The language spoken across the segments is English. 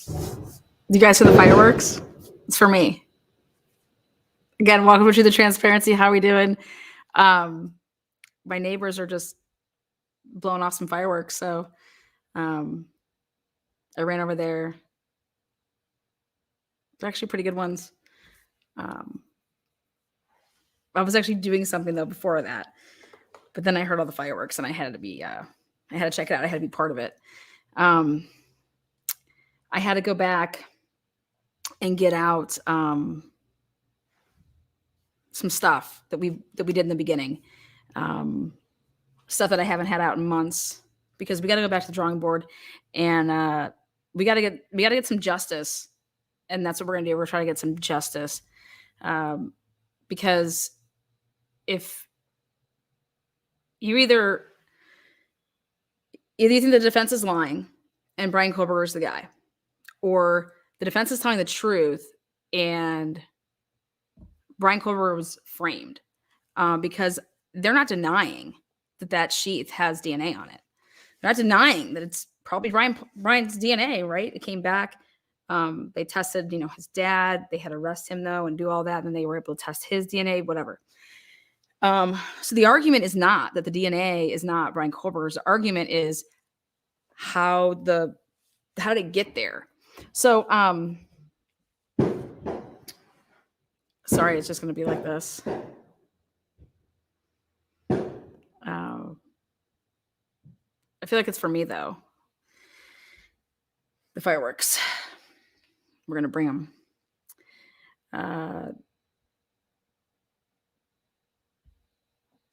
You guys see the fireworks? It's for me. Again, welcome to the transparency. How are we doing? My neighbors are just blowing off some fireworks, so I ran over there. They're actually pretty good ones. I was actually doing something though before that, but then I heard all the fireworks and I had to be I had to check it out. I had to be part of it. I had to go back and get out some stuff that we did in the beginning, stuff that I haven't had out in months, because we got to go back to the drawing board, and we got to get some justice, and that's what we're gonna do. We're trying to get some justice, because if you either think the defense is lying and Bryan Kohberger is the guy, or the defense is telling the truth and Bryan Kohberger was framed, because they're not denying that sheath has DNA on it. They're not denying that it's probably Bryan's DNA, right? It came back. They tested, his dad. They had to arrest him though and do all that, and then they were able to test his DNA, whatever. So the argument is not that the DNA is not Bryan Kohberger's. The argument is how did it get there? So, sorry, it's just going to be like this. I feel like it's for me though. The fireworks. We're going to bring them.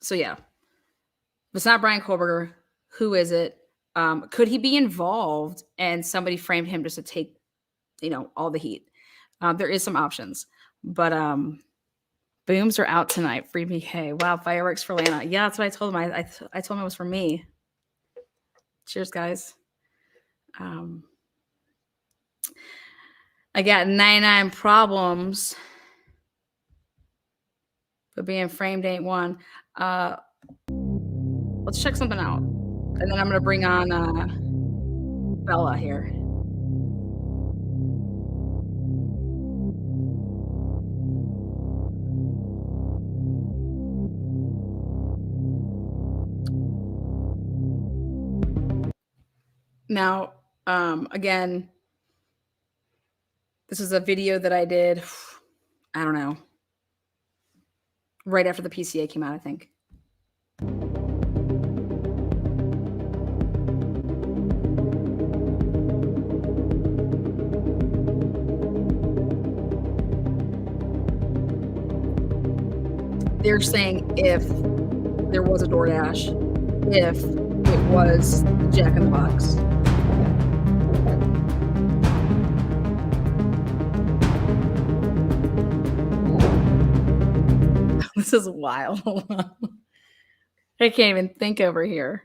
So yeah, if it's not Bryan Kohberger, who is it? Could he be involved and somebody framed him just to take, all the heat? There is some options, but booms are out tonight. Free BK. Wow, fireworks for Lana. Yeah, that's what I told him. I told him it was for me. Cheers, guys. I got 99 problems, but being framed ain't one. Let's check something out, and then I'm gonna bring on Bella here. Now, again, this is a video that I did, I don't know, right after the PCA came out, I think. They're saying if there was a DoorDash, if it was Jack in the Box. This is wild. I can't even think over here.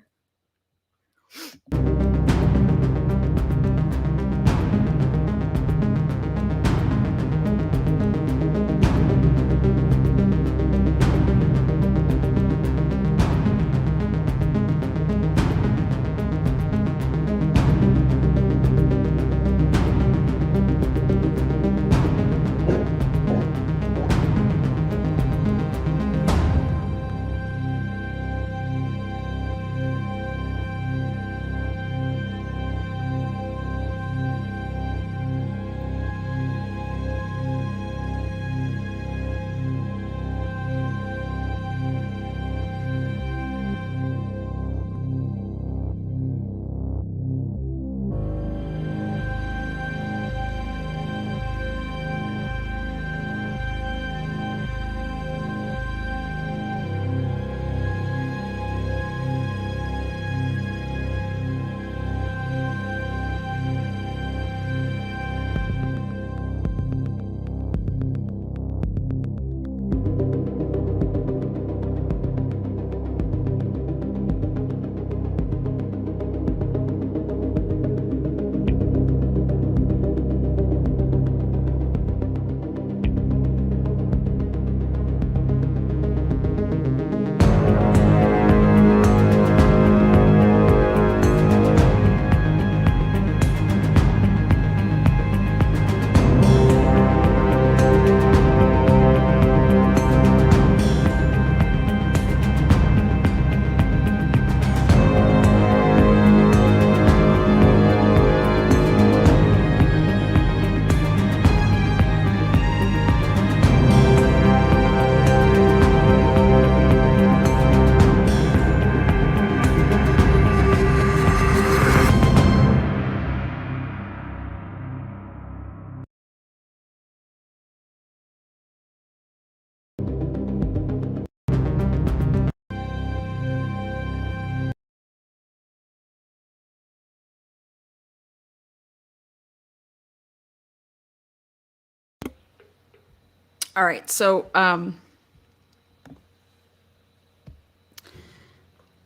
All right. So,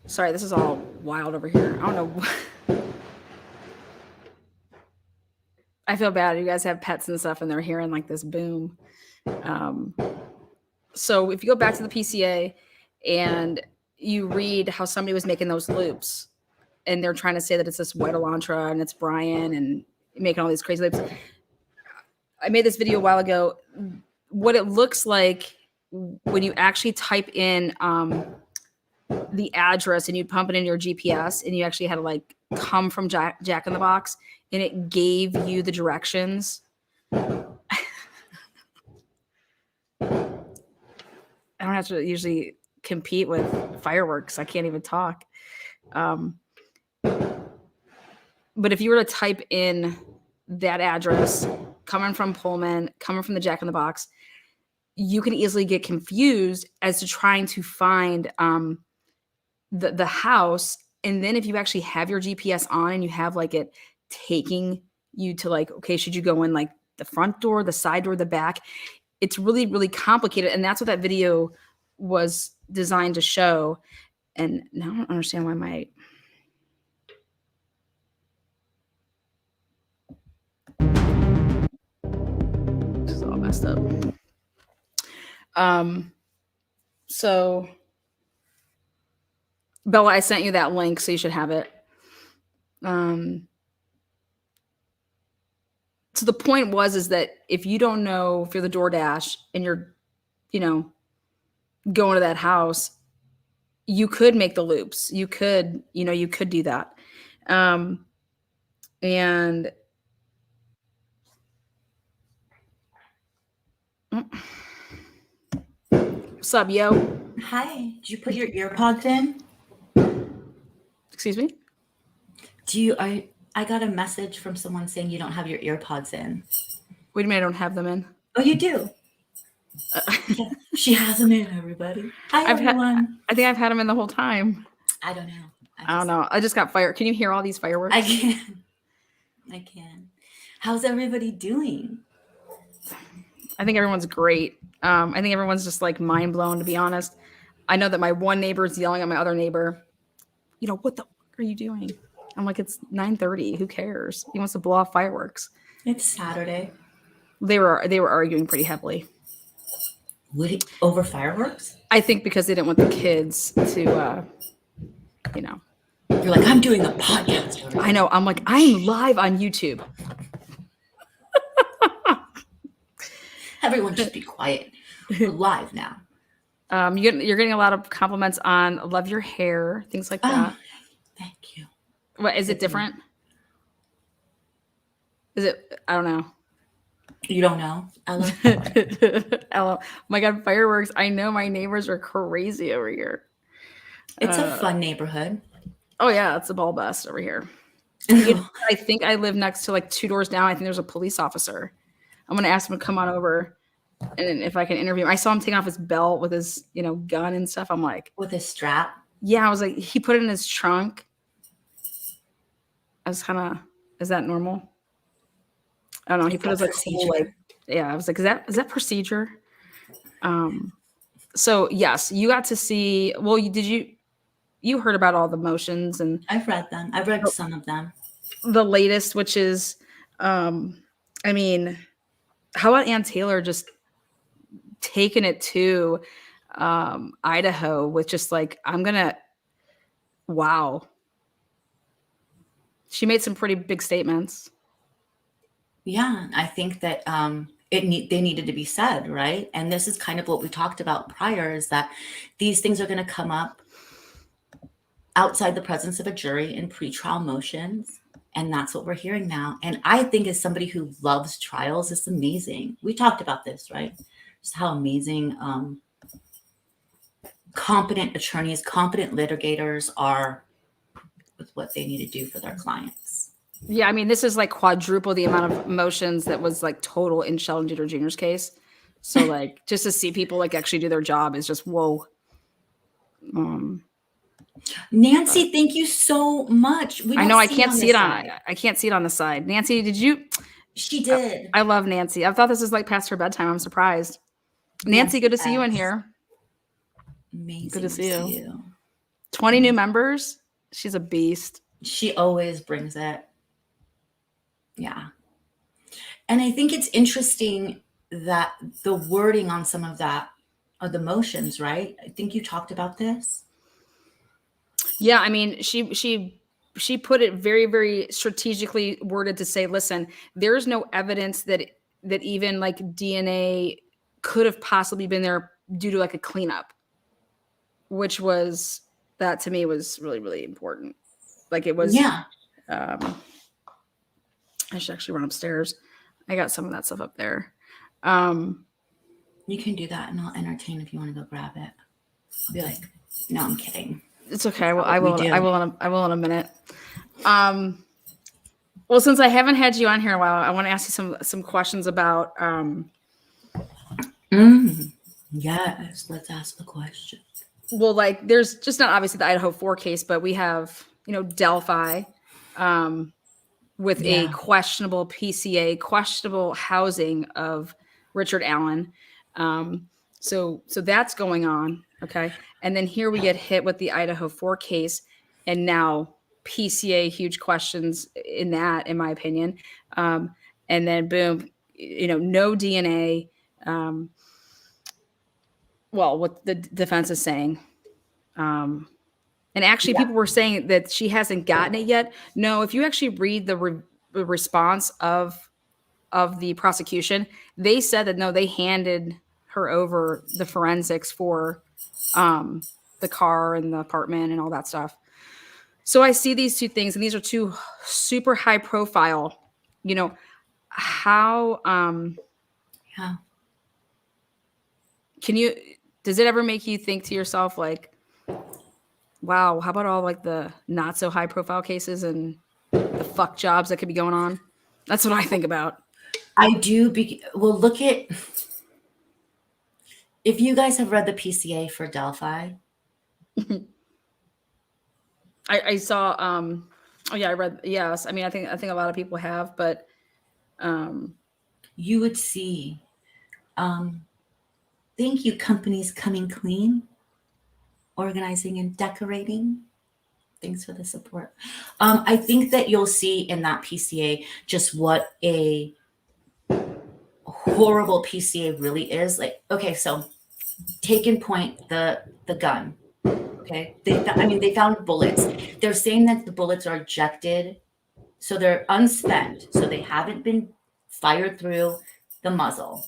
sorry, this is all wild over here. I don't know. I feel bad. You guys have pets and stuff, and they're hearing like this boom. So if you go back to the PCA and you read how somebody was making those loops, and they're trying to say that it's this white Elantra and it's Bryan and making all these crazy loops. I made this video a while ago. What it looks like when you actually type in the address and you pump it in your GPS and you actually had to like come from Jack in the Box and it gave you the directions. I don't have to usually compete with fireworks. I can't even talk. But if you were to type in that address, coming from Pullman, coming from the Jack in the Box, you can easily get confused as to trying to find the house. And then if you actually have your GPS on and you have like it taking you to like, okay, should you go in like the front door, the side door, the back? It's really, really complicated. And that's what that video was designed to show. And now I don't understand why my... This is all messed up. So Bella, I sent you that link, so you should have it. So the point is that if you don't know, if you're the Doordash and you're, going to that house, you could make the loops. You could, you could do that. And what's up, yo? Hi. Did you put your ear pods in? Excuse me? I got a message from someone saying you don't have your ear pods in. What do you mean I don't have them in? Oh, you do. Yeah, she has them in, everybody. Hi, everyone. I think I've had them in the whole time. I don't know. I don't know. I just got fired. Can you hear all these fireworks? I can. How's everybody doing? I think everyone's great. I think everyone's just like mind blown, to be honest. I know that my one neighbor is yelling at my other neighbor, what the fuck are you doing? I'm like, it's 9:30. Who cares? He wants to blow off fireworks. It's Saturday. They were arguing pretty heavily. Over fireworks? I think because they didn't want the kids to, You're like, I'm doing a podcast already. I know. I'm like, I'm live on YouTube. Everyone just be quiet. We're live now. You're getting a lot of compliments on love your hair, things like that. Thank you. What is it different? Is it? I don't know. You don't know? Hello. My God, fireworks. I know my neighbors are crazy over here. It's a fun neighborhood. Oh, yeah. It's a ball bust over here. I think I live next to like 2 doors down. I think there's a police officer. I'm going to ask him to come on over and if I can interview him. I saw him take off his belt with his, gun and stuff. I'm like. With his strap? Yeah. I was like, he put it in his trunk. I was kind of, is that normal? I don't know. He put his like whole, I was like, is that procedure? So yes, you got to see. Well, you heard about all the motions and I've read them. I've read some of them. The latest, which is, how about Ann Taylor just taking it to Idaho with just like, wow. She made some pretty big statements. Yeah, I think that they needed to be said, right? And this is kind of what we talked about prior, is that these things are going to come up outside the presence of a jury in pretrial motions. And that's what we're hearing now. And I think as somebody who loves trials, it's amazing. We talked about this, right? Just how amazing competent attorneys, competent litigators are with what they need to do for their clients. Yeah, this is like quadruple the amount of motions that was like total in Sheldon Jeter Jr.'s case. So like just to see people like actually do their job is just whoa. Nancy, thank you so much. I know I can't see it I can't see it on the side. Nancy, did you? She did. I love Nancy. I thought this was like past her bedtime. I'm surprised. Nancy, good to see you in S. here. Amazing Good to see you. 20 new members. She's a beast. She always brings it. Yeah. And I think it's interesting that the wording on some of that are the motions, right? I think you talked about this. Yeah, I mean, she put it very, very strategically worded to say, listen, there's no evidence that even like DNA could have possibly been there due to like a cleanup, which was that to me was really, really important. Like it was. Yeah. I should actually run upstairs. I got some of that stuff up there. You can do that, and I'll entertain if you want to go grab it. I'll be like, no, I'm kidding. It's okay. Well, I will in a minute. Well, since I haven't had you on here in a while, I want to ask you some questions about. Yes, let's ask the question. Well, like there's just not obviously the Idaho4 case, but we have Delphi, with a questionable PCA, questionable housing of Richard Allen. So that's going on. Okay. And then here we get hit with the Idaho4 case, and now PCA, huge questions in that, in my opinion. And then boom, no DNA. Well, what the defense is saying. And actually, people were saying that she hasn't gotten it yet. No, if you actually read the response of the prosecution, they said that no, they handed her over the forensics for the car and the apartment and all that stuff. So I see these two things, and these are two super high profile. How does it ever make you think to yourself like, wow, how about all like the not so high profile cases and the fuck jobs that could be going on? That's what I think about. I do. Well, look at, if you guys have read the PCA for Delphi. I saw, oh yeah, I read, yes. I mean, I think a lot of people have, but you would see, thank you, companies coming clean, organizing and decorating. Thanks for the support. I think that you'll see in that PCA just what a horrible PCA really is. Like, okay, so take in point the gun. Okay, they found bullets. They're saying that the bullets are ejected, so they're unspent, so they haven't been fired through the muzzle.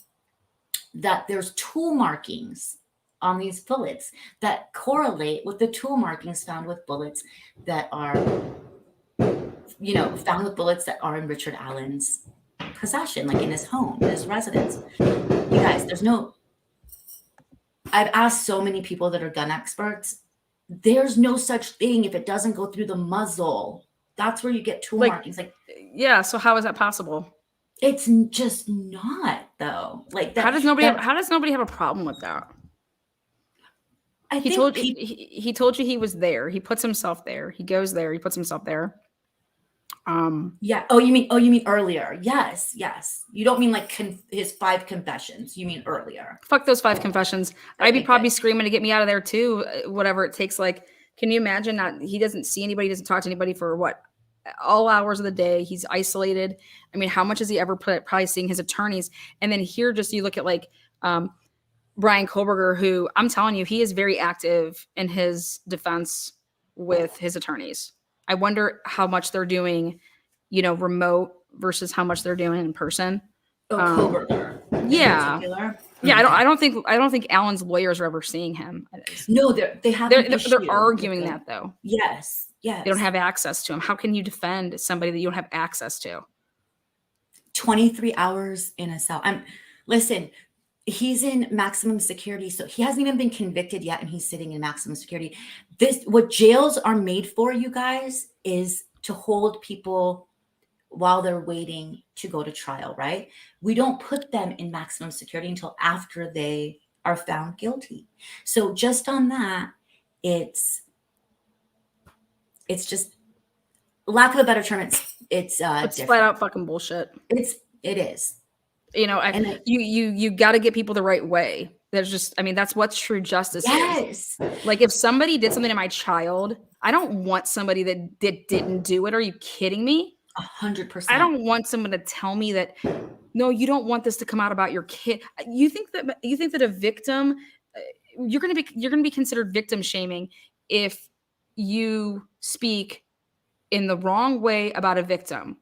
That there's tool markings on these bullets that correlate with the tool markings found with bullets that are, found with bullets that are in Richard Allen's possession, like in his home, in his residence. You guys, I've asked so many people that are gun experts. There's no such thing if it doesn't go through the muzzle. That's where you get tool markings. Like, yeah. So how is that possible? It's just not, though. Like that. How does nobody have a problem with that? He told you he was there. He puts himself there. He goes there. He puts himself there. Yeah. Oh, you mean earlier? Yes. You don't mean like his 5 confessions. You mean earlier? Fuck those 5 confessions. Okay, I'd be probably screaming to get me out of there too. Whatever it takes. Like, can you imagine he doesn't see anybody, doesn't talk to anybody for what? All hours of the day. He's isolated. I mean, how much has he ever probably seeing his attorneys? And then here, just you look at like Bryan Kohberger, who I'm telling you, he is very active in his defense with his attorneys. I wonder how much they're doing, remote versus how much they're doing in person. Kohberger. Yeah. Yeah, I don't think Allen's lawyers are ever seeing him. No, they haven't. They're arguing that though. Yes. They don't have access to him. How can you defend somebody that you don't have access to? 23 hours in a cell. Listen, he's in maximum security, so he hasn't even been convicted yet, and he's sitting in maximum security. What jails are made for, you guys, is to hold people while they're waiting to go to trial, right? We don't put them in maximum security until after they are found guilty. So just on that, it's just, lack of a better term, it's flat out fucking bullshit. It is. You got to get people the right way. There's just, I mean, that's what true justice is. Yes. Like if somebody did something to my child, I don't want somebody that didn't do it. Are you kidding me? 100%. I don't want someone to tell me that, no, you don't want this to come out about your kid. You think that a victim, you're going to be considered victim shaming if you speak in the wrong way about a victim.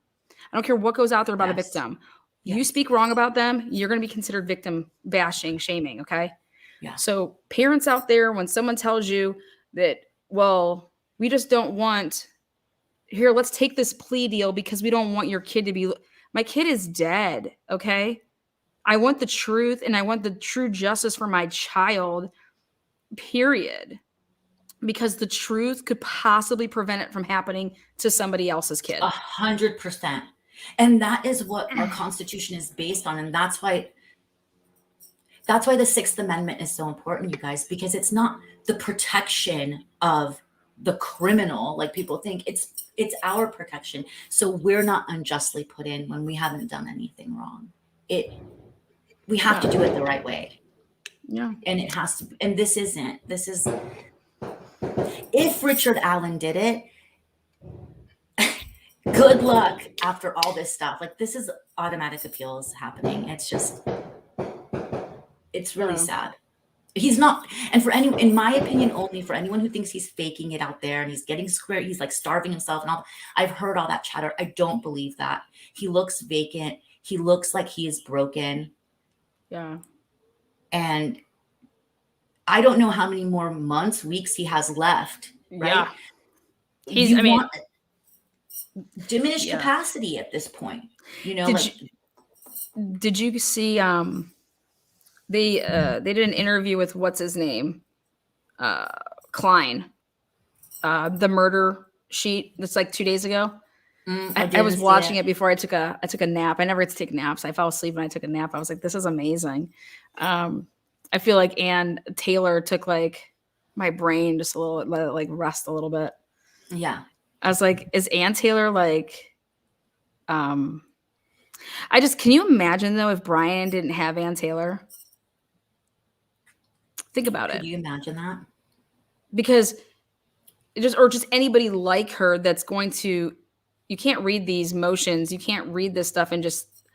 I don't care what goes out there about a Yes. victim. Yes. You speak wrong about them, you're going to be considered victim bashing, shaming. Okay. Yeah. So parents out there, when someone tells you that, well, we just don't want, here, let's take this plea deal because we don't want your kid to be, my kid is dead. Okay. I want the truth and I want the true justice for my child, period. Because the truth could possibly prevent it from happening to somebody else's kid. 100%. And that is what our Constitution is based on. And that's why the Sixth Amendment is so important, you guys, because it's not the protection of the criminal like people think. It's our protection. So we're not unjustly put in when we haven't done anything wrong. We have to do it the right way. Yeah. And it has to, and this is, if Richard Allen did it, good luck after all this stuff. Like, this is automatic appeals happening. It's just, it's really sad. He's not, and for anyone, in my opinion, only for anyone who thinks he's faking it out there and he's getting square, he's like starving himself and all. I've heard all that chatter. I don't believe that. He looks vacant. He looks like he is broken. Yeah. And I don't know how many more months, weeks he has left. Right? Yeah. Want diminished capacity at this point. You know, did you see they did an interview with what's his name? Klein. The murder sheet that's like 2 days ago. I was watching it before I took a nap. I never get to take naps. I fell asleep and I took a nap. I was like, this is amazing. I feel like Ann Taylor took like my brain just a little, let it like rest a little bit. Yeah. I was like, is Ann Taylor like, can you imagine though, if Bryan didn't have Ann Taylor? Think about it. Could you imagine that? Because just anybody like her that's going to, you can't read these motions. You can't read this stuff and just,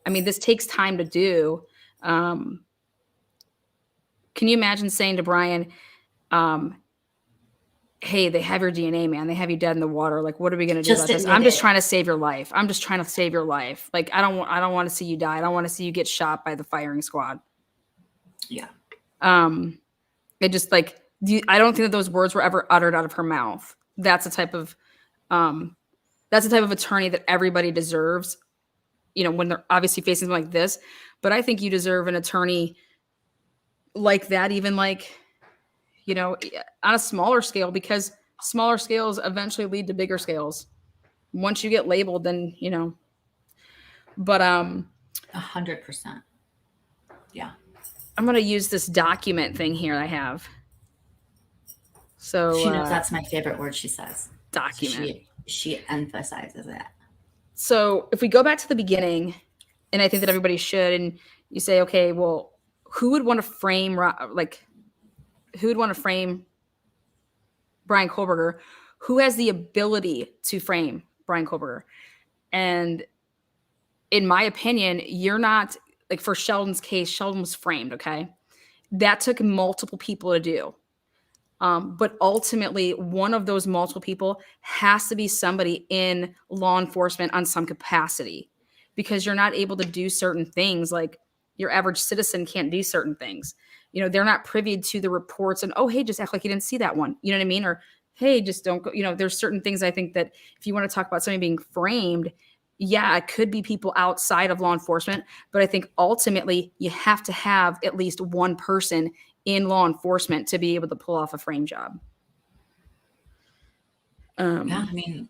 I mean, this takes time to do. Can you imagine saying to Bryan, hey, they have your DNA, man. They have you dead in the water. Like, what are we going to do about this? I'm just trying to save your life. I'm just trying to save your life. Like, I don't want to see you die. I don't want to see you get shot by the firing squad. Yeah. It just like, I don't think that those words were ever uttered out of her mouth. That's the type of attorney that everybody deserves, you know, when they're obviously facing something like this. But I think you deserve an attorney like that, even like, you know, on a smaller scale, because smaller scales eventually lead to bigger scales. Once you get labeled, then, you know, but 100%. Yeah. I'm going to use this document thing here I have. So she knows that's my favorite word, she says. Document. She emphasizes it. So if we go back to the beginning, and I think that everybody should, and you say, okay, well, who would want to frame Bryan Kohberger? Who has the ability to frame Bryan Kohberger? And in my opinion, you're not, like for Sheldon's case, Sheldon was framed, okay? That took multiple people to do. But ultimately, one of those multiple people has to be somebody in law enforcement on some capacity, because you're not able to do certain things. Like your average citizen can't do certain things. You know, they're not privy to the reports and, oh, hey, just act like you didn't see that one. You know what I mean? Or, hey, just don't go. You know, there's certain things I think that if you want to talk about somebody being framed, yeah, it could be people outside of law enforcement. But I think ultimately you have to have at least one person in law enforcement to be able to pull off a frame job. Yeah, I mean,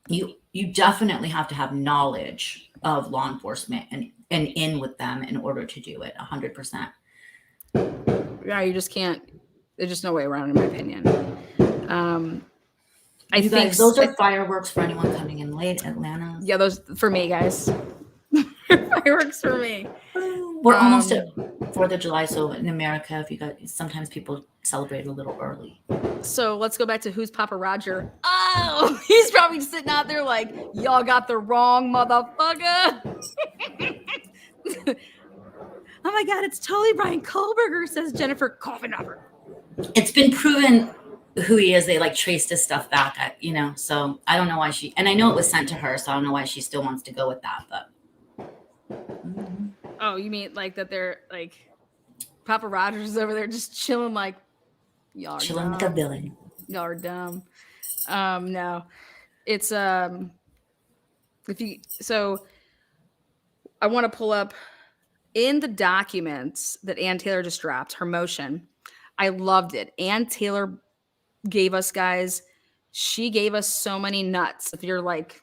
you definitely have to have knowledge of law enforcement and in with them in order to do it. 100%. Yeah, you just can't. There's just no way around, in my opinion. I you think guys, those are fireworks for anyone coming in late, Atlanta. Yeah, those for me, guys. Fireworks for me. We're almost at 4th of July, so in America, if you got, sometimes people celebrate a little early. So let's go back to who's Papa Roger. Oh, he's probably sitting out there like, y'all got the wrong motherfucker. Oh my God, it's totally Bryan Kohberger, says Jennifer coughing over. It's been proven who he is. They like traced his stuff back at, you know, so I don't know why she, and I know it was sent to her, so I don't know why she still wants to go with that, but. Oh, you mean like that they're like Papa Rogers is over there just chilling like y'all are Chilling dumb. like a villain. Y'all are dumb. No. It's so I want to pull up in the documents that Ann Taylor just dropped, her motion. I loved it. Ann Taylor gave us, guys, she gave us so many nuts. If you're like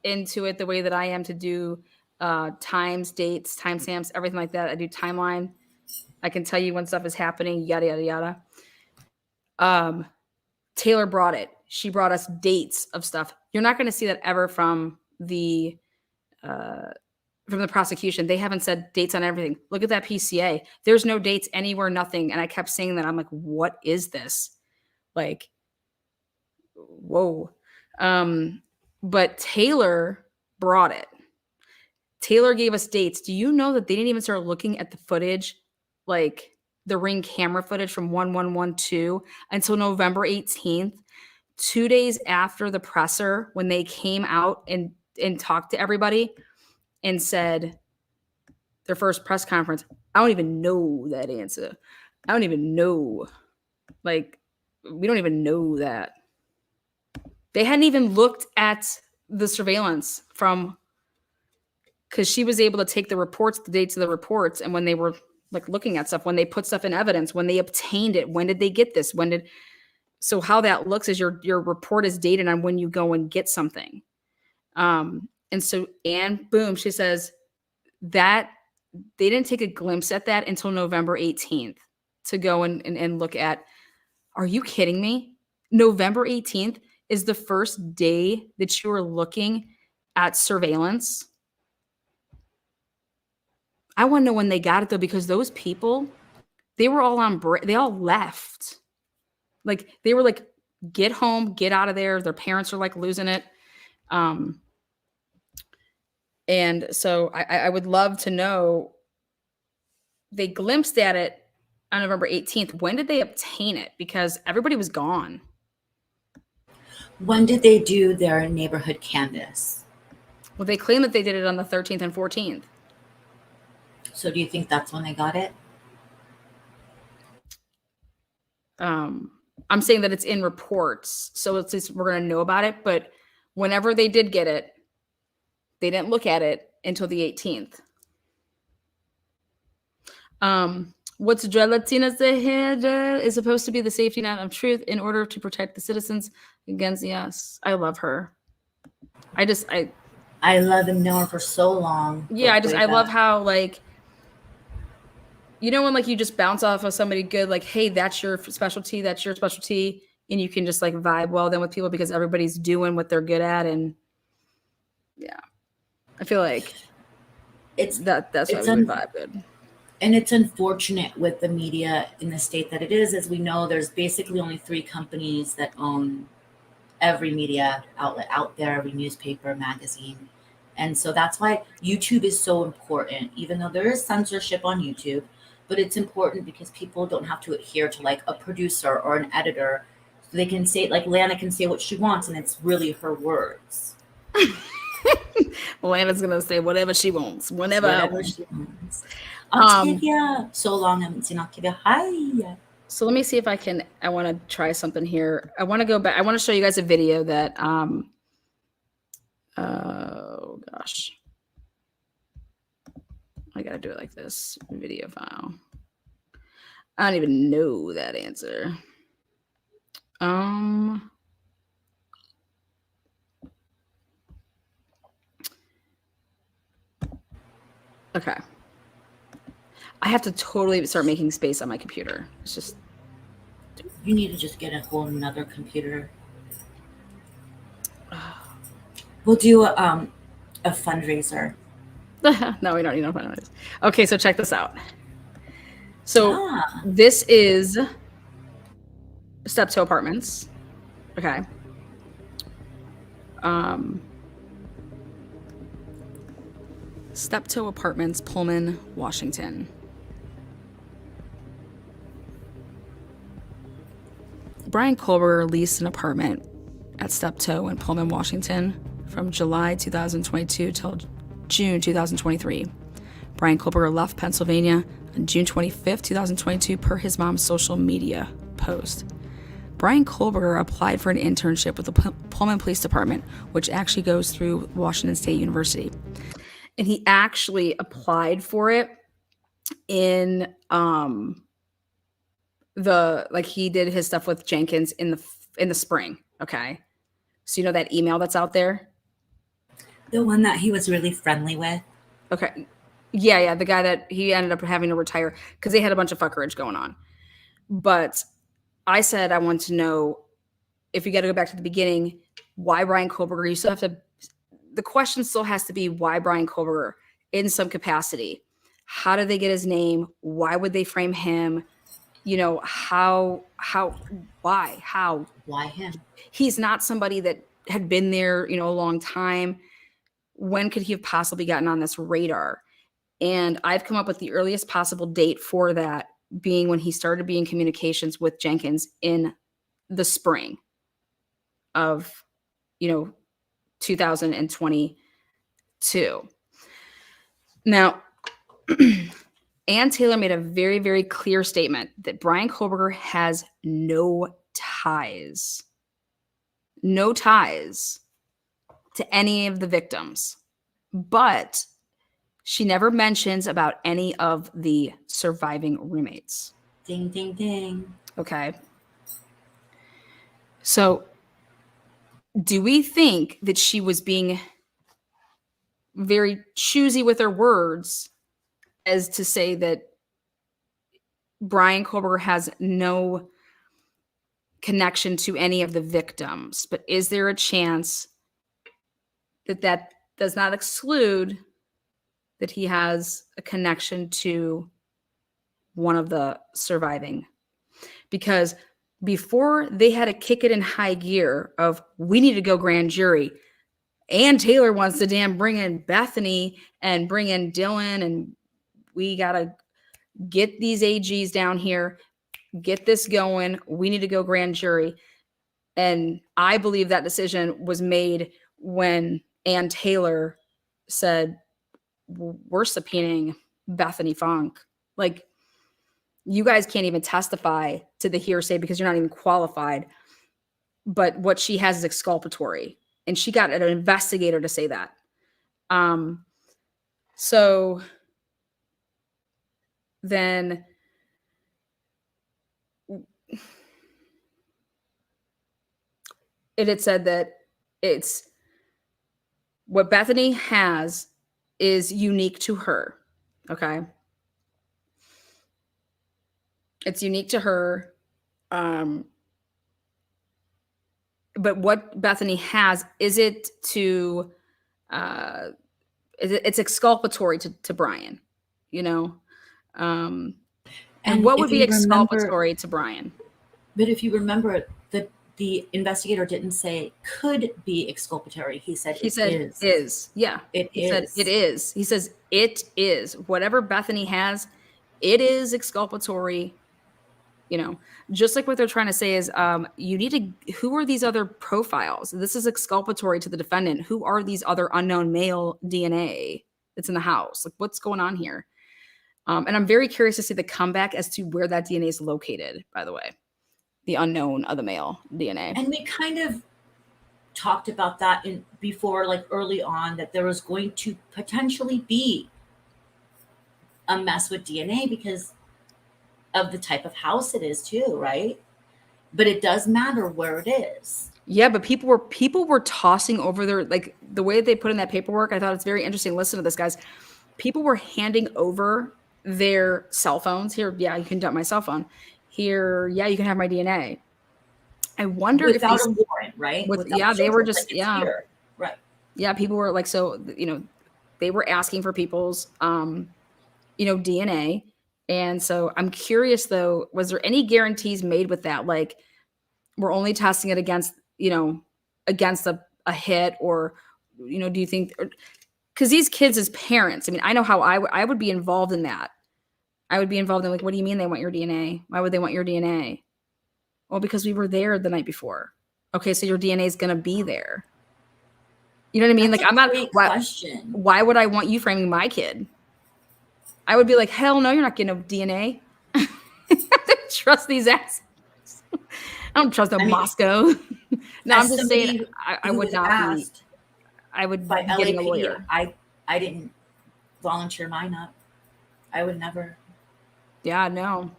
into it the way that I am to do times, dates, timestamps, everything like that. I do timeline. I can tell you when stuff is happening, yada, yada, yada. Taylor brought it. She brought us dates of stuff. You're not going to see that ever from the prosecution. They haven't said dates on everything. Look at that PCA. There's no dates anywhere, nothing. And I kept saying that. I'm like, what is this? Like, whoa. But Taylor brought it. Taylor gave us dates. Do you know that they didn't even start looking at the footage, like the Ring camera footage from 1112 until November 18th, 2 days after the presser, when they came out and talked to everybody and said their first press conference? I don't even know that answer. I don't even know. Like, we don't even know that. They hadn't even looked at the surveillance from, because she was able to take the reports, the dates of the reports, and when they were like looking at stuff, when they put stuff in evidence, when they obtained it, when did they get this? So how that looks is your report is dated on when you go and get something. And so, and boom, she says that they didn't take a glimpse at that until November 18th to go and look at. Are you kidding me? November 18th is the first day that you were looking at surveillance. I want to know when they got it though, because those people, they were all on break. They all left. Like they were like, get home, get out of there. Their parents are like losing it. And so I would love to know, they glimpsed at it on November 18th. When did they obtain it? Because everybody was gone. When did they do their neighborhood canvass? Well, they claim that they did it on the 13th and 14th. So do you think that's when they got it? I'm saying that it's in reports, so at least we're going to know about it. But whenever they did get it, they didn't look at it until the 18th. What's Gelatina's head is supposed to be the safety net of truth in order to protect the citizens against. Yes, I love her. I love him, known her for so long. Yeah, I love how, like, you know, when like you just bounce off of somebody good, like, hey, that's your specialty, and you can just like vibe well then with people because everybody's doing what they're good at. And yeah, I feel like that's why we would vibe good. And it's unfortunate with the media in the state that it is. As we know, there's basically only 3 companies that own every media outlet out there, every newspaper, magazine. And so that's why YouTube is so important, even though there is censorship on YouTube. But it's important because people don't have to adhere to like a producer or an editor. So they can say, like Lana can say what she wants, and it's really her words. Lana's going to say whatever she wants, whenever she wants. Octavia, so long I haven't seen Octavia. Hi. So let me see if I want to try something here. I want to go back. I want to show you guys a video that, oh gosh. I got to do it like this. Video file. I don't even know that answer. Okay. I have to totally start making space on my computer. It's just. You need to just get a whole another computer. We'll do a fundraiser. No, we don't need to find out. Okay, so check this out. So Ah, this is Steptoe Apartments. Okay. Um, Steptoe Apartments, Pullman, Washington. Bryan Kohberger leased an apartment at Steptoe in Pullman, Washington from July 2022 till June 2023. Bryan Kohberger left Pennsylvania on June 25th, 2022, per his mom's social media post. Bryan Kohberger applied for an internship with the Pullman Police Department, which actually goes through Washington State University. And he actually applied for it in he did his stuff with Jenkins in the spring. Okay. So you know that email that's out there? the one that he was really friendly with. Okay. Yeah, the guy that he ended up having to retire because they had a bunch of fuckerage going on. But I said I want to know, if you got to go back to the beginning, why Bryan Kohberger? You still have to. The question still has to be why Bryan Kohberger in some capacity. How did they get his name? Why would they frame him? You know, why, how? Why him? He's not somebody that had been there, a long time. When could he have possibly gotten on this radar? And I've come up with the earliest possible date for that being when he started being communications with Jenkins in the spring of, 2022. Now, Ann Taylor made a very, very clear statement that Bryan Kohberger has no ties to any of the victims. But she never mentions about any of the surviving roommates. Ding, ding, ding. Okay. So, do we think that she was being very choosy with her words as to say that Bryan Kohberger has no connection to any of the victims? But is there a chance that does not exclude that he has a connection to one of the surviving? Because before they had to kick it in high gear of, we need to go grand jury, Ann Taylor wants to damn bring in Bethany and bring in Dylan, and we got to get these AGs down here, get this going. We need to go grand jury. And I believe that decision was made when Ann Taylor said, we're subpoenaing Bethany Funk. Like, you guys can't even testify to the hearsay because you're not even qualified. But what she has is exculpatory. And she got an investigator to say that. So then it had said that it's what Bethany has is unique to her. Okay. It's unique to her. But what Bethany has, is it to, it's exculpatory to Bryan, and what would be exculpatory to Bryan? But if you remember, the investigator didn't say could be exculpatory. He said is. Yeah. He said it is. He says it is. Whatever Bethany has, it is exculpatory. Just like what they're trying to say is, you need to, who are these other profiles? This is exculpatory to the defendant. Who are these other unknown male DNA that's in the house? Like, what's going on here? And I'm very curious to see the comeback as to where that DNA is located, by the way, the unknown of the male DNA. And we kind of talked about that before, like early on, that there was going to potentially be a mess with DNA because of the type of house it is too, right? But it does matter where it is. Yeah, but people were tossing over their, like, the way they put in that paperwork. I thought it's very interesting. Listen to this, guys. People were handing over their cell phones. Here, yeah, you can dump my cell phone. Here, yeah, you can have my DNA. I wonder without if a warrant, right? They were just, like, right. Yeah, people were like, so, they were asking for people's, DNA. And so I'm curious though, was there any guarantees made with that? Like, we're only testing it against, against a hit, or, do you think, because these kids as parents, I mean, I know how I would be involved in that. I would be involved in, like, what do you mean they want your DNA? Why would they want your DNA? Well, because we were there the night before. Okay, so your DNA is going to be there. You know what I mean? That's Like, I'm not. great question. Why would I want you framing my kid? I would be like, hell no, you're not getting no DNA. I don't trust these assholes. I don't trust no Moscow. No, I'm just saying, I would not be. I would be getting a lawyer. I didn't volunteer mine up. I would never. Yeah, no.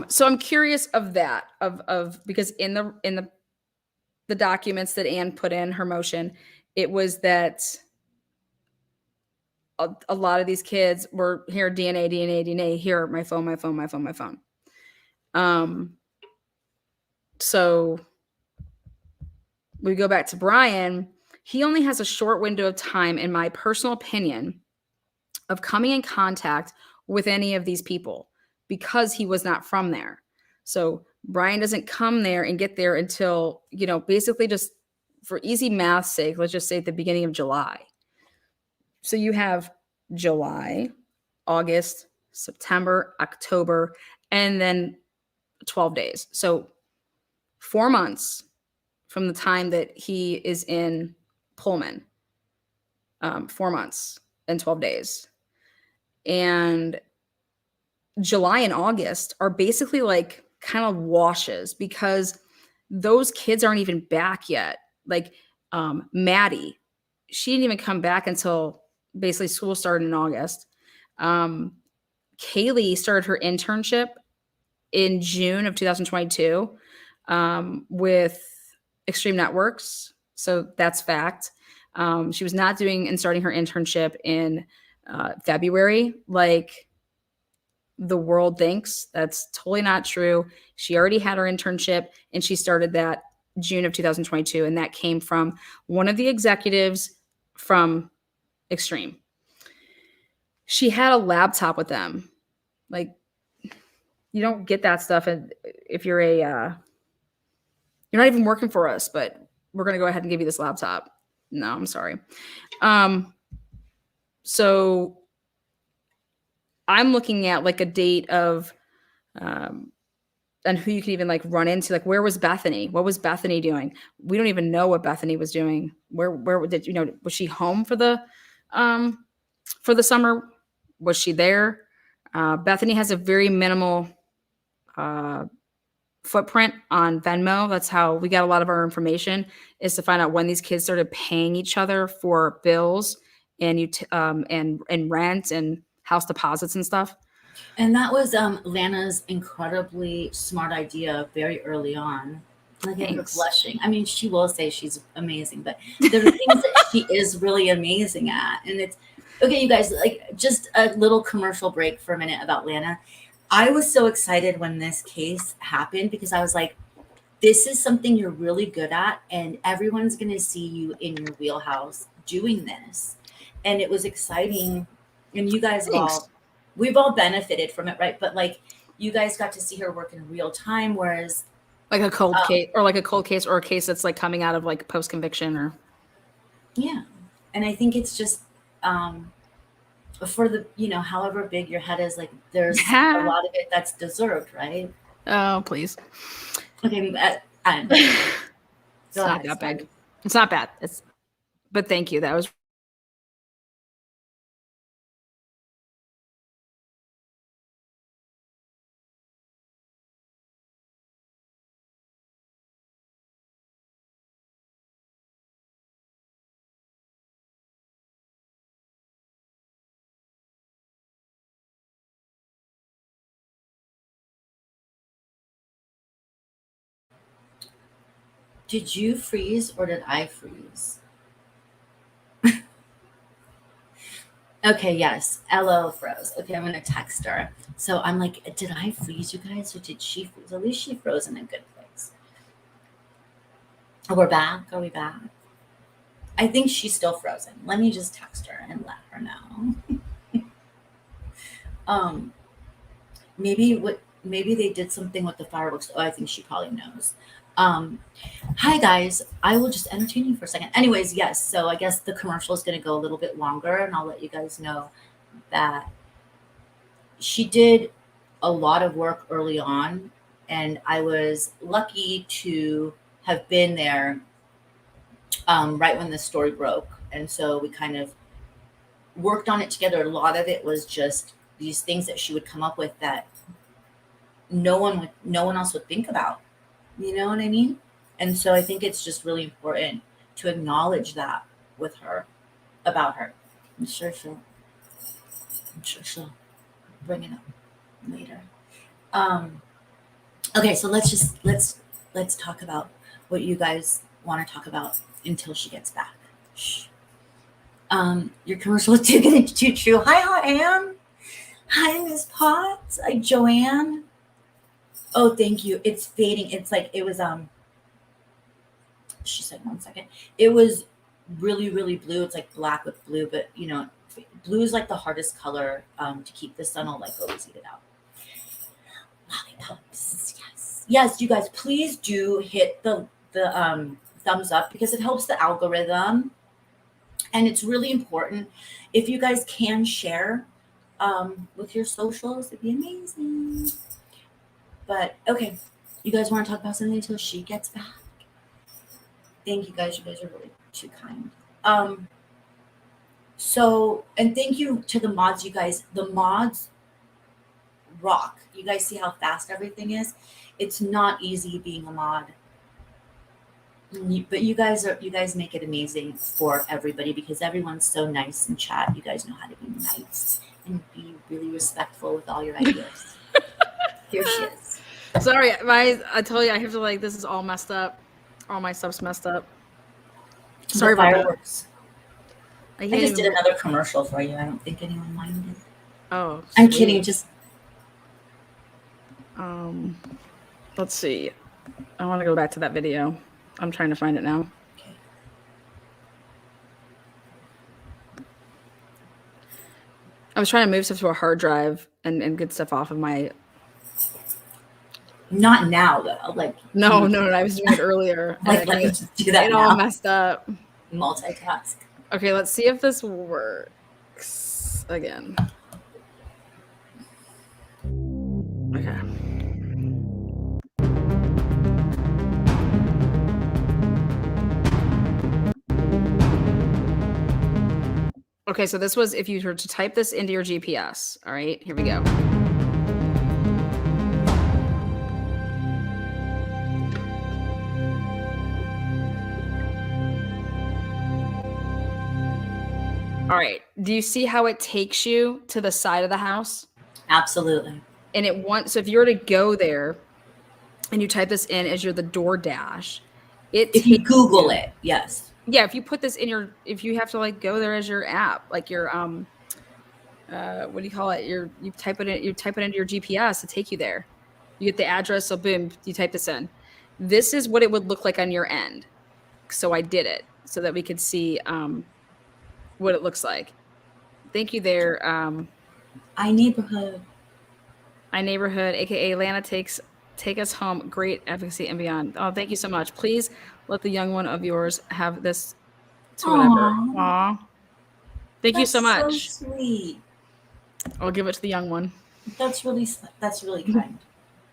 So I'm curious of that, of because in the documents that Anne put in her motion, it was that a lot of these kids were here, DNA, here, my phone. So we go back to Bryan. He only has a short window of time, in my personal opinion, of coming in contact with any of these people because he was not from there. So Bryan doesn't come there and get there until, basically, just for easy math's sake, let's just say at the beginning of July. So you have July, August, September, October, and then 12 days. So 4 months from the time that he is in Pullman, 4 months and 12 days. And July and August are basically like kind of washes because those kids aren't even back yet. Like Maddie, she didn't even come back until basically school started in August. Kaylee started her internship in June of 2022 with Extreme Networks. So that's fact. She was not doing and starting her internship in February, like the world thinks. That's totally not true. She already had her internship and she started that June of 2022. And that came from one of the executives from Extreme. She had a laptop with them. Like, you don't get that stuff if you're you're not even working for us, but we're going to go ahead and give you this laptop. No, I'm sorry. So I'm looking at like a date of, and who you can even like run into, like, where was Bethany? What was Bethany doing? We don't even know what Bethany was doing. Where did, was she home for the summer? Was she there? Bethany has a very minimal, footprint on Venmo. That's how we got a lot of our information, is to find out when these kids started paying each other for bills and and rent and house deposits and stuff. And that was Lana's incredibly smart idea very early on. Look at her blushing. I mean, she will say she's amazing, but there are things that she is really amazing at. And it's okay, you guys, like, just a little commercial break for a minute about Lana. I was so excited when this case happened because I was like, this is something you're really good at, and everyone's going to see you in your wheelhouse doing this. And it was exciting. And you guys we've all benefited from it, right? But like, you guys got to see her work in real time, whereas like a cold case, or like a cold case, or a case that's like coming out of like post conviction, or yeah. And I think it's just for the, however big your head is, like, there's a lot of it that's deserved, right? Oh, please. Okay, it's not that big. It's not bad. But thank you. That was. Did you freeze or did I freeze? Okay, yes. LO froze. Okay, I'm gonna text her. So I'm like, did I freeze, you guys, or did she freeze? At least she froze in a good place. Oh, we're back. Are we back? I think she's still frozen. Let me just text her and let her know. Maybe they did something with the fireworks. Oh, I think she probably knows. Hi guys, I will just entertain you for a second. Anyways, yes, so I guess the commercial is going to go a little bit longer, and I'll let you guys know that she did a lot of work early on, and I was lucky to have been there right when the story broke. And so we kind of worked on it together. A lot of it was just these things that she would come up with that no one else would think about. You know what I mean? And so I think it's just really important to acknowledge that with her, about her. I'm sure she'll bring it up later. Okay, so let's talk about what you guys want to talk about until she gets back. Shh. Your commercial is too good, too true. Hi, Anne. Hi, Miss Potts. Hi, Joanne. Oh, thank you. It's fading. It's like it was. She said 1 second. It was really, really blue. It's like black with blue, but you know, blue is like the hardest color to keep. The sun will like always eat it out. Lollipops. Yes. You guys, please do hit the thumbs up because it helps the algorithm, and it's really important. If you guys can share with your socials, it'd be amazing. But okay, you guys want to talk about something until she gets back? Thank you guys. You guys are really too kind. So, and thank you to the mods, you guys. The mods rock. You guys see how fast everything is? It's not easy being a mod. But you guys make it amazing for everybody because everyone's so nice in chat. You guys know how to be nice and be really respectful with all your ideas. Here she is. Sorry, I tell you, I have to like, this is all messed up. All my stuff's messed up. Sorry about fireworks. I just did another commercial for you. I don't think anyone minded. Oh, I'm kidding. Just let's see. I want to go back to that video. I'm trying to find it now. Okay. I was trying to move stuff to a hard drive and get stuff off of my. Not now though. Like no, I was doing it earlier. Like let me just do that. It now. all messed up. Multitask. Okay, let's see if this works again. Okay. Okay, so this was if you were to type this into your GPS. All right, here we go. All right, do you see how it takes you to the side of the house? Absolutely. And so if you were to go there and you type this in as you're the Doordash, if you Google it, yes. Yeah, if you put this in if you have to like go there as your app, like your what do you call it? You type it into your GPS to take you there. You get the address, so boom, you type this in. This is what it would look like on your end. So I did it so that we could see what it looks like. Thank you there. iNeighborhood, aka Lana take us home. Great advocacy and beyond. Oh, thank you so much. Please let the young one of yours have this to whatever. Aww. Thank you so much. So sweet. I'll give it to the young one. That's really kind.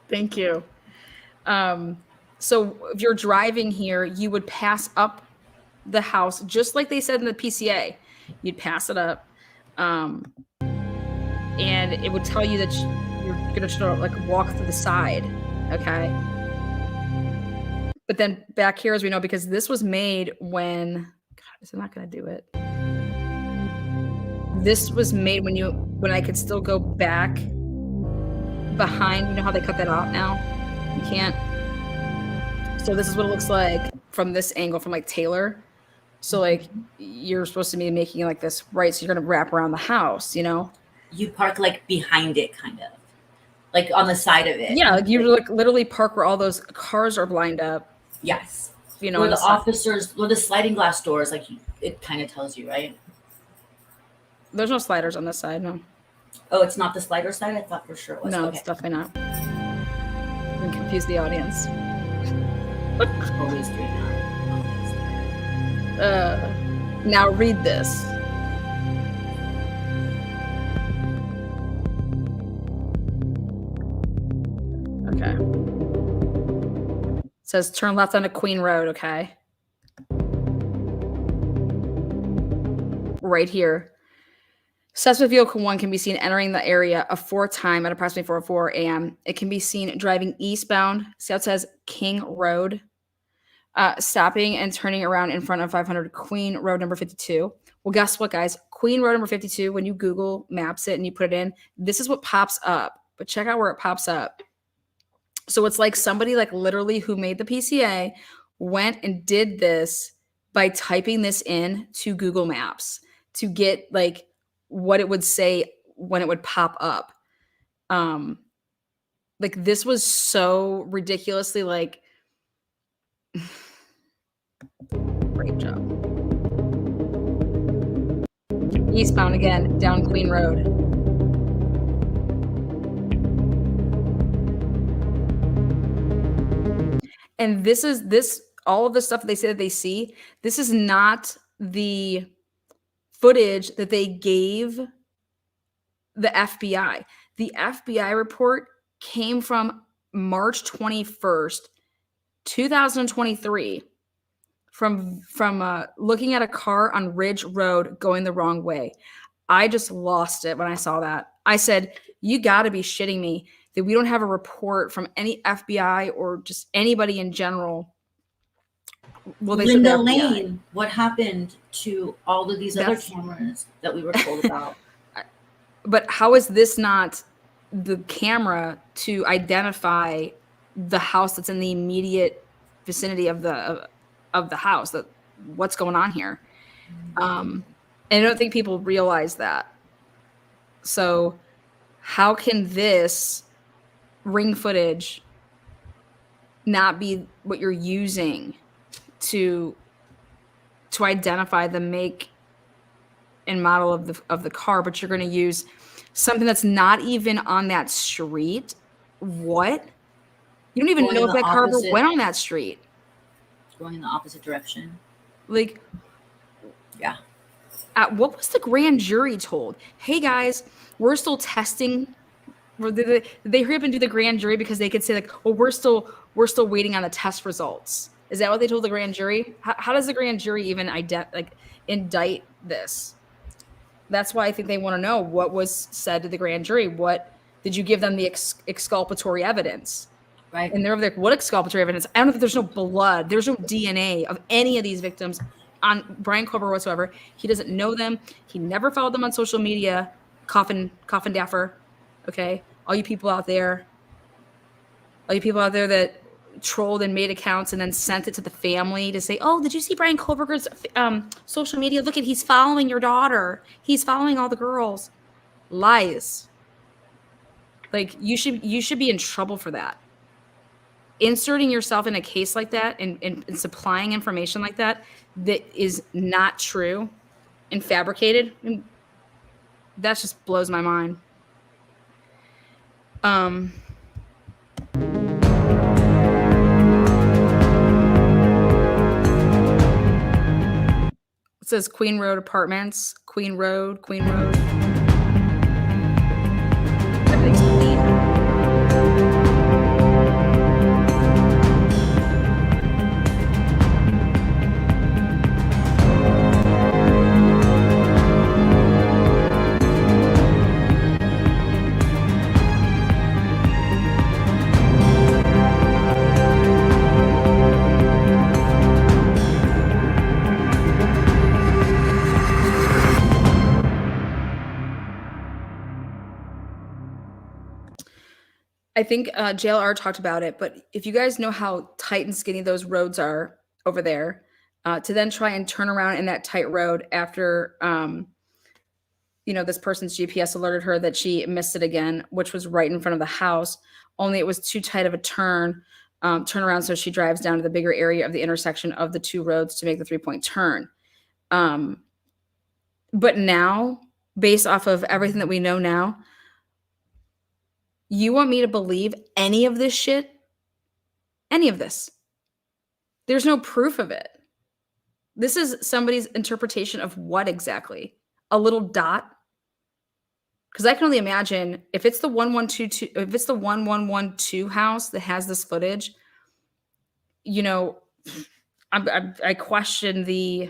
Thank you. So if you're driving here, you would pass up the house, just like they said in the PCA. You'd pass it up, and it would tell you that you're gonna try to like walk through the side. Okay. But then back here, as we know, because this was made when, God, is it not going to do it? This was made when I could still go back behind. You know how they cut that out now? You can't. So this is what it looks like from this angle, from like Taylor. So like you're supposed to be making like this, right? So you're going to wrap around the house, you know? You park like behind it, kind of. Like on the side of it. Yeah, like you like literally park where all those cars are lined up. Yes. you know, Or on the the side. officers, or the sliding glass doors, like it kind of tells you, right? There's no sliders on this side. No, Oh, it's not the slider side? I thought for sure it was. no, Okay. it's definitely not. I'm gonna confuse the audience. Always doing that. Now read this. Okay. It says turn left onto Queen Road, okay? Right here. Suspect vehicle 1 can be seen entering the area a fourth time at approximately 4:04 a.m. It can be seen driving eastbound. See how it says King Road? Stopping and turning around in front of 500 Queen Road number 52. Well, guess what, guys? Queen Road number 52, when you Google Maps it and you put it in, this is what pops up. But check out where it pops up. So it's like somebody like literally who made the PCA went and did this by typing this in to Google Maps to get like what it would say when it would pop up. Like this was so ridiculously like great job. Eastbound again, down Queen Road. And this is all of the stuff they say that they see. This is not the footage that they gave the FBI. The FBI report came from March 21st, 2023, from looking at a car on Ridge Road going the wrong way. I just lost it when I saw that. I said, you got to be shitting me that we don't have a report from any FBI or just anybody in general. Well, they said the Linda FBI. Lane, what happened to all of these other cameras that we were told about? But how is this not the camera to identify the house that's in the immediate vicinity of the house? That what's going on here? And I don't think people realize that. So how can this ring footage not be what you're using to identify the make and model of the car, but you're going to use something that's not even on that street? What? You don't even Going know in if the that car ever opposite- went on that street. Going in the opposite direction. Like, Yeah. what was the grand jury told? Hey guys, we're still testing. Did they hurry up and do the grand jury because they could say like, well, we're still waiting on the test results? Is that what they told the grand jury? How does the grand jury even indict this? That's why I think they want to know what was said to the grand jury. What did you give them the exculpatory evidence? Right. And they're like, what exculpatory evidence? I don't know if there's no blood. There's no DNA of any of these victims on Bryan Kohberger whatsoever. He doesn't know them. He never followed them on social media. Coffin Daffer. Okay. All you people out there that trolled and made accounts and then sent it to the family to say, oh, did you see Bryan Kohberger's social media? Look he's following your daughter. He's following all the girls. Lies. Like you should be in trouble for that. Inserting yourself in a case like that and supplying information like that is not true and fabricated. That just blows my mind. It says Queen Road Apartments, Queen Road. Everything's clean. I think JLR talked about it, but if you guys know how tight and skinny those roads are over there, to then try and turn around in that tight road after, this person's GPS alerted her that she missed it again, which was right in front of the house, only it was too tight of a turn turn around. So she drives down to the bigger area of the intersection of the two roads to make the 3-point turn. But now, based off of everything that we know now, you want me to believe any of this shit? Any of this? There's no proof of it. This is somebody's interpretation of what exactly? A little dot? Because I can only imagine if it's the 1122, if it's the 1112 house that has this footage, you know, I question the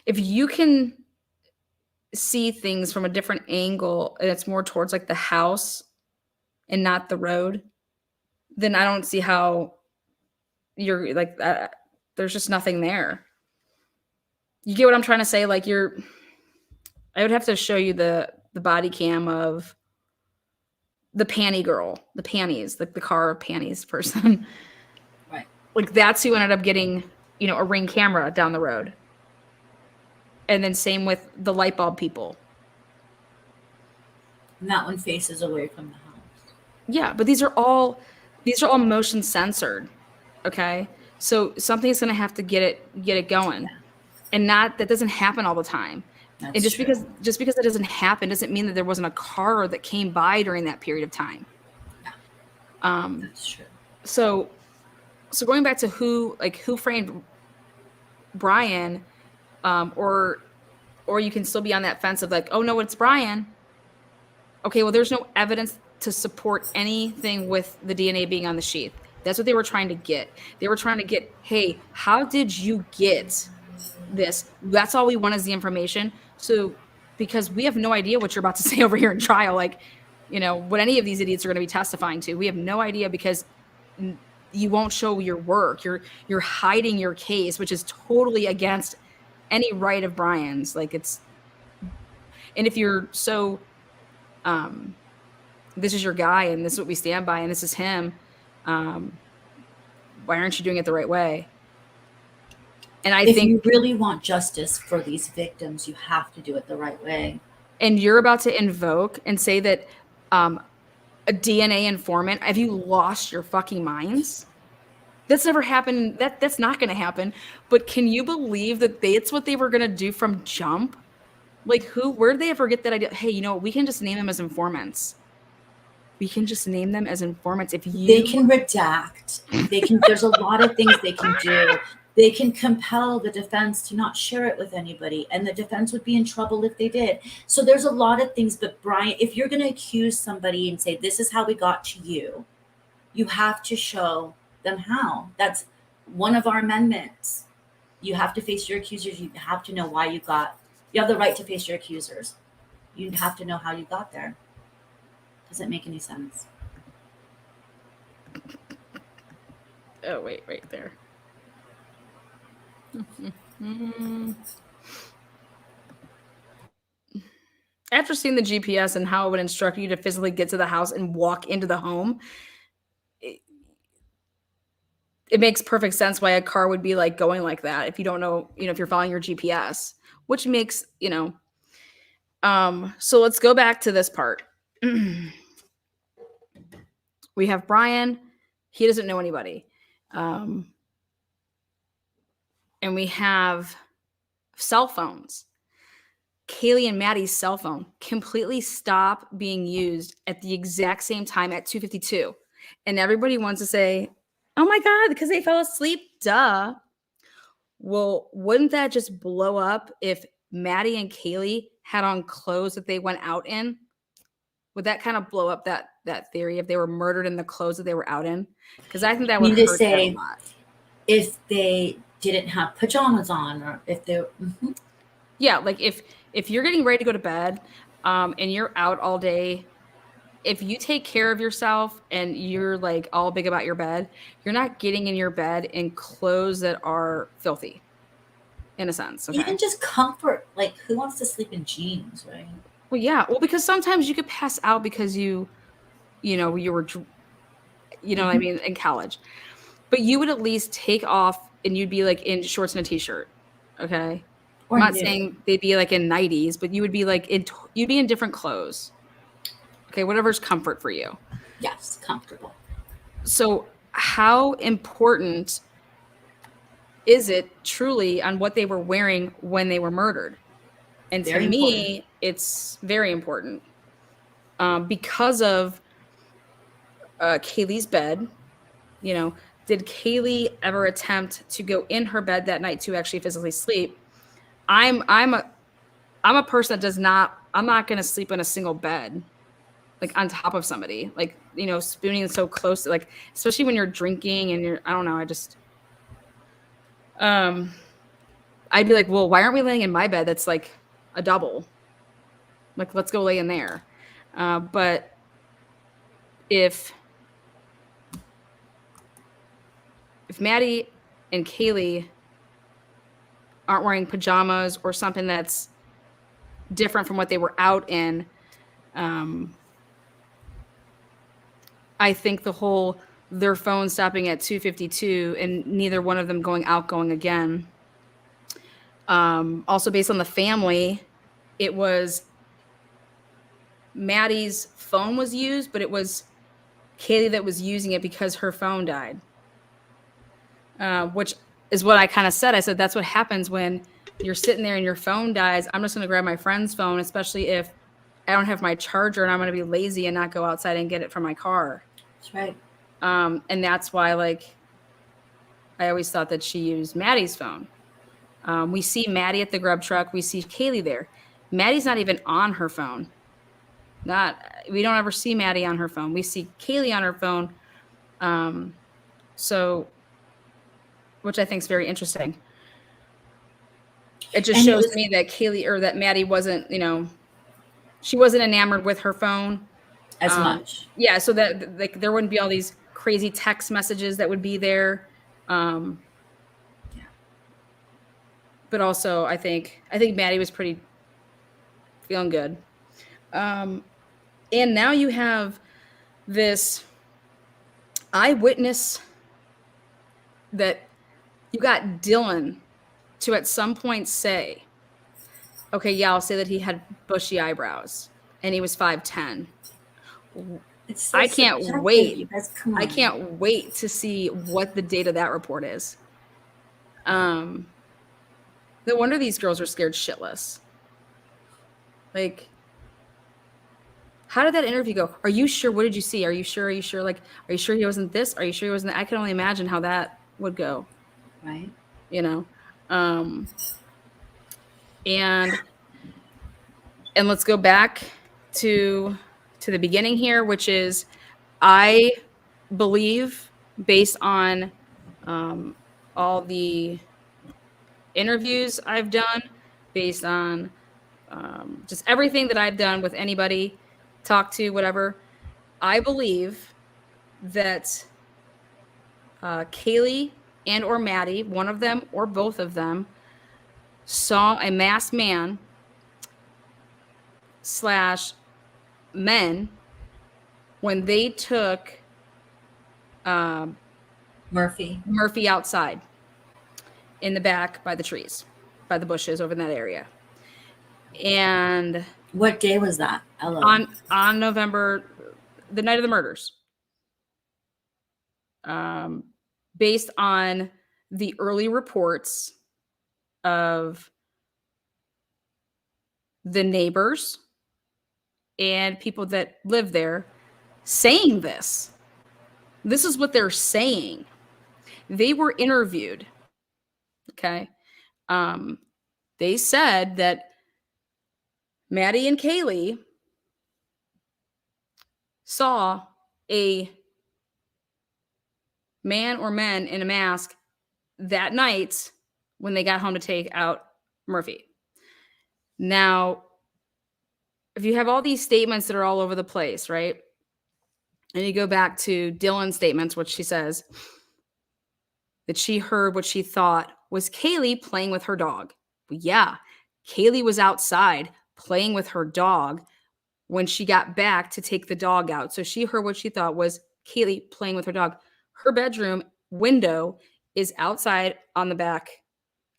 if you can see things from a different angle and it's more towards like the house and not the road, then I don't see how you're like there's just nothing there. You get what I'm trying to say? Like I would have to show you the body cam of the panty girl, the panties, like the car panties person. Right. Like that's who ended up getting, a Ring camera down the road. And then same with the light bulb people. And that one faces away from the house. Yeah, but these are all motion censored. Okay? So something's going to have to get it going. Yeah. And that doesn't happen all the time. That's and just true. because it doesn't happen doesn't mean that there wasn't a car that came by during that period of time. Yeah. That's true. So going back to who framed Bryan, or you can still be on that fence of like, oh no, it's Bryan. Okay, well, there's no evidence to support anything with the DNA being on the sheath. That's what they were trying to get. They were trying to get, hey, how did you get this? That's all we want is the information. So because we have no idea what you're about to say over here in trial, like, what any of these idiots are going to be testifying to. We have no idea because you won't show your work. You're hiding your case, which is totally against any right of Bryan's. Like and if you're so, this is your guy and this is what we stand by and this is him, why aren't you doing it the right way? And I think you really want justice for these victims, you have to do it the right way. And you're about to invoke and say that a DNA informant, have you lost your fucking minds? That's never happened. That's not going to happen. But can you believe that that's what they were going to do from jump? Like where did they ever get that idea? Hey, we can just name them as informants. We can just name them as informants. They can redact. There's a lot of things they can do. They can compel the defense to not share it with anybody, and the defense would be in trouble if they did. So there's a lot of things, but Bryan, if you're going to accuse somebody and say, this is how we got to you, you have to show them how. That's one of our amendments. You have to face your accusers. You have to know why you have the right to face your accusers. You have to know how you got there. Doesn't make any sense. Oh, wait, right there. After seeing the GPS and how it would instruct you to physically get to the house and walk into the home, it makes perfect sense why a car would be like going like that if you don't know, if you're following your GPS, which makes, so let's go back to this part. We have Bryan. He doesn't know anybody. And we have cell phones. Kaylee and Maddie's cell phone completely stop being used at the exact same time at 2:52. And everybody wants to say, oh my God, because they fell asleep. Duh. Well, wouldn't that just blow up if Maddie and Kaylee had on clothes that they went out in? Would that kind of blow up that theory if they were murdered in the clothes that they were out in? Because I think that would hurt them a lot. If they didn't have pajamas on, or if they yeah, like if you're getting ready to go to bed and you're out all day, if you take care of yourself and you're like all big about your bed, you're not getting in your bed in clothes that are filthy, in a sense. Okay? Even just comfort, like who wants to sleep in jeans, right? Well, yeah. Well, because sometimes you could pass out because you were, I mean, in college. But you would at least take off and you'd be like in shorts and a t-shirt. Okay. I'm not saying they'd be like in 90s, but you would be like you'd be in different clothes. Okay. Whatever's comfort for you. Yes, comfortable. So how important is it truly on what they were wearing when they were murdered? And to Very important. me, it's very important because of Kaylee's bed. You know, did Kaylee ever attempt to go in her bed that night to actually physically sleep? I'm I'm a I'm a person that does not. I'm not going to sleep in a single bed, like on top of somebody, like spooning so close, like especially when you're drinking and you're. I don't know. I just um, I'd be like, well, why aren't we laying in my bed? That's like a double. Like, let's go lay in there. But if Maddie and Kaylee aren't wearing pajamas or something that's different from what they were out in, um, I think the whole their phone stopping at 2:52 and neither one of them going outgoing again. Also, based on the family, it was Maddie's phone was used, but it was Kaylee that was using it because her phone died. Which is what I kind of said. I said that's what happens when you're sitting there and your phone dies. I'm just going to grab my friend's phone, especially if I don't have my charger and I'm going to be lazy and not go outside and get it from my car. That's right. And that's why, like, I always thought that she used Maddie's phone. We see Maddie at the grub truck. We see Kaylee there. Maddie's not even on her phone. We don't ever see Maddie on her phone. We see Kaylee on her phone. So, which I think is very interesting. It just And it shows was me that Kaylee or that Maddie wasn't, she wasn't enamored with her phone as much. Yeah, so that like there wouldn't be all these crazy text messages that would be there. Yeah. But also, I think Maddie was pretty feeling good. And now you have this eyewitness that you got Dylan to at some point say, okay, yeah, I'll say that he had bushy eyebrows and he was 5'10". It's so I can't subjective, you wait. guys. Come on. I can't wait to see what the date of that report is. No wonder these girls are scared shitless. Like, how did that interview go? Are you sure? What did you see? Are you sure? Are you sure? Like, are you sure he wasn't this? Are you sure he wasn't that? I can only imagine how that would go. Right. And let's go back to the beginning here, which is I believe based on all the interviews I've done, based on just everything that I've done with anybody, talked to, whatever, I believe that Kaylee and or Maddie, one of them or both of them, saw a masked man / men when they took Murphy outside in the back by the trees, by the bushes over in that area. And what day was that? On November, the night of the murders. Based on the early reports of the neighbors and people that live there saying this. This is what they're saying. They were interviewed. Okay. They said that Maddie and Kaylee saw a man or men in a mask that night when they got home to take out Murphy. Now, if you have all these statements that are all over the place, right? And you go back to Dylan's statements, which she says that she heard what she thought was Kaylee playing with her dog. Well, yeah, Kaylee was outside playing with her dog when she got back to take the dog out. So she heard what she thought was Kaylee playing with her dog. Her bedroom window is outside on the back,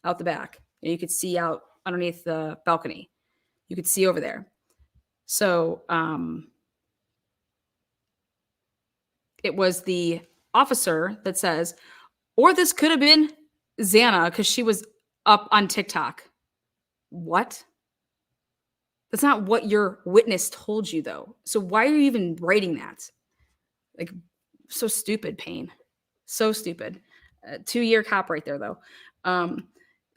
out the back. And you could see out underneath the balcony. You could see over there. So it was the officer that says, or this could have been Xana because she was up on TikTok. What? That's not what your witness told you, though. So why are you even writing that? Like, so stupid, Payne. So stupid. 2-year cop right there, though.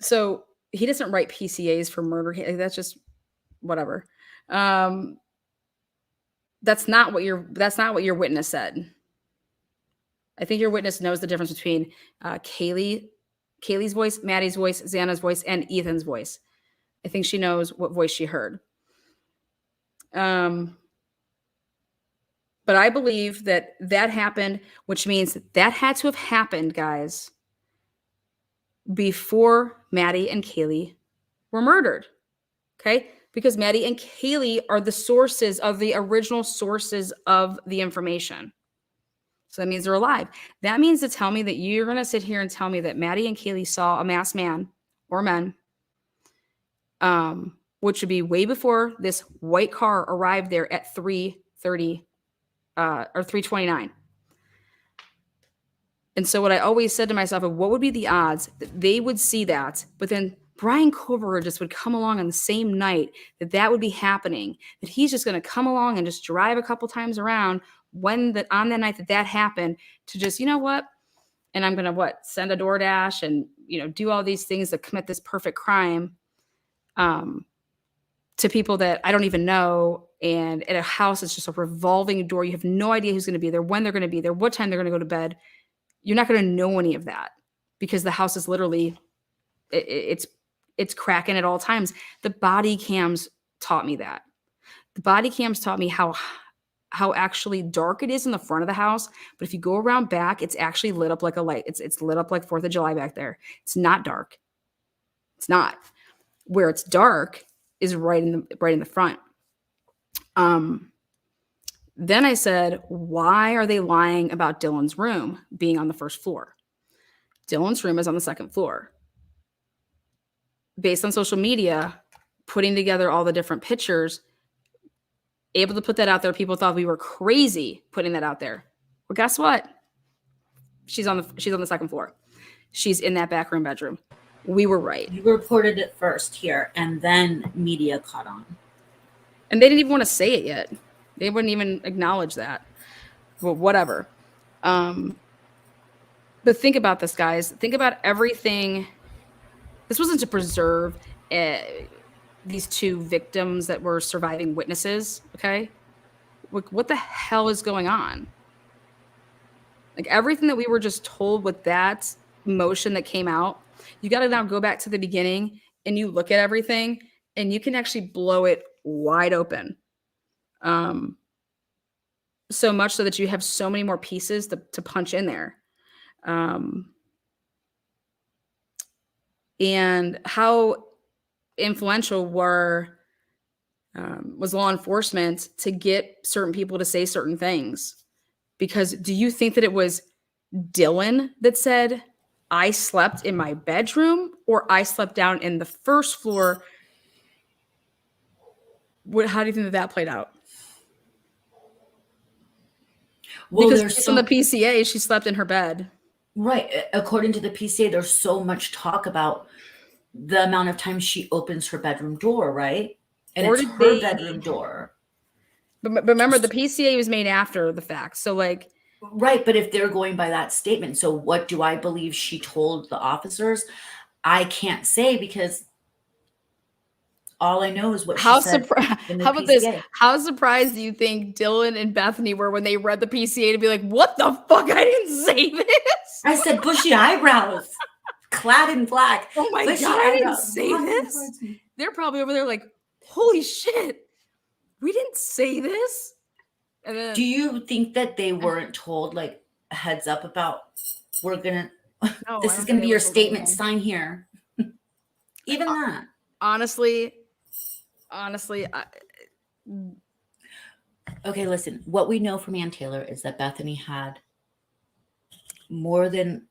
So he doesn't write PCAs for murder. That's just whatever. That's not what your witness said. I think your witness knows the difference between Kaylee's voice, Maddie's voice, Xana's voice, and Ethan's voice. I think she knows what voice she heard. But I believe that happened, which means that had to have happened, guys, before Maddie and Kaylee were murdered. Okay? Because Maddie and Kaylee are the original sources of the information. So that means they're alive. That means to tell me that you're going to sit here and tell me that Maddie and Kaylee saw a masked man or men, which would be way before this white car arrived there at 3:30 or 3:29. And so what I always said to myself, what would be the odds that they would see that, but then Bryan Kohberger just would come along on the same night that would be happening, that he's just going to come along and just drive a couple times around on that night that happened to just, you know what? And I'm going to send a DoorDash and, do all these things to commit this perfect crime to people that I don't even know. And at a house, it's just a revolving door. You have no idea who's going to be there, when they're going to be there, what time they're going to go to bed. You're not going to know any of that because the house is literally, it's cracking at all times. The body cams taught me that. The body cams taught me how actually dark it is in the front of the house. But if you go around back, it's actually lit up like a light. It's lit up like 4th of July back there. It's not dark. It's not. Where it's dark is right in the front. Then I said, why are they lying about Dylan's room being on the first floor? Dylan's room is on the second floor. Based on social media, putting together all the different pictures, able to put that out there, people thought we were crazy putting that out there. Well, guess what? She's on the second floor. She's in that back room bedroom. We were right. You reported it first here, and then media caught on. And they didn't even want to say it yet. They wouldn't even acknowledge that. Well, whatever. But think about this, guys. Think about everything. This wasn't to preserve these 2 victims that were surviving witnesses, okay? What the hell is going on? Like everything that we were just told with that motion that came out, you got to now go back to the beginning and you look at everything and you can actually blow it wide open. So much so that you have so many more pieces to punch in there. And how influential was law enforcement to get certain people to say certain things? Because do you think that it was Dylan that said, I slept in my bedroom or I slept down in the first floor? How do you think that played out? Well, because on the PCA, she slept in her bed. Right. According to the PCA, there's so much talk about the amount of times she opens her bedroom door, right? And it's her bedroom door. But remember, the PCA was made after the fact. So right. But if they're going by that statement, so what do I believe she told the officers? I can't say because all I know is what she said. How about this? How surprised do you think Dylan and Bethany were when they read the PCA to be like, what the fuck? I didn't say this. I said bushy eyebrows, clad in black. Oh my God, I didn't say this. They're probably over there like, holy shit, we didn't say this. And then, do you think that they weren't told like a heads up about this is gonna be your statement, sign here? Even that. Honestly, okay, listen. What we know from Ann Taylor is that Bethany had more than.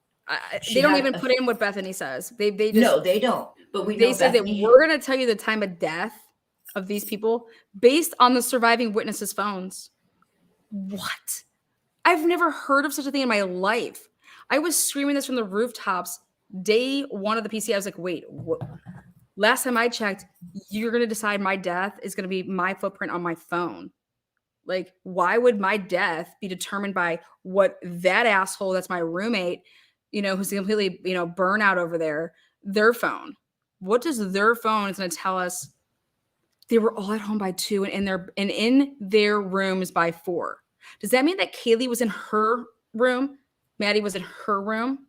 They don't even put in what Bethany says. They just, no, they don't. But they said that we're going to tell you the time of death of these people based on the surviving witnesses' phones. What? I've never heard of such a thing in my life. I was screaming this from the rooftops day one of the PC. I was like, wait, last time I checked, you're going to decide my death is going to be my footprint on my phone. Like, why would my death be determined by what that asshole that's my roommate, who's completely, burnout over there, their phone? What does their phone is going to tell us? They were all at home by 2 and in their rooms by 4. Does that mean that Kaylee was in her room? Maddie was in her room?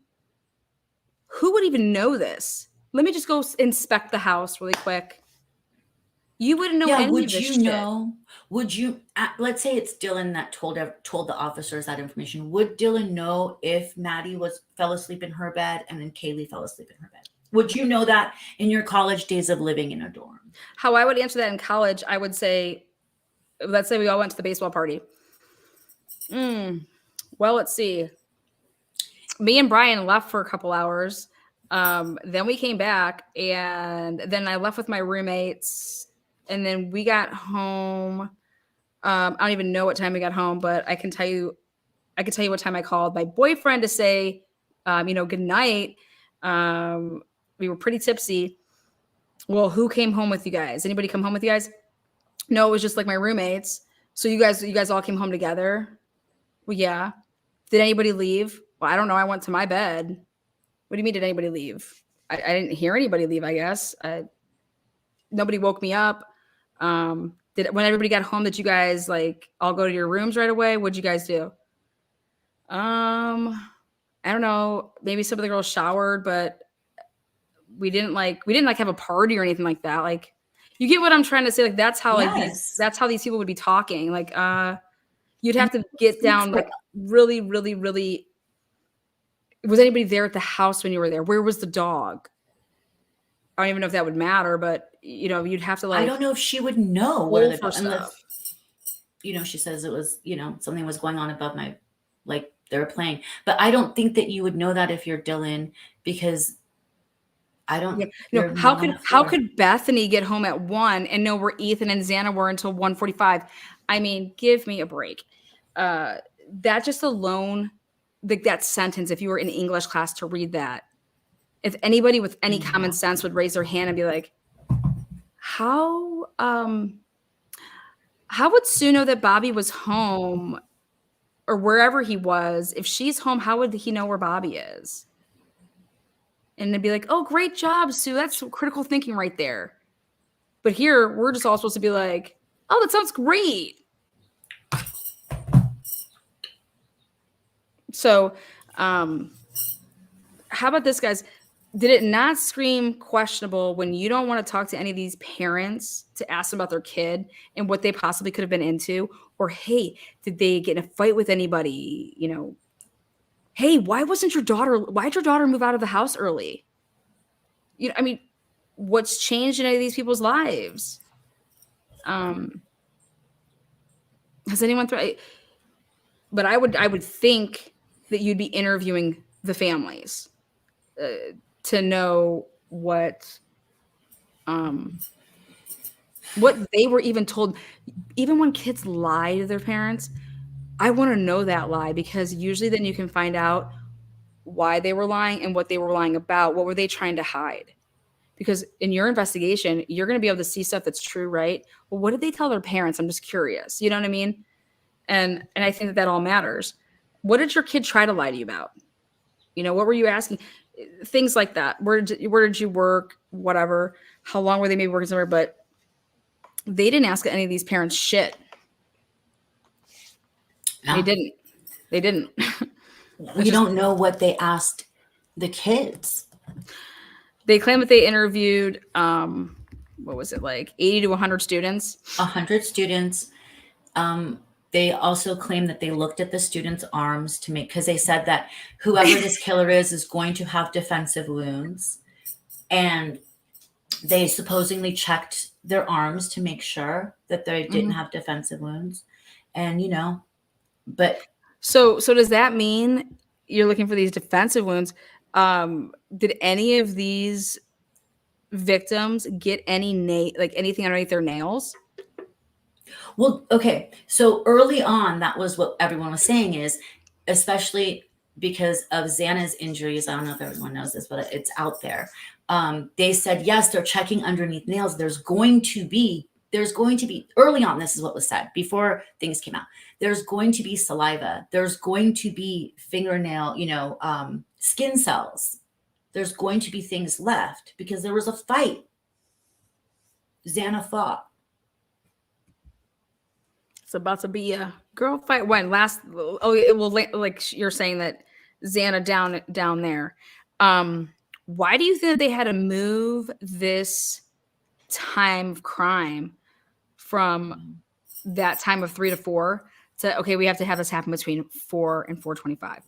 Who would even know this? Let me just go inspect the house really quick. You wouldn't know any would of this you shit. know? Would you? Let's say it's Dylan that told the officers that information. Would Dylan know if Maddie fell asleep in her bed and then Kaylee fell asleep in her bed? Would you know that in your college days of living in a dorm? How I would answer that in college, I would say, let's say we all went to the baseball party. Well, let's see. Me and Bryan left for a couple hours. Then we came back, and then I left with my roommates, and then we got home. I don't even know what time we got home, but I can tell you what time I called my boyfriend to say, good night. We were pretty tipsy. Well, who came home with you guys? Anybody come home with you guys? No, it was just like my roommates. So you guys all came home together? Well, yeah. Did anybody leave? Well, I don't know. I went to my bed. What do you mean, did anybody leave? I didn't hear anybody leave, I guess. Nobody woke me up. When everybody got home, did you guys all go to your rooms right away? What'd you guys do? I don't know. Maybe some of the girls showered, but we didn't have a party or anything like that. Like, you get what I'm trying to say? Like, that's how that's how these people would be talking. Like, you'd have to get down really, really, really. Was anybody there at the house when you were there? Where was the dog? I don't even know if that would matter, but you'd have to I don't know if she would know where the dog. Unless, she says it was, something was going on above my, they were playing. But I don't think that you would know that if you're Dylan, because I don't. Yeah. How could Bethany get home at 1 and know where Ethan and Xana were until 1:45? I mean, give me a break. That just alone, that sentence, if you were in English class to read that, if anybody with any common sense would raise their hand and be like, how would Sue know that Bobby was home or wherever he was? If she's home, how would he know where Bobby is? And they'd be like, oh, great job, Sue. That's critical thinking right there. But here, we're just all supposed to be like, oh, that sounds great. So, how about this, guys? Did it not scream questionable when you don't want to talk to any of these parents to ask them about their kid and what they possibly could have been into? Or, hey, did they get in a fight with anybody? Hey, why'd your daughter move out of the house early? I mean, what's changed in any of these people's lives? Has anyone tried? But I would think that you'd be interviewing the families to know what they were even told. Even when kids lie to their parents, I want to know that lie, because usually then you can find out why they were lying and what they were lying about. What were they trying to hide? Because in your investigation, you're going to be able to see stuff that's true, right? Well, what did they tell their parents? I'm just curious. You know what I mean? And I think that all matters. What did your kid try to lie to you about? What were you asking? Things like that. Where did you work? Whatever. How long were they maybe working somewhere? But they didn't ask any of these parents shit. No. They didn't. We don't know what they asked the kids. They claim that they interviewed, what was it, 80 to 100 students? 100 students. They also claim that they looked at the students' arms because they said that whoever this killer is going to have defensive wounds. And they supposedly checked their arms to make sure that they didn't have defensive wounds. And, but. So does that mean you're looking for these defensive wounds? Did any of these victims get anything underneath their nails? Well, okay. So early on, that was what everyone was saying is, especially because of Xana's injuries. I don't know if everyone knows this, but it's out there. They said, yes, they're checking underneath nails. There's going to be early on. This is what was said before things came out. There's going to be saliva. There's going to be fingernail, skin cells. There's going to be things left because there was a fight. Xana fought. It's about to be a girl fight. When last? Oh, it will like you're saying that Xana down there. Why do you think that they had to move this time of crime from that time of 3 to 4 to okay? We have to have this happen between 4 and 4:25.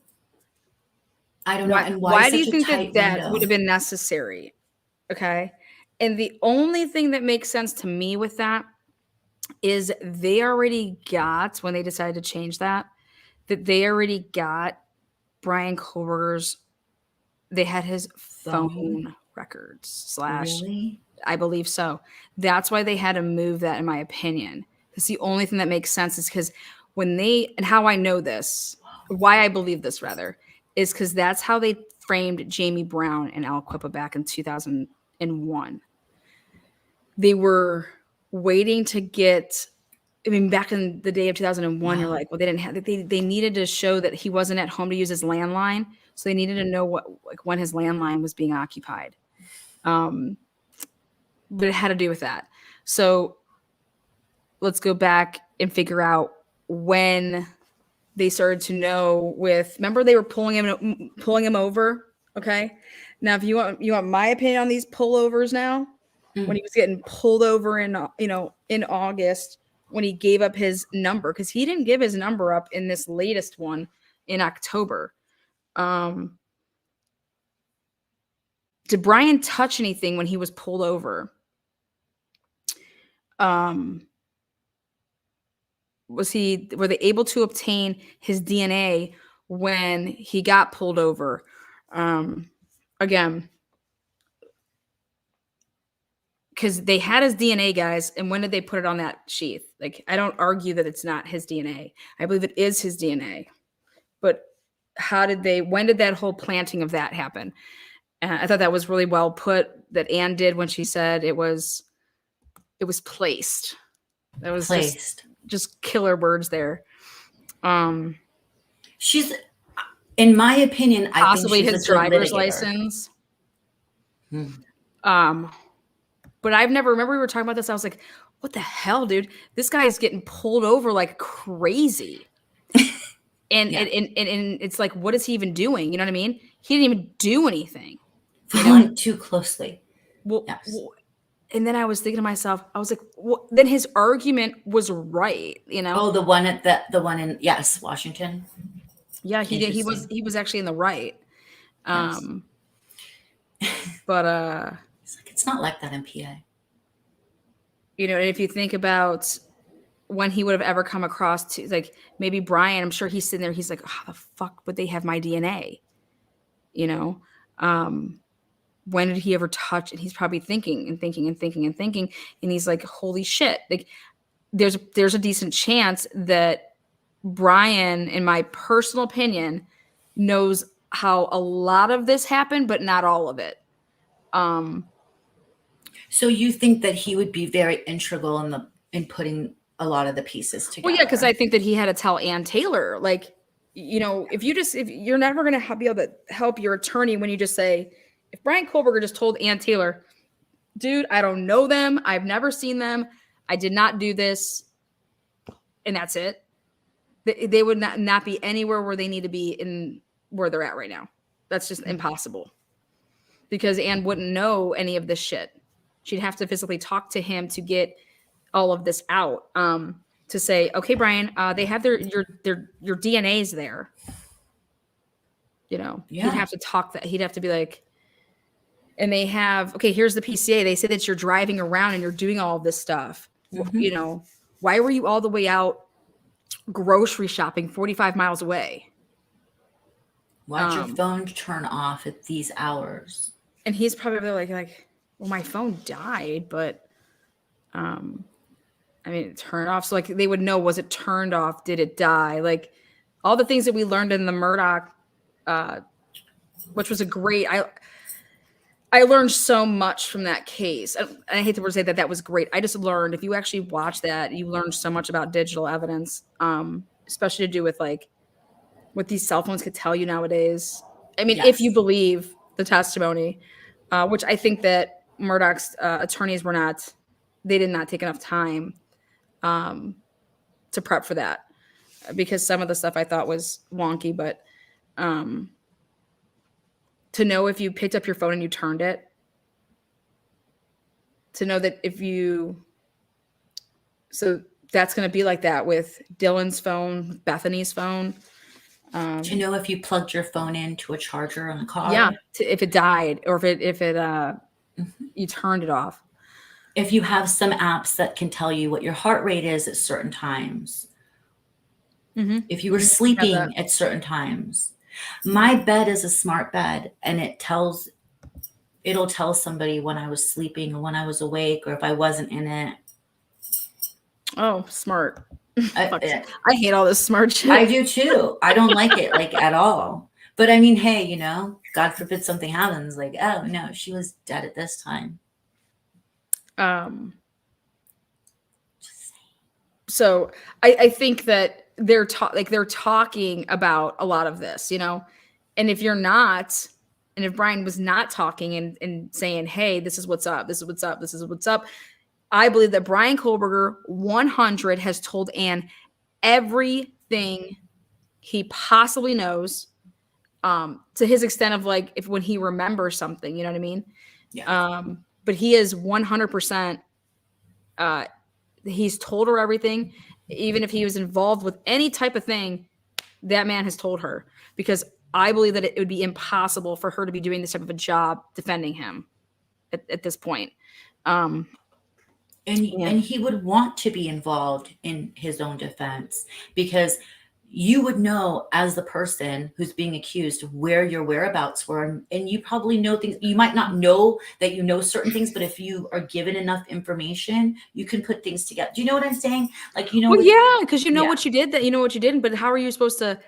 I don't know. And Why do you such a think tight that window? would have been necessary? Okay, and the only thing that makes sense to me with that is they already got when they decided to change that they already got Bryan Kohberger's. They had his phone records slash. Really? I believe so. That's why they had to move that, in my opinion. It's the only thing that makes sense is because when they and how I know this, why I believe this rather, is because that's how they framed Jamie Brown and Aliquippa back in 2001. They were waiting to get. I mean, back in the day of 2001, you're like, well, they didn't have. They needed to show that he wasn't at home to use his landline, so they needed to know when his landline was being occupied. But it had to do with that. So let's go back and figure out when they started to know. Remember they were pulling him over. Okay, now if you want my opinion on these pullovers now, when he was getting pulled over in August when he gave up his number because he didn't give his number up in this latest one in October. Did Bryan touch anything when he was pulled over? Were they able to obtain his DNA when he got pulled over? Again, because they had his DNA, guys, and when did they put it on that sheath? Like, I don't argue that it's not his DNA. I believe it is his DNA. But when did that whole planting of that happen? I thought that was really well put that Anne did when she said it was placed. That was placed. Just killer words there. She's, in my opinion, I think she's his driver's license. But I've never remember we were talking about this. I was like, what the hell, dude? This guy is getting pulled over like crazy. And it's like, what is he even doing? You know what I mean? He didn't even do anything. Following too closely. Well, and then I was thinking to myself, I was like, well, then his argument was right, Oh, the one in Washington. Yeah, he did. He was actually in the right. But it's not like that in PA. And if you think about when he would have ever come across to like maybe Bryan, I'm sure he's sitting there. He's like, how the fuck would they have my DNA? When did he ever touch? And he's probably thinking and thinking and thinking and thinking. And he's like, holy shit. Like there's a decent chance that Bryan, in my personal opinion, knows how a lot of this happened, but not all of it. So you think that he would be very integral in putting a lot of the pieces together? Well, yeah, because I think that he had to tell Ann Taylor, like, if you're never going to be able to help your attorney when you just say, if Bryan Kohberger just told Ann Taylor, dude, I don't know them, I've never seen them, I did not do this, and that's it, they would not be anywhere where they need to be in where they're at right now. That's just impossible. Because Ann wouldn't know any of this shit. She'd have to physically talk to him to get all of this out. To say, okay, Bryan, they have your DNA's there. He'd have to talk that. He'd have to be like, and they have, okay, here's the PCA. They say that you're driving around and you're doing all of this stuff. Why were you all the way out grocery shopping 45 miles away? Why'd your phone turn off at these hours? And he's probably like, well, my phone died, but I mean, turned off. So like they would know, was it turned off? Did it die? Like all the things that we learned in the Murdaugh, which was a great, I learned so much from that case. And I hate to say that was great. I just learned, if you actually watch that, you learned so much about digital evidence, especially to do with like what these cell phones could tell you nowadays. I mean, if you believe the testimony, which I think that Murdaugh's attorneys they did not take enough time to prep for that, because some of the stuff I thought was wonky, but to know if you picked up your phone and you turned it, to know that so that's going to be like that with Dylan's phone, Bethany's phone. To know if you plugged your phone into a charger on a car. Yeah, if it died, or if it you turned it off. If you have some apps that can tell you what your heart rate is at certain times. Mm-hmm. If you were sleeping at certain times. My bed is a smart bed, and it'll tell somebody when I was sleeping or when I was awake or if I wasn't in it. Oh, smart. I hate all this smart shit. I do too. I don't like it like at all. But I mean, hey, God forbid something happens. Like, oh no, she was dead at this time. So I think that they're talking about a lot of this, and if you're not, and if Bryan was not talking and saying, hey, this is what's up, this is what's up, this is what's up, I believe that Bryan Kohberger 100 has told Ann everything he possibly knows, to his extent of like, if when he remembers something, you know what I mean? Yeah. But he is 100%, he's told her everything. Even if he was involved with any type of thing, that man has told her, because I believe that it would be impossible for her to be doing this type of a job defending him at this point. And he would want to be involved in his own defense, because you would know as the person who's being accused where your whereabouts were. And you probably know things. You might not know that you know certain things, but if you are given enough information, you can put things together. Do you know what I'm saying? Like, well, yeah, because you know what you did, that you know what you didn't, but how are you supposed to,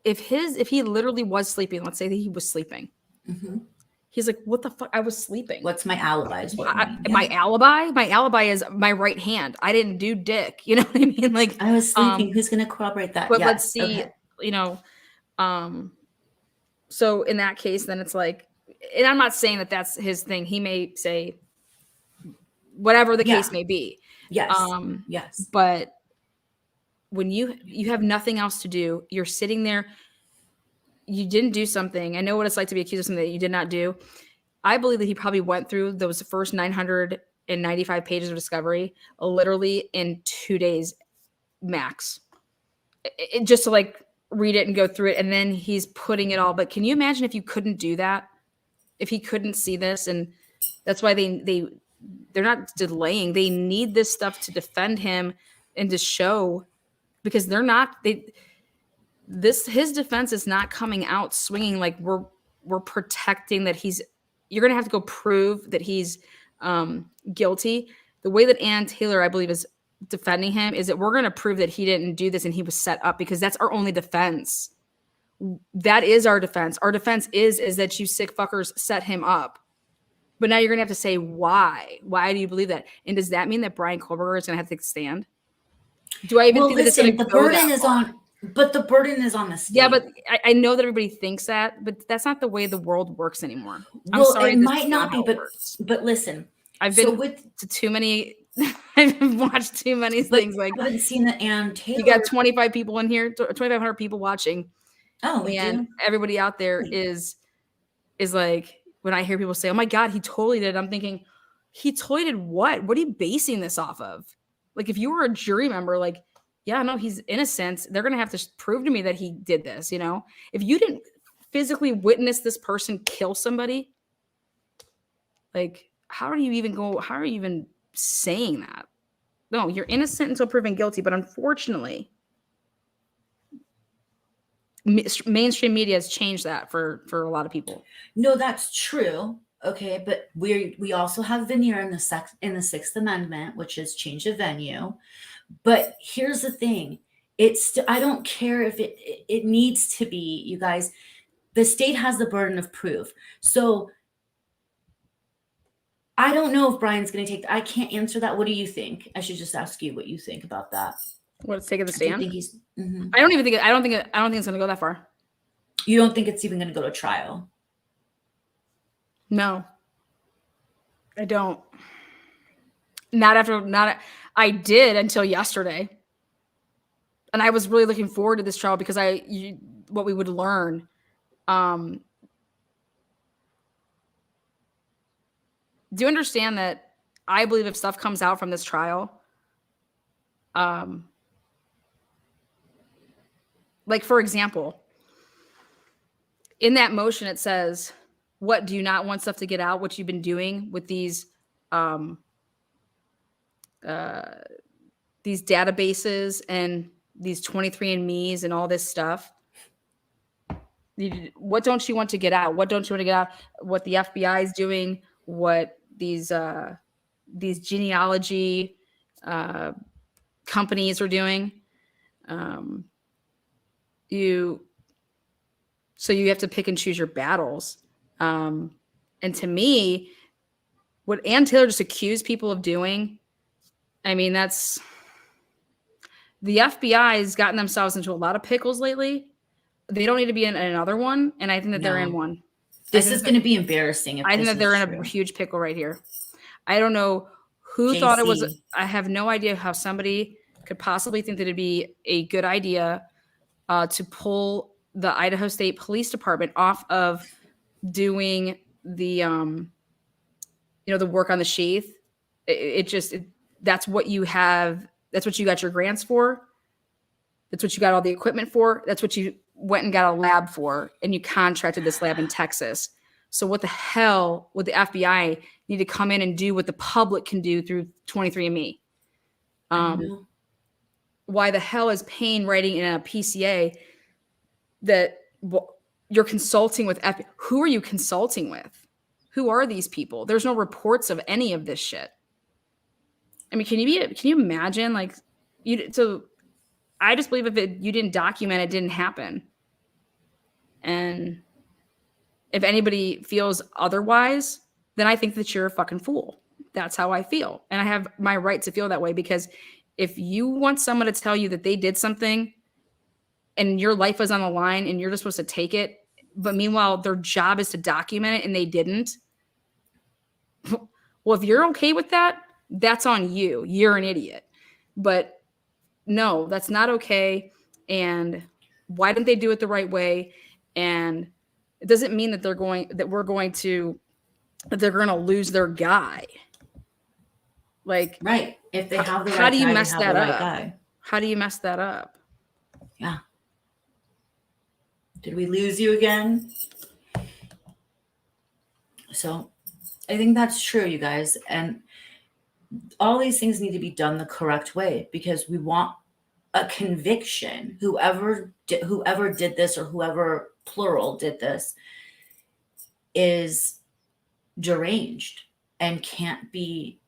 if he literally was sleeping, let's say that he was sleeping. Mm-hmm. He's like, what the fuck? I was sleeping. What's my alibi? My alibi? My alibi is my right hand. I didn't do dick. You know what I mean? Like, I was sleeping. Who's going to corroborate that? But let's see, so in that case, then it's like, and I'm not saying that that's his thing. He may say whatever the case may be. Yes. Yes. But when you have nothing else to do, you're sitting there, you didn't do something. I know what it's like to be accused of something that you did not do. I believe that he probably went through those first 995 pages of discovery literally in 2 days max, just to like read it and go through it. And then he's putting it all. But can you imagine if you couldn't do that? If he couldn't see this? And that's why they're not delaying. They need this stuff to defend him and to show, because his defense is not coming out swinging like we're protecting that you're going to have to go prove that he's guilty. The way that Ann Taylor, I believe, is defending him is that we're going to prove that he didn't do this and he was set up, because that's our only defense. That is our defense. Our defense is that you sick fuckers set him up. But now you're going to have to say why. Why do you believe that? And does that mean that Bryan Kohberger is going to have to stand? Do I even think that it's going to the burden is on? But the burden is on the state. Yeah, but I know that everybody thinks that, but that's not the way the world works anymore. I'm sorry, it might not be, but listen, I've been to too many. I've watched too many things. Like, I haven't seen the Ann Taylor. You got 25 people in here, 2,500 people watching. Oh, and everybody out there is like, when I hear people say, "Oh my God, he totally did," I'm thinking, he totally did what? What are you basing this off of? Like, if you were a jury member, like, yeah, no, he's innocent. They're going to have to prove to me that he did this, If you didn't physically witness this person kill somebody, like, how are you even saying that? No, you're innocent until proven guilty. But unfortunately, mainstream media has changed that for a lot of people. No, that's true. Okay, but we also have veneer in the Sixth Amendment, which is change of venue. But here's the thing: I don't care if it needs to be. You guys, the state has the burden of proof. So I don't know if Brian's going to take. I can't answer that. What do you think? I should just ask you what you think about that. What, it's taking the Do you stand? think he's? Mhm. I don't think it's going to go that far. You don't think it's even going to go to trial? No, I don't. I did until yesterday. And I was really looking forward to this trial because what we would learn. Do you understand that I believe if stuff comes out from this trial, like for example, in that motion it says, what do you not want stuff to get out, what you've been doing with these databases and these 23andMe's and all this stuff. What don't you want to get out? What don't you want to get out? What the FBI is doing, what these genealogy companies are doing. So you have to pick and choose your battles. And to me, what Ann Taylor just accused people of doing, I mean, that's the FBI has gotten themselves into a lot of pickles lately. They don't need to be in another one, and I think that they're in one. This is going to be embarrassing. I think that they're in a huge pickle right here. I don't know who thought it was. I have no idea how somebody could possibly think that it'd be a good idea to pull the Idaho State Police Department off of doing the the work on the sheath. That's what you have. That's what you got your grants for. That's what you got all the equipment for. That's what you went and got a lab for, and you contracted this lab in Texas. So what the hell would the FBI need to come in and do what the public can do through 23andMe? Why the hell is Payne writing in a PCA that you're consulting with FBI? Who are you consulting with? Who are these people? There's no reports of any of this shit. I mean, can you imagine? Like, so I just believe if you didn't document, it didn't happen. And if anybody feels otherwise, then I think that you're a fucking fool. That's how I feel. And I have my right to feel that way, because if you want someone to tell you that they did something and your life is on the line and you're just supposed to take it, but meanwhile their job is to document it and they didn't, well, if you're okay with that, that's on you. You're an idiot. But no, that's not okay. And why didn't they do it the right way? And it doesn't mean that they're going to lose their guy. Like, right. If they have the right guy, how do you mess that right up? guy. How do you mess that up? Yeah. Did we lose you again? So I think that's true, you guys. And all these things need to be done the correct way, because we want a conviction. Whoever did this, or whoever plural did this, is deranged and can't be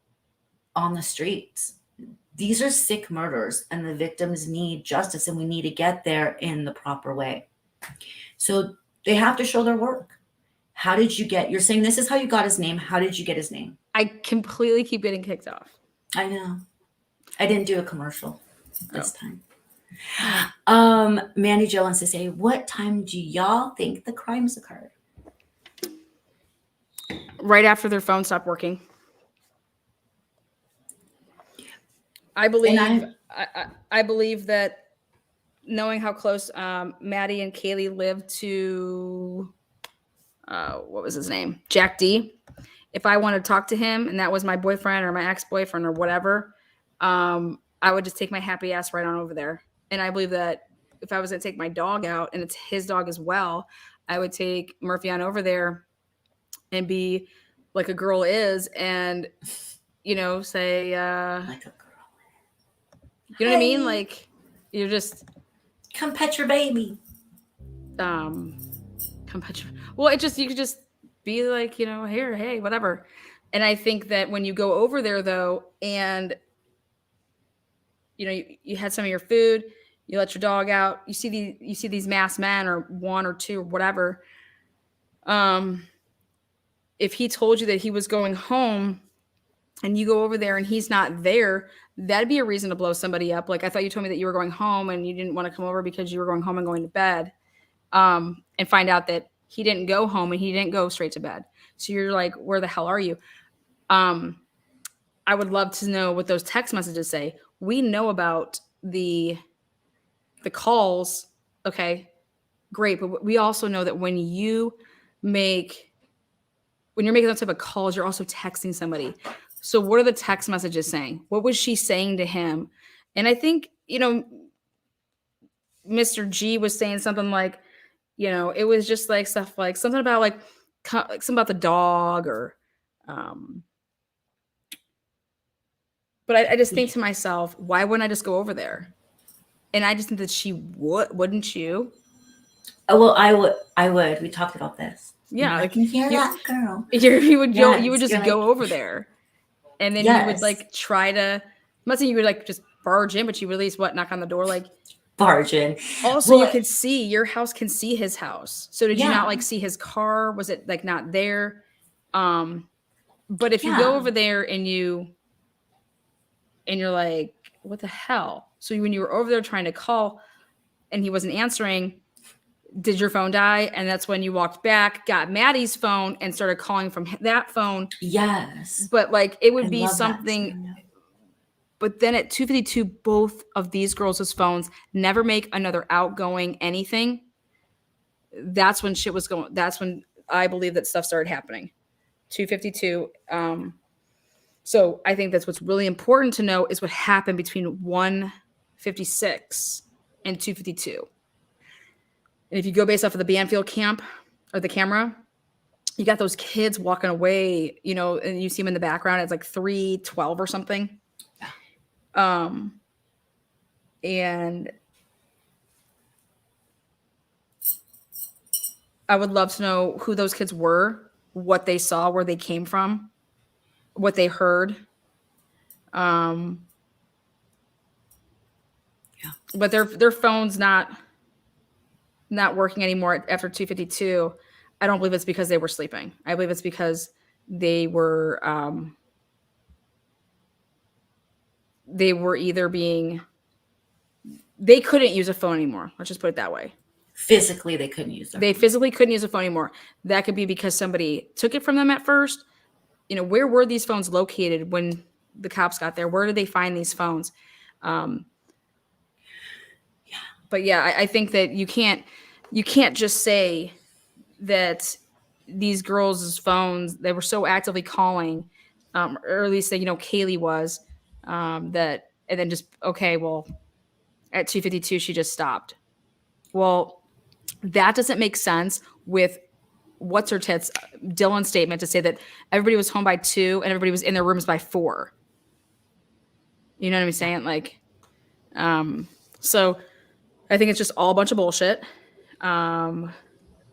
on the streets. These are sick murders, and the victims need justice, and we need to get there in the proper way. So they have to show their work. How did you get? You're saying this is how you got his name. How did you get his name? I completely keep getting kicked off. I know. I didn't do a commercial this time. Mandy Jo wants to say, what time do y'all think the crimes occurred? Right after their phone stopped working. I believe that, knowing how close Maddie and Kaylee lived to what was his name? Jack D. If I wanted to talk to him and that was my boyfriend or my ex-boyfriend or whatever, I would just take my happy ass right on over there. And I believe that if I was going to take my dog out, and it's his dog as well, I would take Murphy on over there and be like a girl is, and, say, Like a girl. You know what I mean? Like, you're just... Come pet your baby. Well, you could just be like, here, hey, whatever. And I think that when you go over there though, and you had some of your food, you let your dog out, you see these masked men or one or two or whatever. If he told you that he was going home and you go over there and he's not there, that'd be a reason to blow somebody up. Like, I thought you told me that you were going home and you didn't want to come over because you were going home and going to bed. And find out that he didn't go home and he didn't go straight to bed. So you're like, where the hell are you? I would love to know what those text messages say. We know about the calls. Okay, great. But we also know that when you're making those type of calls, you're also texting somebody. So what are the text messages saying? What was she saying to him? And I think, Mr. G was saying something like, it was just like stuff like something about like something about the dog or, but I just think to myself, why wouldn't I just go over there? And I just think that she wouldn't you? Oh, well, I would. We talked about this. Yeah, I can hear that girl. You would Yes, you would just you're go like, over there, and then you would yes, like try to. I'm not saying you would like just barge in, but you would at least knock on the door like. barge in. Also, Well, you could see your house can see his house. So did you not like see his car? Was it like not there? But if you go over there and you're like, what the hell? So when you were over there trying to call and he wasn't answering, did your phone die? And that's when you walked back, got Maddie's phone and started calling from that phone. Yes. But like it would be something. But then at 2:52, both of these girls' phones never make another outgoing anything. That's when shit was going. That's when I believe that stuff started happening. 2:52. So I think that's what's really important to know is what happened between 1:56 and 2:52. And if you go based off of the Banfield camp or the camera, you got those kids walking away, and you see them in the background. It's like 3:12 or something. And I would love to know who those kids were, what they saw, where they came from, what they heard. But their phone's not working anymore after 2:52. I don't believe it's because they were sleeping. I believe it's because they were either they couldn't use a phone anymore. Let's just put it that way. Physically, they couldn't use it. They physically couldn't use a phone anymore. That could be because somebody took it from them at first. Where were these phones located when the cops got there? Where did they find these phones? But yeah, I think that you can't just say that these girls' phones, they were so actively calling, or at least that Kaylee was, that, and then just, okay, well, at 2:52 she just stopped. Well, that doesn't make sense with what's her tits Dylan's statement to say that everybody was home by 2 and everybody was in their rooms by 4. You know what I'm saying? Like, so I think it's just all a bunch of bullshit. I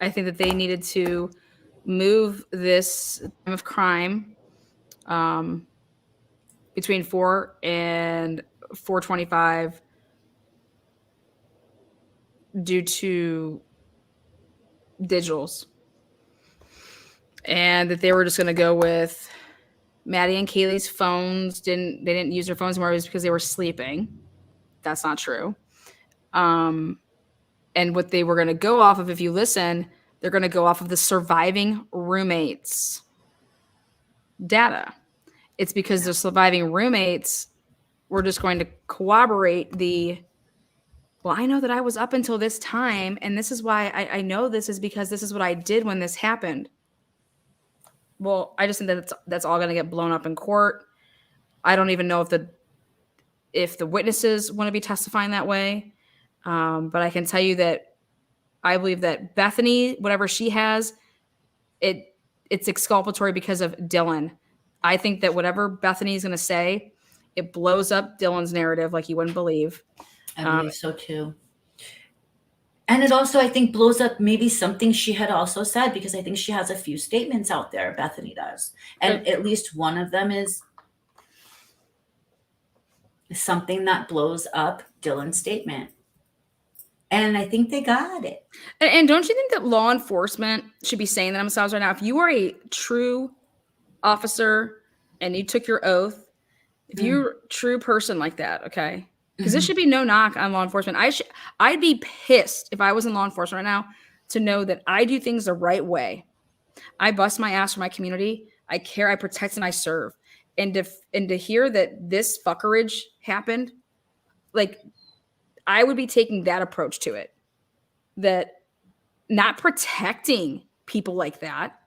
think that they needed to move this time of crime between 4 and 4:25 due to digitals, and that they were just going to go with Maddie and Kaylee's phones. They didn't use their phones more. It was because they were sleeping. That's not true. And what they were going to go off of, if you listen, they're going to go off of the surviving roommates data. It's because the surviving roommates were just going to corroborate well, I know that I was up until this time, and this is why I know this is because this is what I did when this happened. Well, I just think that that's all going to get blown up in court. I don't even know if the witnesses want to be testifying that way. But I can tell you that I believe that Bethany, whatever she has, it's exculpatory because of Dylan. I think that whatever Bethany is going to say, it blows up Dylan's narrative like you wouldn't believe. I believe so too. And it also, I think, blows up maybe something she had also said, because I think she has a few statements out there, Bethany does. And at least one of them is something that blows up Dylan's statement. And I think they got it. And don't you think that law enforcement should be saying that themselves right now? If you are a true officer and you took your oath, if you're a true person like that, okay? Because this should be no knock on law enforcement. I'd be pissed if I was in law enforcement right now to know that I do things the right way. I bust my ass for my community. I care, I protect, and I serve. And to hear that this fuckerage happened, like, I would be taking that approach to it. That not protecting people like that,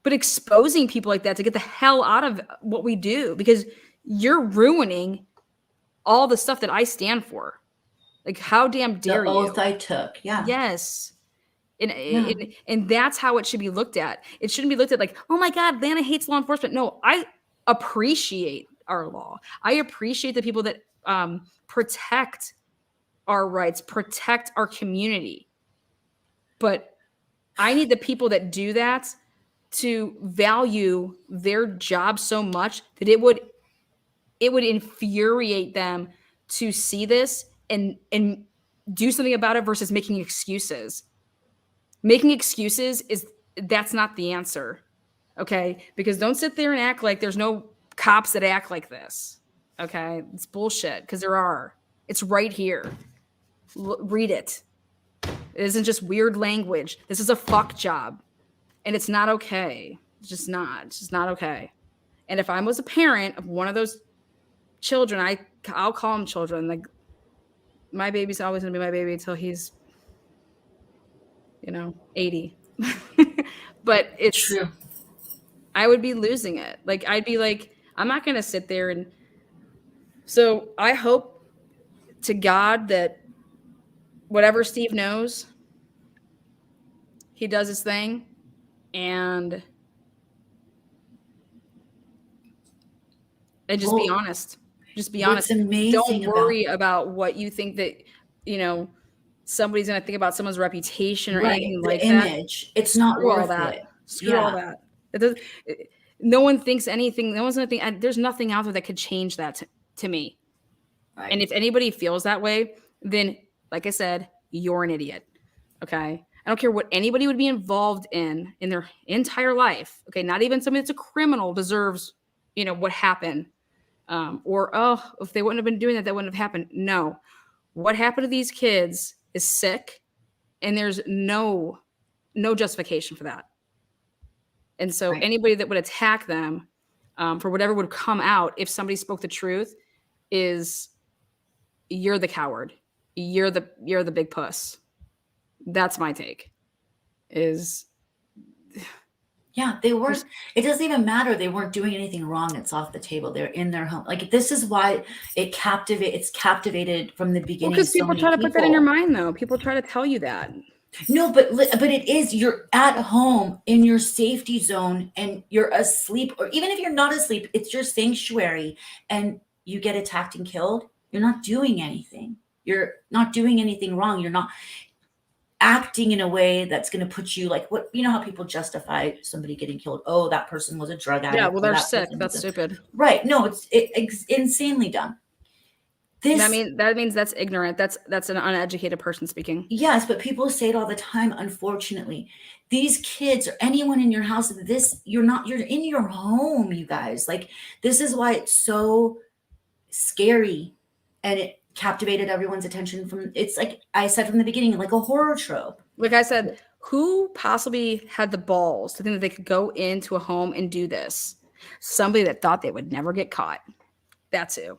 but exposing people like that to get the hell out of what we do, because you're ruining all the stuff that I stand for. Like, how damn dare The you? oath I took. Yeah. Yes. And that's how it should be looked at. It shouldn't be looked at like, oh my God, Lana hates law enforcement. No, I appreciate our law. I appreciate the people that protect our rights, protect our community. But I need the people that do that to value their job so much that it would infuriate them to see this and do something about it versus making excuses. Making excuses that's not the answer. Okay? Because don't sit there and act like there's no cops that act like this. Okay? It's bullshit, because there are. It's right here. Read it. It isn't just weird language. This is a fuck job. And it's not okay. It's just not. It's just not okay. And if I was a parent of one of those children, I'll call them children. Like, my baby's always gonna be my baby until he's, 80. But it's True. I would be losing it. Like, I'd be like, I'm not gonna sit there and. So I hope to God that whatever Steve knows, he does his thing, and just be honest. Just be honest. Don't worry about what you think that, somebody's going to think about someone's reputation or anything like that. Image. It's not worth it. Screw all that. No one thinks anything. No one's going to think. There's nothing out there that could change that to me. Right. And if anybody feels that way, then, like I said, you're an idiot. Okay? I don't care what anybody would be involved in their entire life. Okay? Not even somebody that's a criminal deserves, what happened. Or, if they wouldn't have been doing that, that wouldn't have happened. No. What happened to these kids is sick, and there's no justification for that. And so anybody that would attack them for whatever would come out if somebody spoke the truth is, you're the coward. You're the big puss. That's my take. Yeah, they weren't. It doesn't even matter. They weren't doing anything wrong. It's off the table. They're in their home. Like, this is why it's captivated from the beginning. Because people try to put that in your mind, though. People try to tell you that. No, but it is. You're at home in your safety zone, and you're asleep, or even if you're not asleep, it's your sanctuary, and you get attacked and killed. You're not doing anything. You're not doing anything wrong. You're not acting in a way that's going to put you, like, what, how people justify somebody getting killed. Oh, that person was a drug addict. Yeah, well, they're sick. That's stupid. Right. No, it's insanely dumb. That means that's ignorant. That's an uneducated person speaking. Yes, but people say it all the time. Unfortunately, these kids or anyone in your house, you're in your home, you guys. Like, this is why it's so scary, and it captivated everyone's attention it's like I said from the beginning, like a horror trope. Like I said, who possibly had the balls to think that they could go into a home and do this? Somebody that thought they would never get caught. That's who.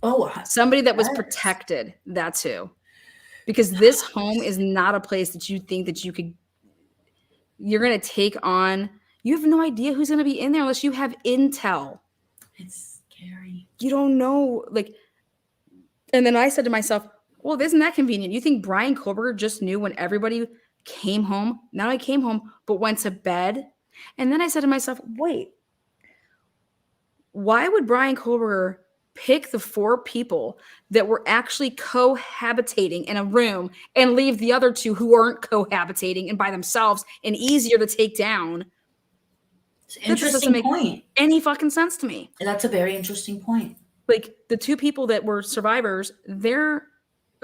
Oh, somebody that was protected. That's who. Because this home is not a place that you think that you're going to take on. You have no idea who's going to be in there unless you have intel. It's scary. You don't know. Like, and then I said to myself, well, isn't that convenient? You think Bryan Kohberger just knew when everybody came home? Not only came home, but went to bed. And then I said to myself, wait, why would Bryan Kohberger pick the 4 people that were actually cohabitating in a room and leave the other 2 who aren't cohabitating and by themselves and easier to take down. It's an interesting point. Any fucking sense to me. That's a very interesting point. Like the 2 people that were survivors, they were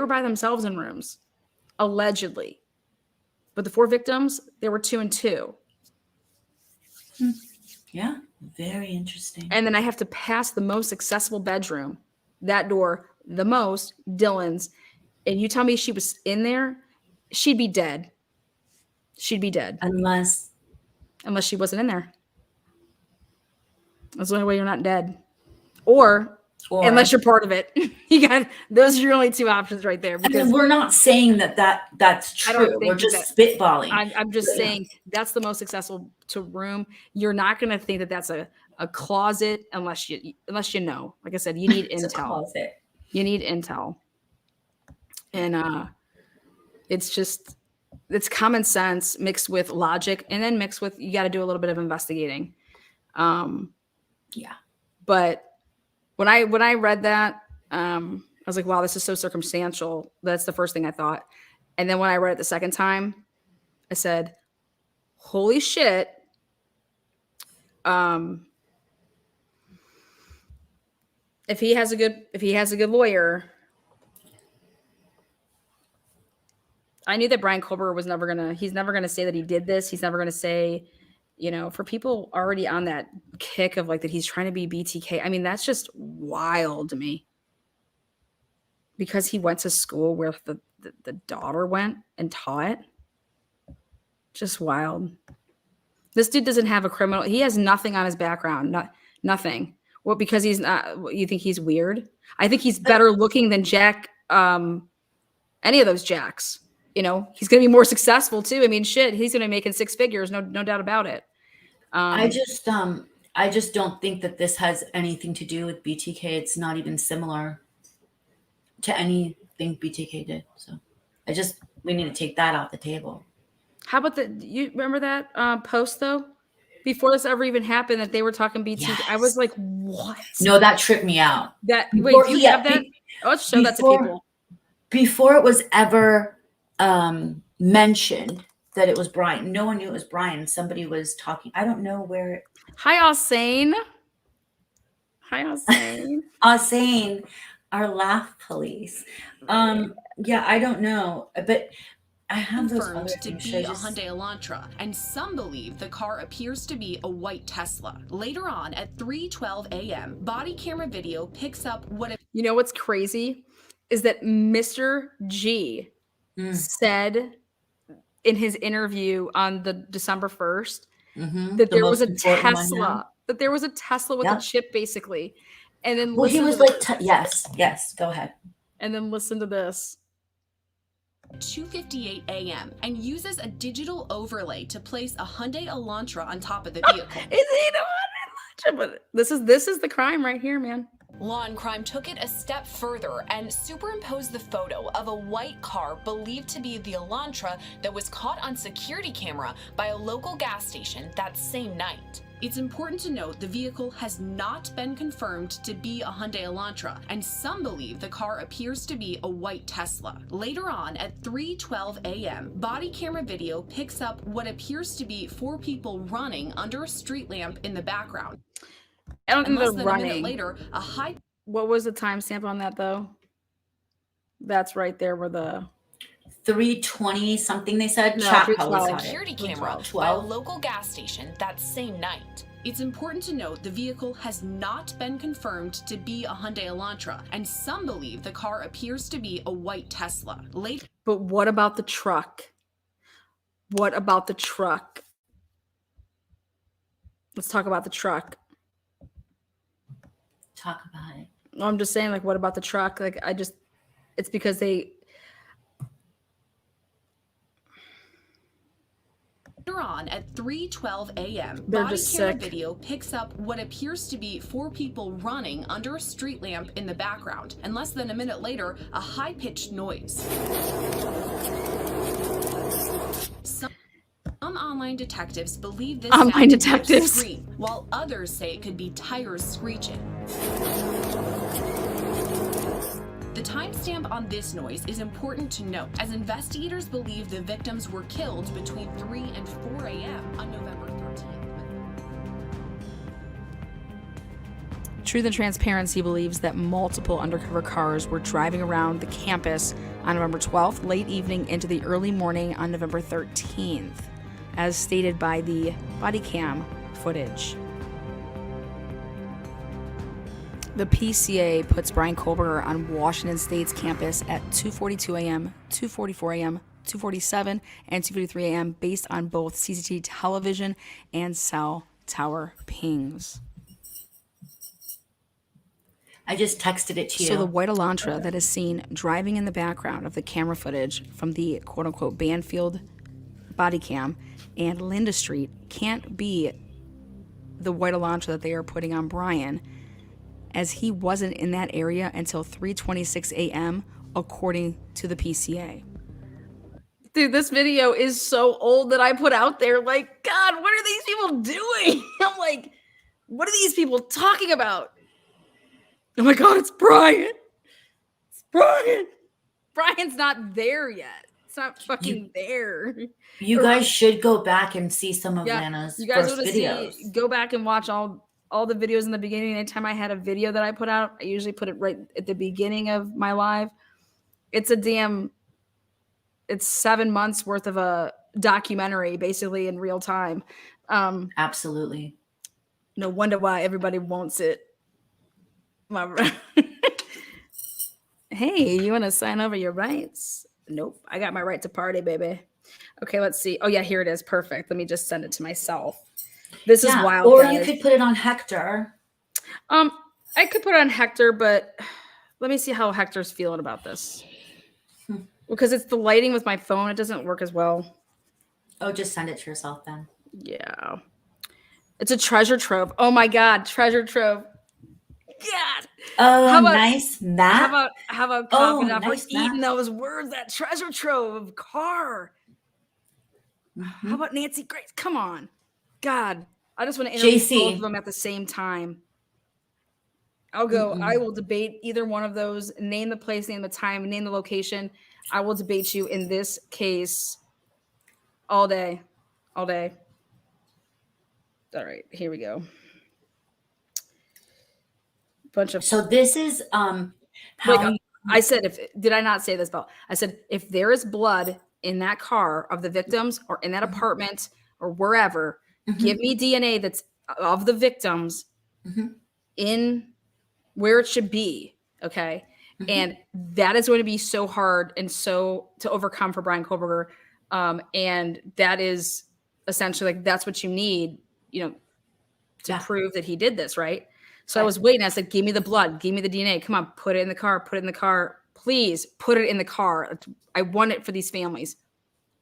by themselves in rooms, allegedly. But the 4 victims, there were 2 and 2. Yeah, very interesting. And then I have to pass the most accessible bedroom, that door, the most, Dylan's. And you tell me she was in there, she'd be dead. She'd be dead. Unless she wasn't in there. That's the only way you're not dead. Or unless you're part of it. You got those are your only 2 options right there. Because we're not saying that's true. We're just spitballing. I'm just saying that's the most accessible to room. You're not going to think that that's a closet unless you know. Like I said, you need It's intel. A closet. You need intel. And it's common sense mixed with logic, and then mixed with you got to do a little bit of investigating. Yeah. But when I read that, I was like, wow, this is so circumstantial. That's the first thing I thought. And then when I read it the second time, I said, holy shit. If he has a good lawyer, I knew that Bryan Kohberger he's never gonna say that he did this. He's never gonna say, for people already on that kick of like that he's trying to be BTK. I mean, that's just wild to me. Because he went to school where the daughter went and taught. Just wild. This dude doesn't have a criminal. He has nothing on his background. Nothing. Well, because he's not. You think he's weird? I think he's better looking than Jack. Any of those Jacks. He's going to be more successful too. I mean, shit, he's going to be making 6 figures. No doubt about it. I just don't think that this has anything to do with BTK. It's not even similar to anything BTK did. So we need to take that off the table. How about you remember that post though? Before this ever even happened, that they were talking BTK. Yes. I was like, what? No, that tripped me out. Wait, do you have that? Let's show that to people. Before it was ever mentioned that it was Bryan, no one knew it was Bryan. Somebody was talking. I don't know where. Hi, Alsane. Alsane, our laugh police. Yeah, I don't know, but I have those confirmed to be a Hyundai Elantra, and some believe the car appears to be a white Tesla. Later on at 3:12 a.m., body camera video picks up what. You know what's crazy is that Mr. G said in his interview on the December 1st that there was a Tesla. That there was a Tesla with a chip, basically. And then he was like, yes, go ahead. And then listen to this. 2:58 a.m. and uses a digital overlay to place a Hyundai Elantra on top of the vehicle. But this is the crime right here, man. Law and Crime took it a step further and superimposed the photo of a white car believed to be the Elantra that was caught on security camera by a local gas station that same night. It's important to note the vehicle has not been confirmed to be a Hyundai Elantra, and some believe the car appears to be a white Tesla. Later on at 3:12 a.m., body camera video picks up what appears to be 4 people running under a street lamp in the background. I don't think they're running. A minute later, What was the timestamp on that though? That's right there where the 3:20 something they said. Security camera by a local gas station that same night. It's important to note the vehicle has not been confirmed to be a Hyundai Elantra, and some believe the car appears to be a white Tesla. But what about the truck? What about the truck? Let's talk about the truck. Talk about it. I'm just saying, like, what about the truck? Like, it's because they. Later on at 3:12 a.m., They're body just camera sick. video picks up what appears to be 4 people running under a street lamp in the background, and less than a minute later, a high-pitched noise. Some online detectives believe this sound could be a scream, while others say it could be tires screeching. timestamp on this noise is important to note, as investigators believe the victims were killed between 3 and 4 a.m. on November 13th. Truth and Transparency believes that multiple undercover cars were driving around the campus on November 12th, late evening into the early morning on November 13th, as stated by the body cam footage. The PCA puts Bryan Kohberger on Washington State's campus at 2:42 a.m., 2:44 a.m., 2:47, and 2:53 a.m. based on both CCTV television and cell tower pings. I just texted it to you. So the white Elantra that is seen driving in the background of the camera footage from the quote-unquote Banfield body cam and Linda Street can't be the white Elantra that they are putting on Bryan, as he wasn't in that area until 3:26 a.m. according to the PCA. Dude, this video is so old that I put out there, like, God, what are these people doing? I'm like, what are these people talking about? Oh my God, it's Bryan. It's Bryan. Bryan's not there yet. It's not fucking there. You guys should go back and see some of Lana's you guys first videos. Go back and watch all the videos in the beginning. Anytime I had a video that I put out, I usually put it right at the beginning of my live. It's 7 months worth of a documentary, basically in real time. Absolutely. No wonder why everybody wants it. Hey, you want to sign over your rights? Nope. I got my right to party, baby. Okay, let's see. Oh, yeah, here it is. Perfect. Let me just send it to myself. This is wild. Or guys. you could put it on Hector. I could put it on Hector, but let me see how Hector's feeling about this. Because it's the lighting with my phone. It doesn't work as well. Oh, just send it to yourself then. Yeah. It's a treasure trove. Oh, my God. Treasure trove. God. Oh, nice map. How about confident for eating those words, that treasure trove of car. How about Nancy Grace? Come on. God. I just want to interview both of them at the same time. I'll go. I will debate either one of those. Name the place, name the time, name the location. I will debate you in this case all day. All day. All right. Here we go. So this is I said, did I not say this, Belle? I said, if there is blood in that car of the victims or in that apartment or wherever, give me DNA that's of the victims in where it should be. Okay. And that is going to be so hard and so to overcome for Bryan Kohberger. And that is essentially like, that's what you need, to prove that he did this. Right. So I was waiting. I said, give me the blood, give me the DNA. Come on, put it in the car, Please put it in the car. I want it for these families.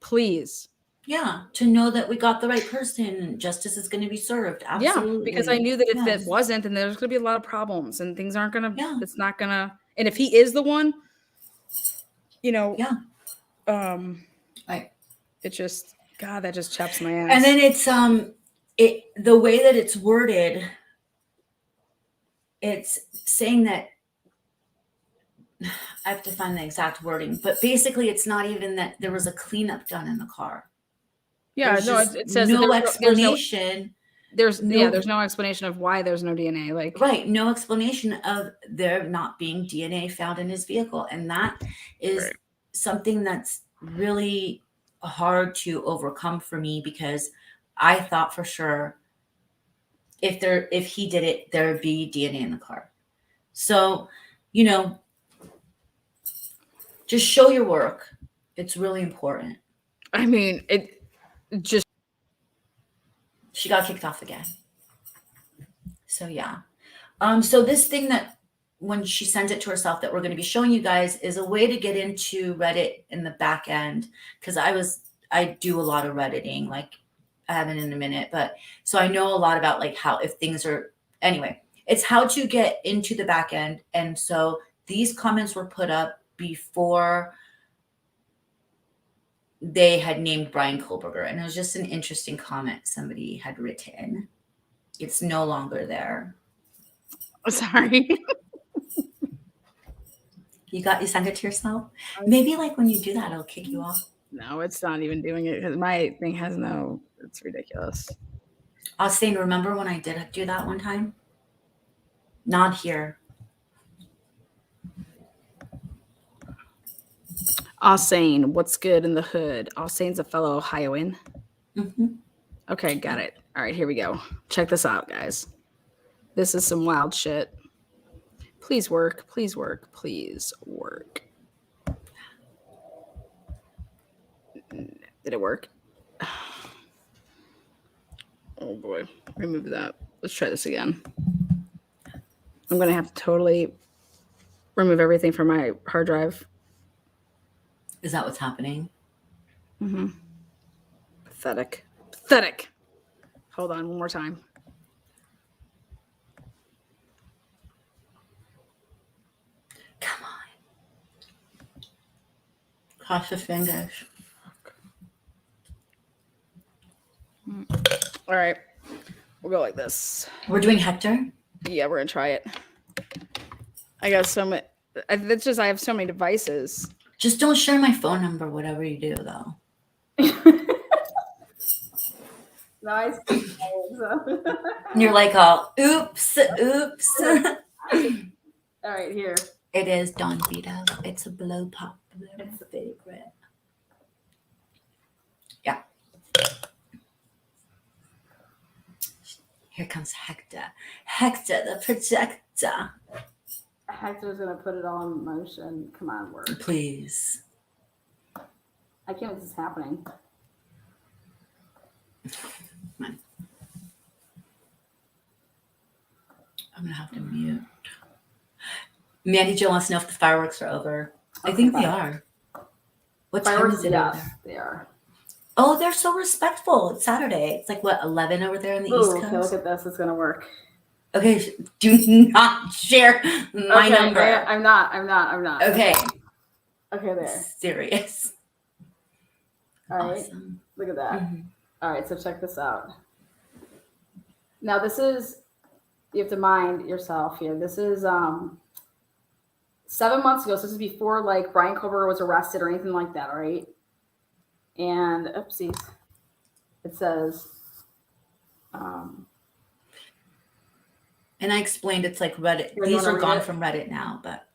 Please. Yeah. To know that we got the right person. Justice is going to be served. Absolutely. Yeah. Because I knew that if it wasn't, then there's going to be a lot of problems and things aren't going to, it's not going to, and if he is the one, right. It just, God, that just chaps my ass. And then it's, the way that it's worded, it's saying that I have to find the exact wording, but basically it's not even that there was a cleanup done in the car. Yeah, it says no explanation. There's no explanation of why there's no DNA. No explanation of there not being DNA found in his vehicle. And that is something that's really hard to overcome for me, because I thought for sure if he did it, there would be DNA in the car. So, just show your work. It's really important. I mean, she got kicked off again. So yeah. So this thing that when she sends it to herself that we're going to be showing you guys is a way to get into Reddit in the back end. Cause I do a lot of Redditing, like I haven't in a minute, but so I know a lot about how, if things are, anyway, it's how to get into the back end. And so these comments were put up before they had named Bryan Kohberger. And it was just an interesting comment somebody had written. It's no longer there. Sorry. You sent it to yourself? Maybe like when you do that, it'll kick you off. No, it's not even doing it because my thing has no. It's ridiculous. I was saying, remember when I did do that one time? Not here. Ausane, what's good in the hood? Ausane's a fellow Ohioan. Mm-hmm. Okay, got it. All right, here we go. Check this out, guys. This is some wild shit. Please work. Please work. Please work. Did it work? Oh boy. Remove that. Let's try this again. I'm going to have to totally remove everything from my hard drive. Is that what's happening? Mm-hmm. Pathetic. Pathetic. Hold on one more time. Come on. Cross your fingers. All right. We'll go like this. We're doing Hector? Yeah, we're going to try it. I got so many. It's just I have so many devices. Just don't share my phone number, whatever you do, though. Nice. And you're like, oh, oops. All right, here. It is Don Vito. It's a blow pop. It's a favorite. Yeah. Here comes Hector. Hector, the projector. Hector's gonna put it all in motion. Come on, work. Please. I can't believe this is happening. Come on. I'm gonna have to mute. Mandy Jo wants to know if the fireworks are over. I think they are. What time is it over there? They are. Oh, they're so respectful. It's Saturday. It's like what, 11 over there on the East Coast? Okay, look at this. It's gonna work. Okay, do not share my number. I'm not. Okay. Okay, there. Serious. All right. Awesome. Look at that. Mm-hmm. All right, so check this out. Now this is, you have to mind yourself here. This is 7 months ago. So this is before like Bryan Kohberger was arrested or anything like that, all right? And oopsies. It says and I explained it's like Reddit. These are gone from Reddit now, but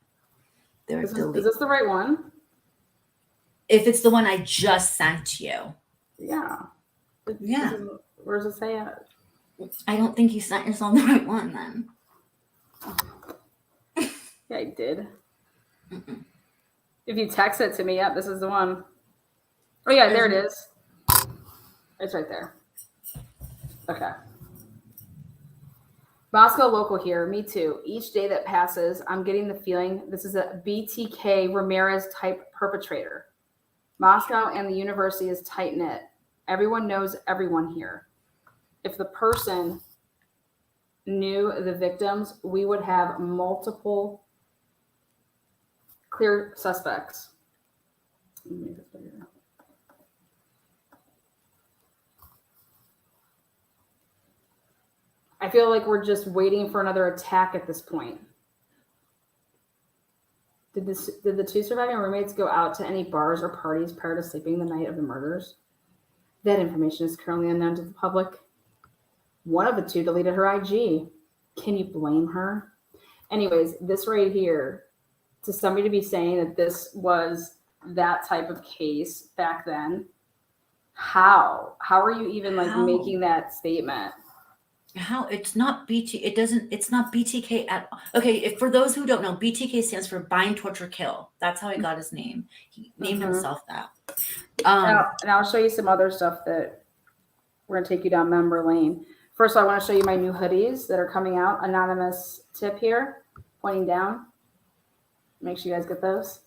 they're deleted. Is this the right one? If it's the one I just sent you. Yeah. Yeah. Where does it say it? I don't think you sent yourself the right one then. Yeah, I did. Mm-mm. If you text it to me, yep, this is the one. Oh, yeah, there it is. It's right there. Okay. Moscow local here. Me too. Each day that passes, I'm getting the feeling this is a BTK Ramirez type perpetrator. Moscow and the university is tight-knit. Everyone knows everyone here. If the person knew the victims, we would have multiple clear suspects. Let me make this bigger. I feel like we're just waiting for another attack at this point. Did the two surviving roommates go out to any bars or parties prior to sleeping the night of the murders? That information is currently unknown to the public. One of the two deleted her IG. Can you blame her? Anyways, this right here, to somebody to be saying that this was that type of case back then, how are you even like making that statement? How? It's not it's not BTK at all. Okay, if for those who don't know, BTK stands for bind, torture, kill. That's how he got his name. He named himself that. And I'll show you some other stuff that we're gonna take you down memory lane. First, I want to show you my new hoodies that are coming out. Anonymous tip here, pointing down. Make sure you guys get those.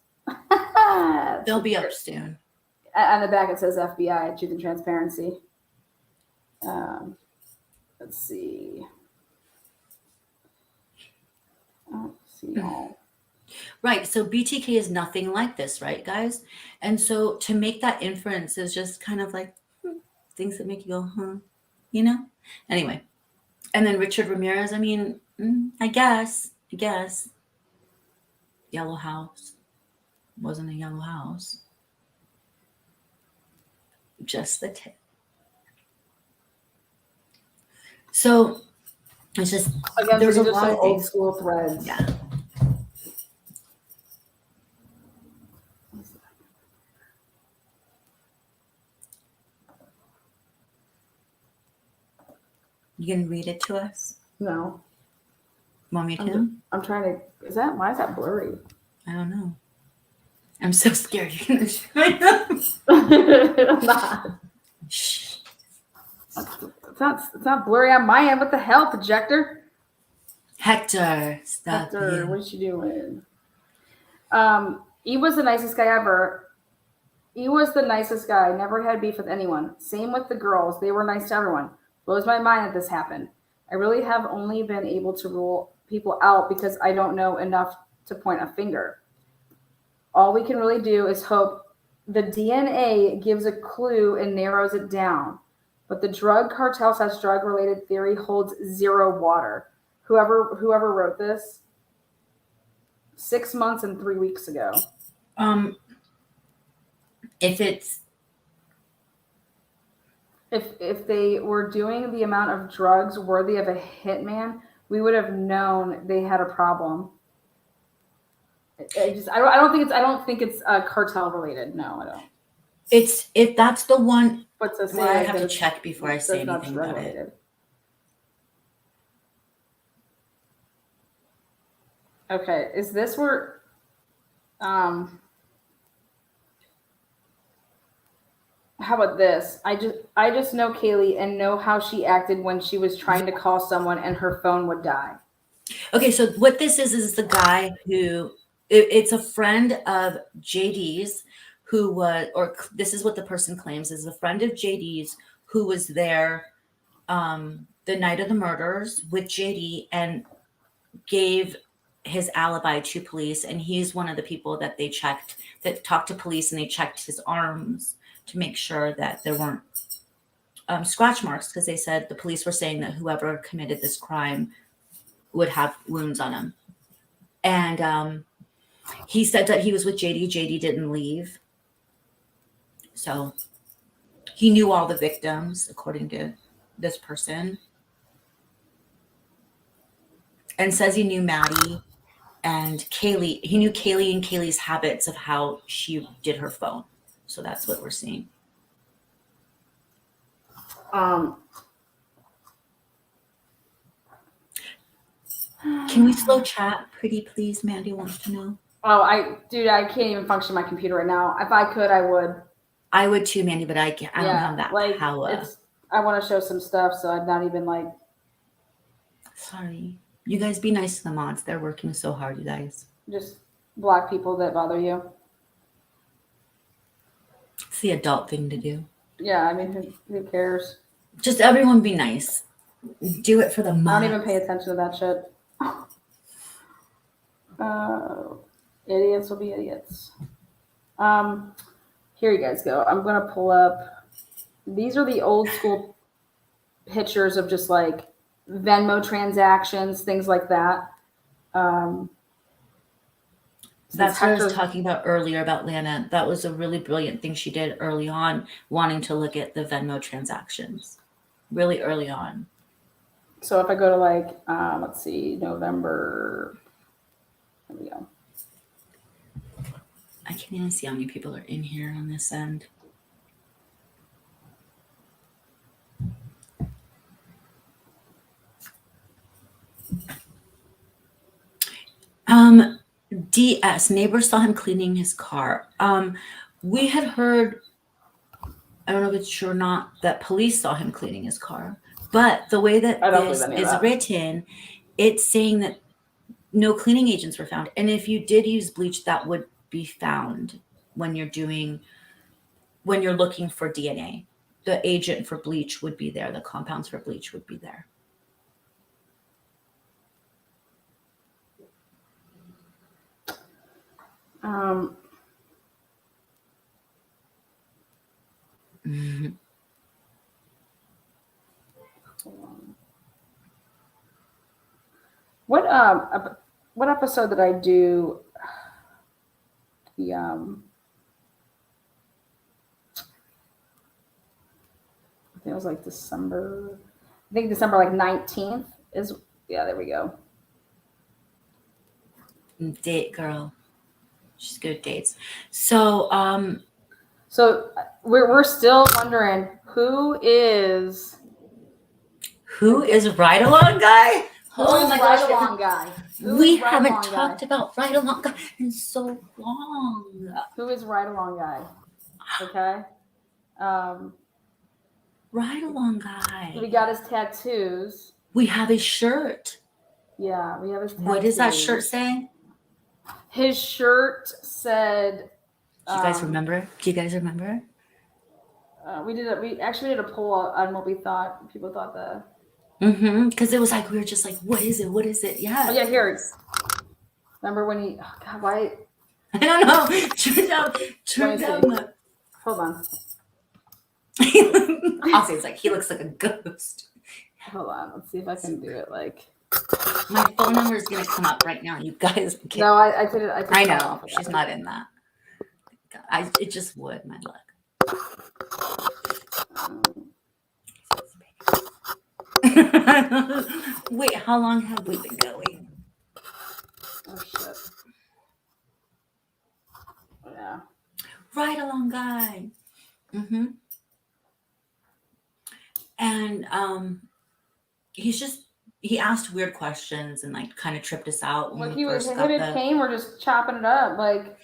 They'll be up soon. On the back, it says FBI, Truth and Transparency. Let's see. Right. So BTK is nothing like this, right, guys? And so to make that inference is just kind of like things that make you go, huh, you know? Anyway. And then Richard Ramirez, I mean, I guess. Yellow House. wasn't a yellow house. Just the tip. So it's just Again, there's so a these are lot some of old things. school threads. Yeah. You can read it to us? No, Want me to? I'm trying to. Why is that blurry? I don't know. I'm so scared you're gonna join them. I'm not. Shh. It's not blurry on my end. What the hell, projector? Hector, stop Hector, you. what you doing? He was the nicest guy ever. He was the nicest guy. Never had beef with anyone. Same with the girls. They were nice to everyone. Blows my mind that this happened. I really have only been able to rule people out because I don't know enough to point a finger. All we can really do is hope the DNA gives a clue and narrows it down. But the drug cartel / drug-related theory holds zero water. Whoever wrote this, 6 months and 3 weeks ago. If it's If they were doing the amount of drugs worthy of a hitman, we would have known they had a problem. I don't think it's cartel related. No, I don't. it's if that's the one, But to say well, I like have that to it's- check before I say that's not anything about it. drug-related. Okay, is this where how about this? I just know Kaylee and know how she acted when she was trying to call someone and her phone would die. Okay, so what this is the guy who it's a friend of JD's who was, or this is what the person claims, is a friend of JD's who was there the night of the murders with JD and gave his alibi to police. And he's one of the people that they checked, that talked to police, and they checked his arms to make sure that there weren't scratch marks, because they said, the police were saying that whoever committed this crime would have wounds on him. And he said that he was with JD. JD didn't leave. So he knew all the victims, according to this person. And says he knew Maddie and Kaylee. He knew Kaylee and Kaylee's habits of how she did her phone. So that's what we're seeing. Can we slow chat, pretty please? Mandy wants to know. Oh, I can't even function my computer right now. If I could, I would. I would too, Mandy, but I don't have that power. I want to show some stuff, so I'm not even like. Sorry. You guys be nice to the mods. They're working so hard, you guys. Just block people that bother you. It's the adult thing to do. Yeah, I mean, who cares? Just everyone be nice. Do it for the mods. I don't even pay attention to that shit. Idiots will be idiots. Here you guys go. I'm gonna pull up. These are the old school pictures of just like Venmo transactions, things like that. That's what I was talking about earlier about Lana. That was a really brilliant thing she did early on, wanting to look at the Venmo transactions. Really early on. So if I go to like, let's see, November. There we go. I can't even see how many people are in here on this end. DS, neighbors saw him cleaning his car. We had heard, I don't know if it's true or not, that police saw him cleaning his car. But the way that this is written, it's saying that no cleaning agents were found. And if you did use bleach, that would be found when you're looking for DNA. The agent for bleach would be there. The compounds for bleach would be there. What episode did I do? the I think it was like December. I think December like 19th is, yeah, there we go. Date girl. She's good at dates. So So we're still wondering who is Ride Along Guy? Oh my gosh, Ride Along Guy. We haven't talked about Ride Along Guy in so long. Who is Ride Along Guy? Okay. Ride Along Guy. We got his tattoos. We have his shirt. Yeah, we have his tattoos. What does that shirt say? His shirt said. Do you guys remember? Do you guys remember? We actually did a poll on what we thought. People thought the. Because it was like we were just like, what is it? What is it? Yeah. Oh yeah, here. Remember when he? Oh God, why? I don't know. Turn down. Hold on. I'll say it's like he looks like a ghost. Hold on. Let's see if I can do it. Like my phone number is gonna come up right now. You guys. No, I did it. I know she's not in that. It just would. My luck. Wait, how long have we been going? Oh shit. Yeah. Ride Along Guy. And he asked weird questions and like kind of tripped us out when like we first him got and Kane were just chopping it up like.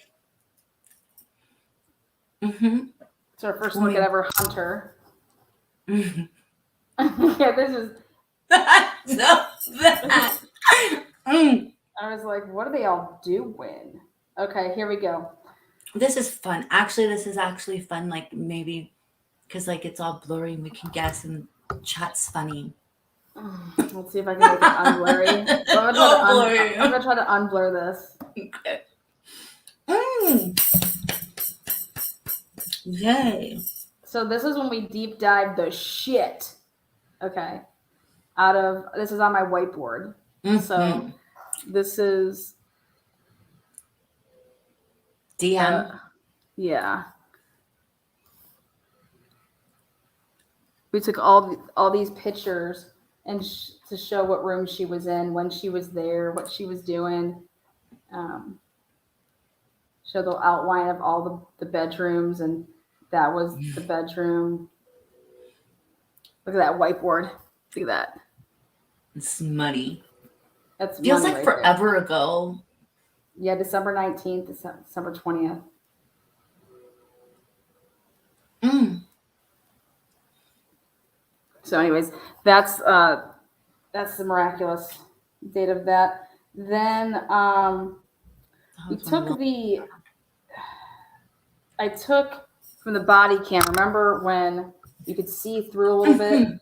It's our first look at ever Hunter. Yeah, this is. I was like, what are they all doing? Okay, here we go. This is fun. Actually, this is actually fun. Like maybe because like it's all blurry and we can guess and chat's funny. Let's see if I can make it unblurry. I'm gonna try to unblur this. Okay. Yay. So this is when we deep dive the shit. Okay. This is on my whiteboard. So this is DM. Yeah. We took all these pictures and to show what room she was in, when she was there, what she was doing. Show the outline of all the bedrooms, and that was the bedroom. Look at that whiteboard. Look at that. It's money. That's feels money like right forever there. ago. Yeah, December 19th, December 20th. So anyways, that's the miraculous date of that. Then I took from the body cam. Remember when you could see through a little bit?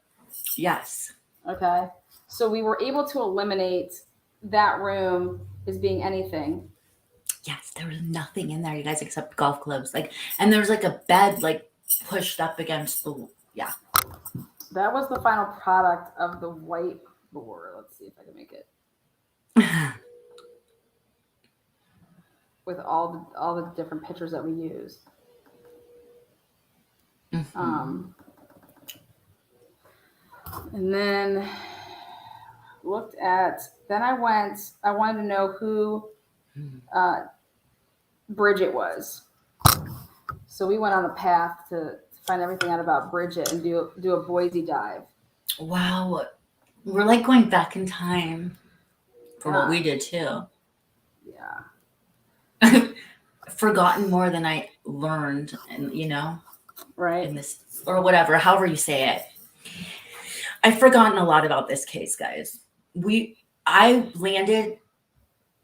Yes. Okay. So we were able to eliminate that room as being anything. Yes, there was nothing in there, you guys, except golf clubs. And there was like a bed pushed up against the That was the final product of the whiteboard. Let's see if I can make it. With all the different pictures that we used. And then I wanted to know who Bridget was. So we went on a path to find everything out about Bridget and do a Boise dive. Wow. We're like going back in time for what we did too. Yeah. Forgotten more than I learned, and right in this or whatever, however you say it. I've forgotten a lot about this case, guys. I landed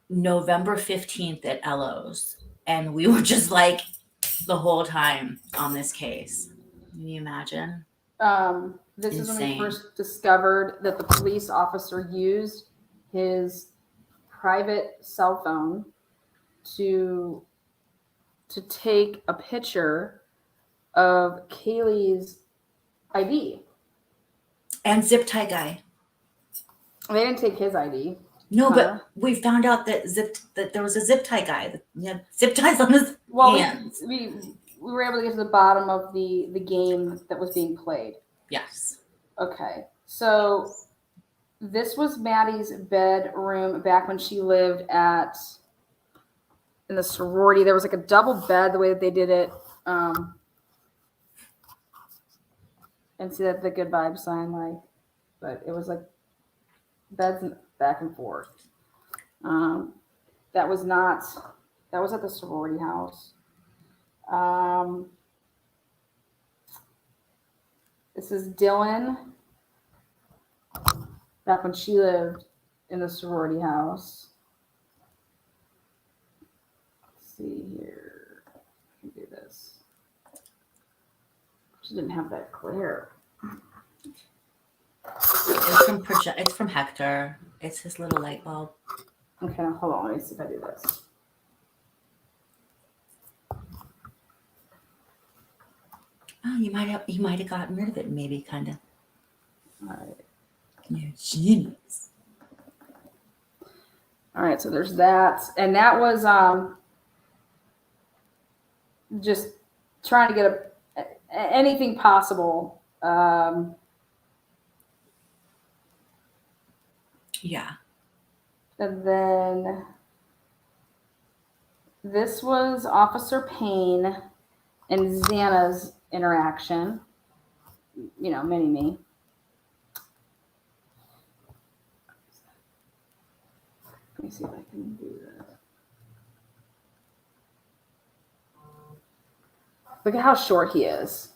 November 15th at Ello's, and we were just like the whole time on this case. Can you imagine? This Insane. is when we first discovered that the police officer used his private cell phone to take a picture of Kaylee's ID. And zip tie guy. They didn't take his ID. No, Huh? but we found out that there was a zip tie guy that had zip ties on his Well, hands. we were able to get to the bottom of the game that was being played. Yes. Okay, so this was Maddie's bedroom back when she lived in the sorority. There was like a double bed the way that they did it. And see that the good vibe sign, like, but it was like beds back and forth. That was at the sorority house. This is Dylan back when she lived in the sorority house. Let's see here. I can do this. She didn't have that glare. It's from Hector. It's his little light bulb. Okay, now hold on. Let me see if I do this. Oh, you might have gotten rid of it, maybe, kind of. All right. You're genius. All right, so there's that, and that was just trying to get anything possible. Yeah. And then this was Officer Payne and Xana's interaction. You know, mini-me. Let me see if I can do this. Look at how short he is.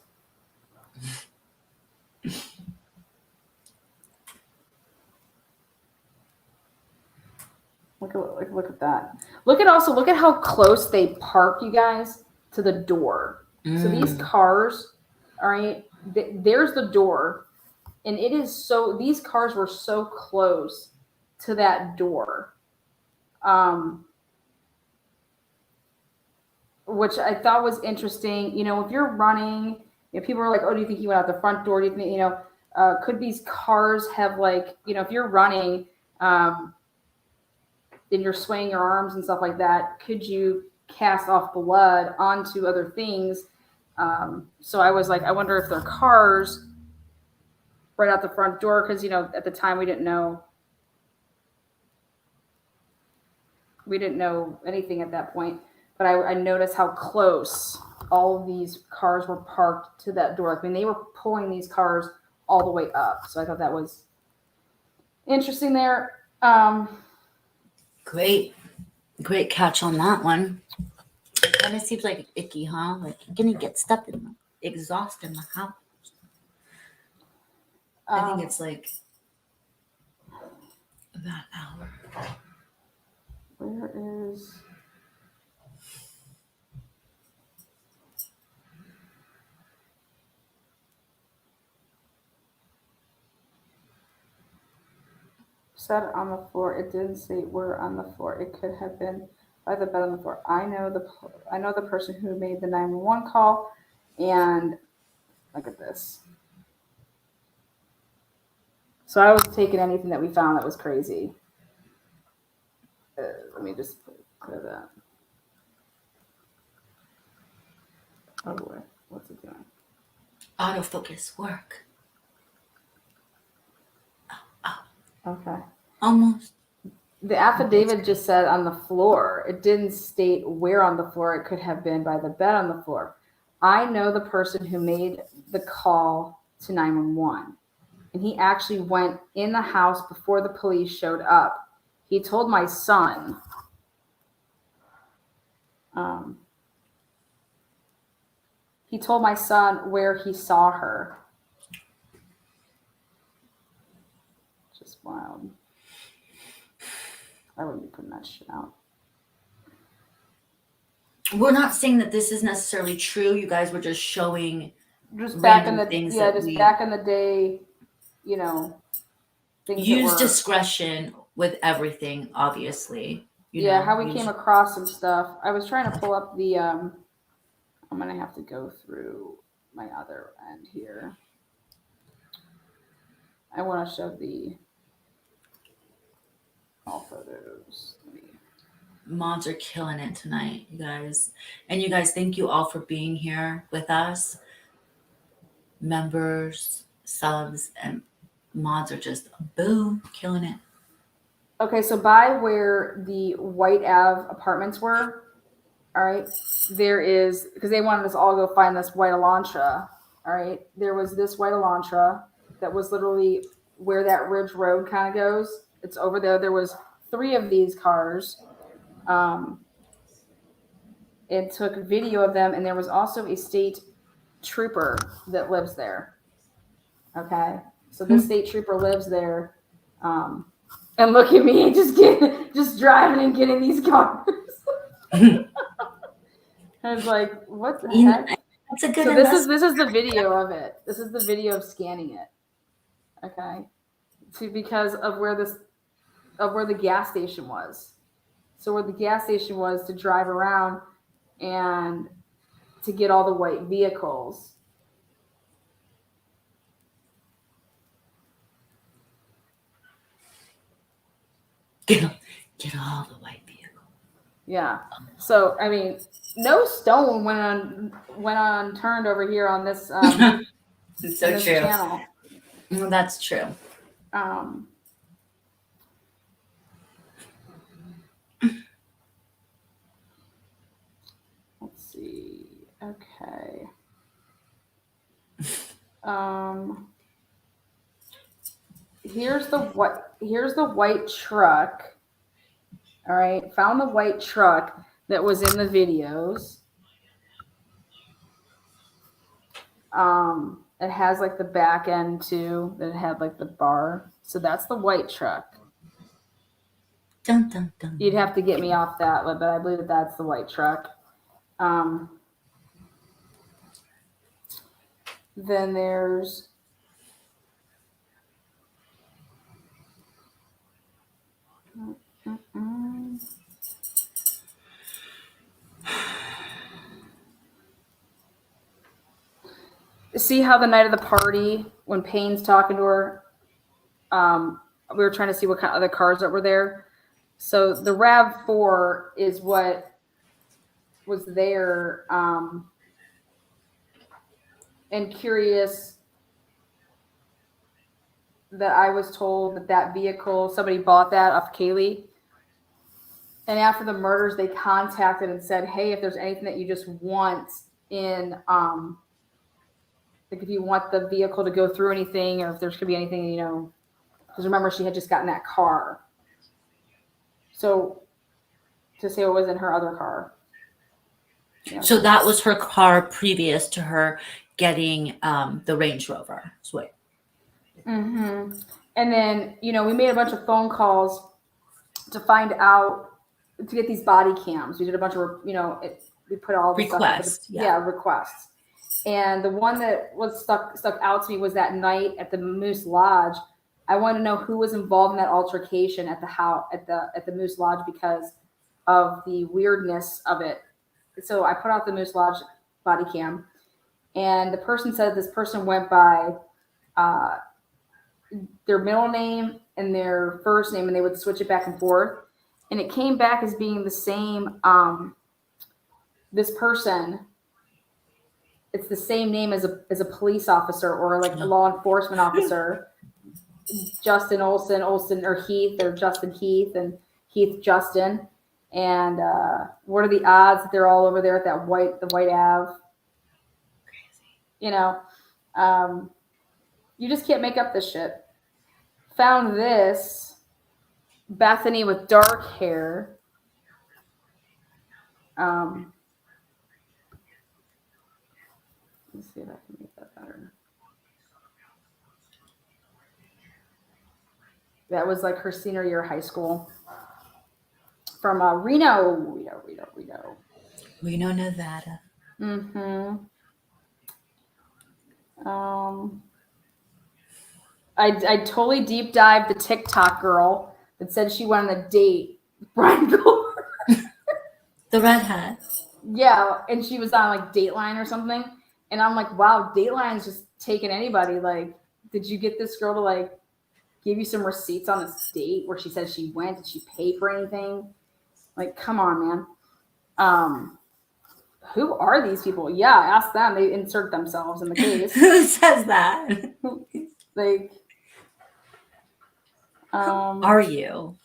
Look at that. Look at how close they park, you guys, to the door. So these cars, all right, there's the door, and it is so. These cars were so close to that door, which I thought was interesting. You know, if you're running, you know, people are like, "Oh, do you think he went out the front door? Do you think, you know, could these cars have, like, you know, if you're running, and you're swaying your arms and stuff like that, could you cast off blood onto other things?" So I was like, I wonder if they're cars right out the front door, because, you know, at the time we didn't know anything at that point. But I noticed how close all of these cars were parked to that door. I mean, they were pulling these cars all the way up. So I thought that was interesting there. Great catch on that one. It kind of seems like icky, huh? Like you're gonna get stuck in the exhaust in the house. I think it's like that hour. Where is... Said on the floor. It didn't say where on the floor. It could have been by the bed on the floor. I know the person who made the 911 call, and look at this. So I was taking anything that we found that was crazy. Let me just clear that. Oh boy, what's it doing? Autofocus work. Okay. Almost. The affidavit just said on the floor. It didn't state where on the floor. It could have been by the bed on the floor. I know the person who made the call to 911, and he actually went in the house before the police showed up. He told my son. He told my son where he saw her. Just wild. I wouldn't be putting that shit out. We're not saying that this is necessarily true. You guys were just showing Just back in random the things yeah, that just we back in the day, you know, things that use were, discretion with everything, obviously. You yeah, know, how we came across some stuff. I was trying to pull up the I'm gonna have to go through my other end here. I want to show the All photos. Mods are killing it tonight, you guys. And you guys, thank you all for being here with us. Members, subs, and mods are just boom, killing it. Okay, so by where the White Ave apartments were, all right, there is, because they wanted us all to go find this white Elantra, all right, there was this white Elantra that was literally where that Ridge Road kind of goes. It's over there. There was 3 of these cars. It took video of them, and there was also a state trooper that lives there. Okay, so this state trooper lives there, and look at me, just driving and getting these cars. I was like, what the heck? That's a good. So this is the video of it. This is the video of scanning it. Okay, because of where the gas station was. So where the gas station was, to drive around and to get all the white vehicles. Get all the white vehicles. Yeah. So I mean, no stone went unturned over here on this. It's so this true. Channel. That's true. Let's see. Okay. Here's the white truck. All right. Found the white truck that was in the videos. It has like the back end too. That had like the bar. So that's the white truck. Dun, dun, dun. You'd have to get me off that, but I believe that's the white truck. Then there's see how the night of the party, when Payne's talking to her, we were trying to see what kind of other cars that were there. So the RAV4 is what was there, and curious that I was told that vehicle, somebody bought that off Kaylee. And after the murders, they contacted and said, hey, if there's anything that you just want in, like if you want the vehicle to go through anything, or if there's going to be anything, because remember, she had just gotten that car. So to say what was in her other car. So that was her car previous to her getting the Range Rover. Sweet. Mm-hmm. And then, we made a bunch of phone calls to find out, to get these body cams. We did a bunch of, we put all the requests. Requests. And the one that was stuck out to me was that night at the Moose Lodge. I wanted to know who was involved in that altercation at the house, at the Moose Lodge, because of the weirdness of it. So I put out the Moose Lodge body cam, and the person said this person went by their middle name and their first name, and they would switch it back and forth. And it came back as being the same, this person, it's the same name as a police officer or like a law enforcement officer. Justin Olson, or Heath, or Justin Heath, and Heath Justin. And what are the odds that they're all over there at the White Ave? Crazy. You just can't make up this shit. Found this Bethany with dark hair. Let's see if I can make that better. That was like her senior year of high school. From Reno, Nevada. Mm-hmm. I totally deep dived the TikTok girl that said she went on a date with Bryan Kohberger. The redhead. Yeah, and she was on like Dateline or something. And I'm like, wow, Dateline's just taking anybody. Like, did you get this girl to like give you some receipts on this date where she said she went. Did she pay for anything? Like, come on, man. Who are these people? Yeah, ask them. They insert themselves in the case. Who says that? Like, Are you?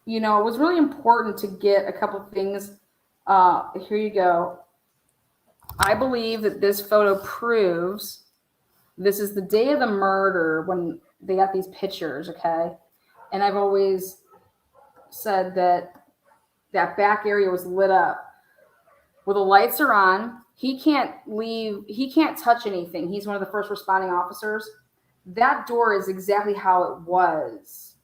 You know, it was really important to get a couple of things. Here you go. I believe that this photo proves this is the day of the murder when they got these pictures, okay? And I've always said that that back area was lit up. Well, the lights are on. He can't leave. He can't touch anything. He's one of the first responding officers. That door is exactly how it was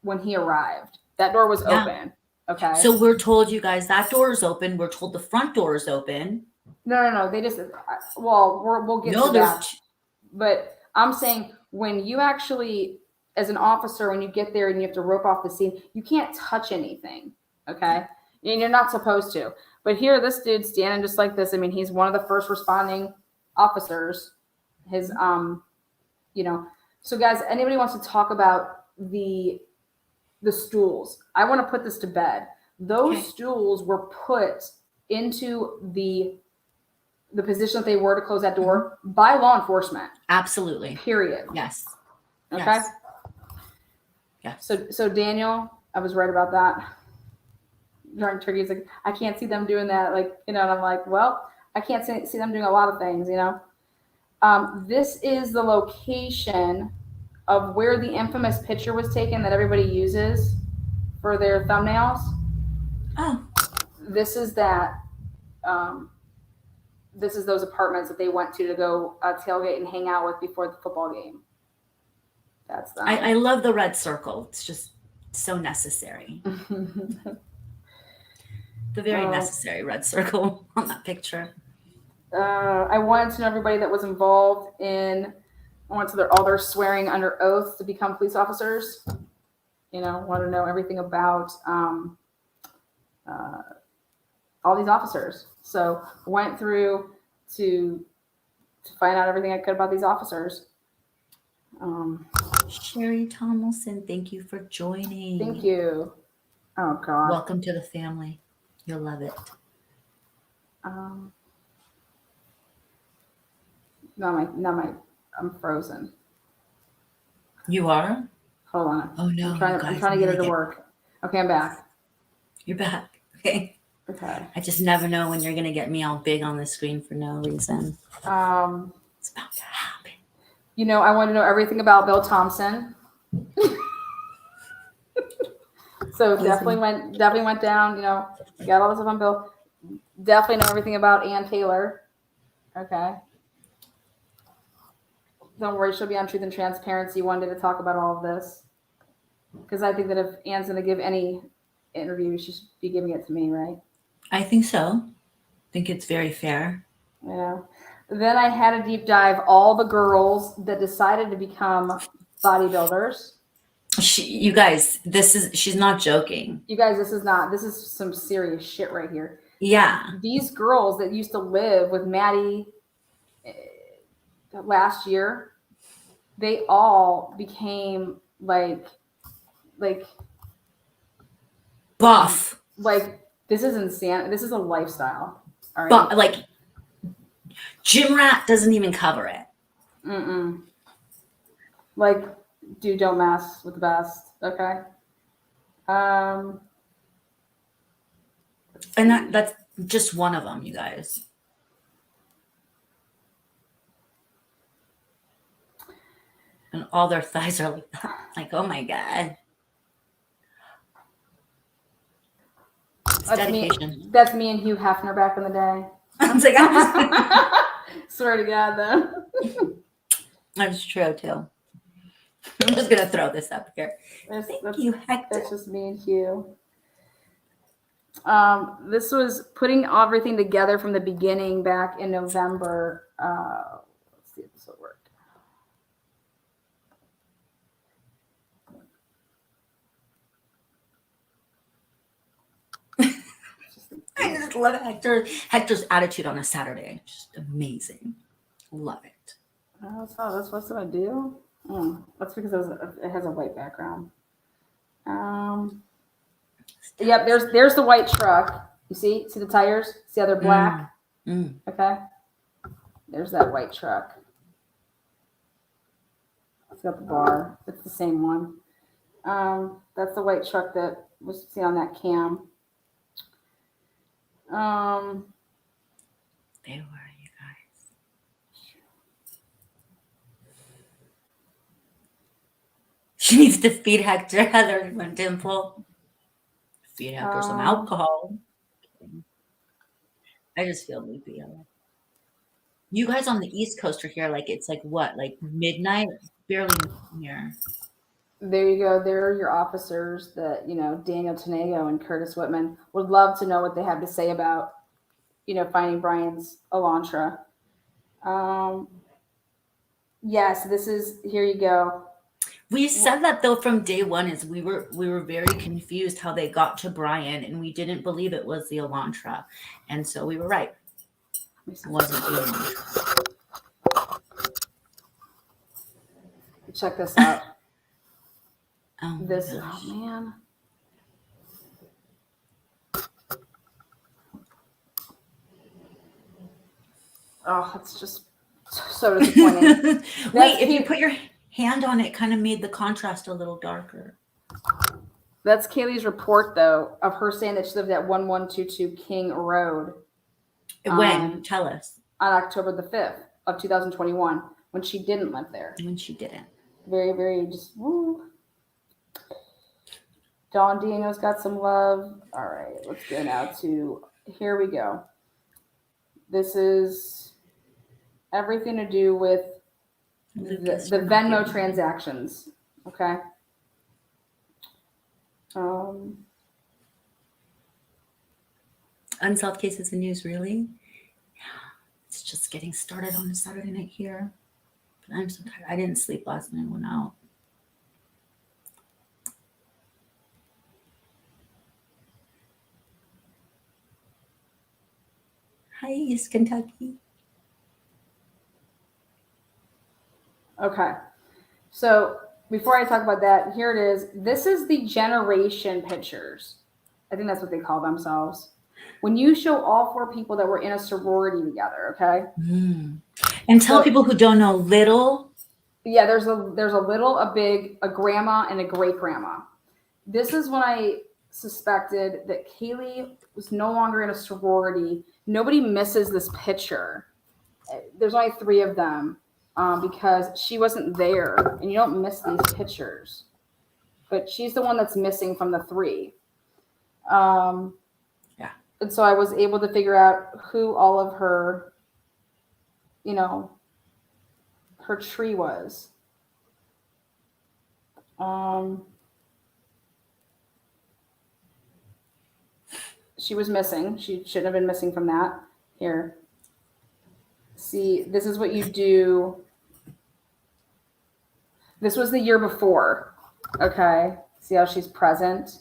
when he arrived. That door was open. Okay. So we're told, you guys, that door is open. We're told the front door is open. No. They just, well, we'll get to that. But I'm saying when you actually, as an officer, when you get there and you have to rope off the scene, you can't touch anything. Okay. And you're not supposed to. But here, this dude's standing just like this. I mean, he's one of the first responding officers. His, you know, so guys, anybody wants to talk about the stools? I want to put this to bed. Those stools were put into the position that they were to close that door by law enforcement. Absolutely. Period. Yes. Okay. Yes. Yeah. So Daniel, I was right about that. During Turkey's like, I can't see them doing that. Like, you know, and I'm like, well, I can't see them doing a lot of things, you know. This is the location of where the infamous picture was taken that everybody uses for their thumbnails. Oh. This is that. This is those apartments that they went to go tailgate and hang out with before the football game. That's them. I love the red circle. It's just so necessary. The very necessary red circle on that picture. I wanted to know everybody that was involved in. I went to all their swearing under oath to become police officers. You know, want to know everything about all these officers. So went through to find out everything I could about these officers. Sherry Tomlinson, thank you for joining. Thank you. Oh God. Welcome to the family. You'll love it. I'm frozen. You are? Hold on. Oh no. I'm trying to get it to work. Okay, I'm back. You're back. Okay. Okay. I just never know when you're gonna get me all big on the screen for no reason. It's about to happen. You know, I want to know everything about Bill Thompson. So definitely went down, you know, got all this stuff on Bill. Definitely know everything about Ann Taylor. Okay. Don't worry, she'll be on Truth and Transparency one day to talk about all of this. Because I think that if Ann's going to give any interview, she should be giving it to me, right? I think so. I think it's very fair. Yeah. Then I had a deep dive all the girls that decided to become bodybuilders. You guys, she's not joking. You guys, this is some serious shit right here. Yeah. These girls that used to live with Maddie last year, they all became like buff. Like, this is insane. This is a lifestyle. All right. But like, Gym Rat doesn't even cover it. Like, dude, don't mess with the best. Okay. And that's just one of them, you guys. And all their thighs are like that. Like, oh my God. It's dedication. That's me and Hugh Hefner back in the day. I was like, Swear to God, though. That's true, too. I'm just going to throw this up here. Thank you, Hector. That's just me and Hugh. This was putting everything together from the beginning back in November. Let's see if this will work. I just love Hector's attitude on a Saturday. Just amazing. Love it. That's what I do. That's because it has a white background. Yep, there's the white truck. You see the tires? See how they're black? Okay. There's that white truck. It's got the bar. It's the same one. That's the white truck that was seen on that cam. They were, you guys. She needs to feed Hector, Heather and Dimple. Feed Hector some alcohol. I just feel loopy. You guys on the East Coast are here, like it's like what, like midnight? Barely here. There you go. There are your officers that, Daniel Tanego and Curtis Whitman would love to know what they have to say about, finding Bryan's Elantra. Yes, this is, here you go. We said that though from day one is we were very confused how they got to Bryan, and we didn't believe it was the Elantra. And so we were right. It wasn't the Elantra. Check this out. Oh man. Oh, that's just so disappointing. Wait, if you put your hand on it, kind of made the contrast a little darker. That's Kaylee's report, though, of her saying that she lived at 1122 King Road. When? Tell us. On October the 5th of 2021, when she didn't live there. When she didn't. Very, very just, woo. Dawn Daniels got some love. All right, let's go now to, here we go. This is everything to do with the Venmo transactions. Okay. Unsolved cases in news, really? Yeah. It's just getting started on a Saturday night here. But I'm so tired. I didn't sleep last night. I went out. Hi, East Kentucky. Okay. So before I talk about that, here it is. This is the generation pictures. I think that's what they call themselves. When you show all four people that were in a sorority together, okay? And tell people who don't know, little. Yeah, there's a little, a big, a grandma, and a great grandma. This is when I suspected that Kaylee was no longer in a sorority. Nobody misses this picture. There's only 3 of them because she wasn't there, and you don't miss these pictures. But she's the one that's missing from the 3. And so I was able to figure out who all of her, her tree was. She was missing. She shouldn't have been missing from that. Here. See, this is what you do. This was the year before. Okay. See how she's present?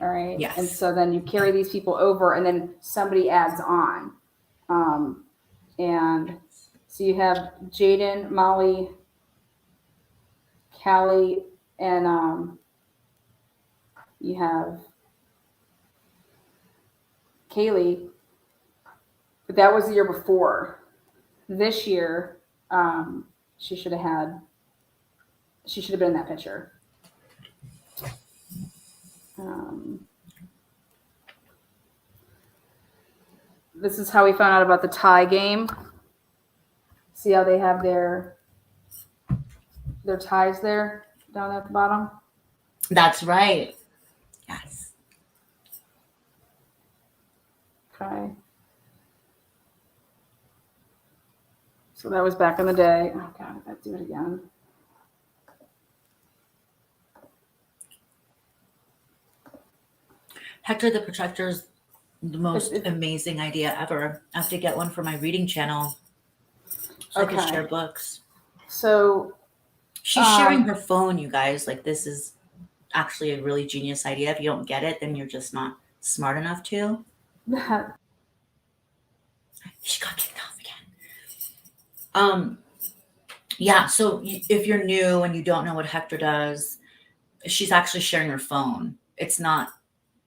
All right. Yes. And so then you carry these people over and then somebody adds on. And so you have Jaden, Molly, Callie, and you have Kaylee. But that was the year before. This year, she should have been in that picture. This is how we found out about the tie game. See how they have their ties there down at the bottom? That's right. Yes. Okay. So that was back in the day. Oh God, I gotta do it again. Hector the Protector's the most amazing idea ever. I have to get one for my reading channel so I can share books. So she's sharing her phone, you guys. Like, this is actually a really genius idea. If you don't get it, then you're just not smart enough to. She got kicked off again. Yeah. So if you're new and you don't know what Hector does, she's actually sharing her phone. It's not,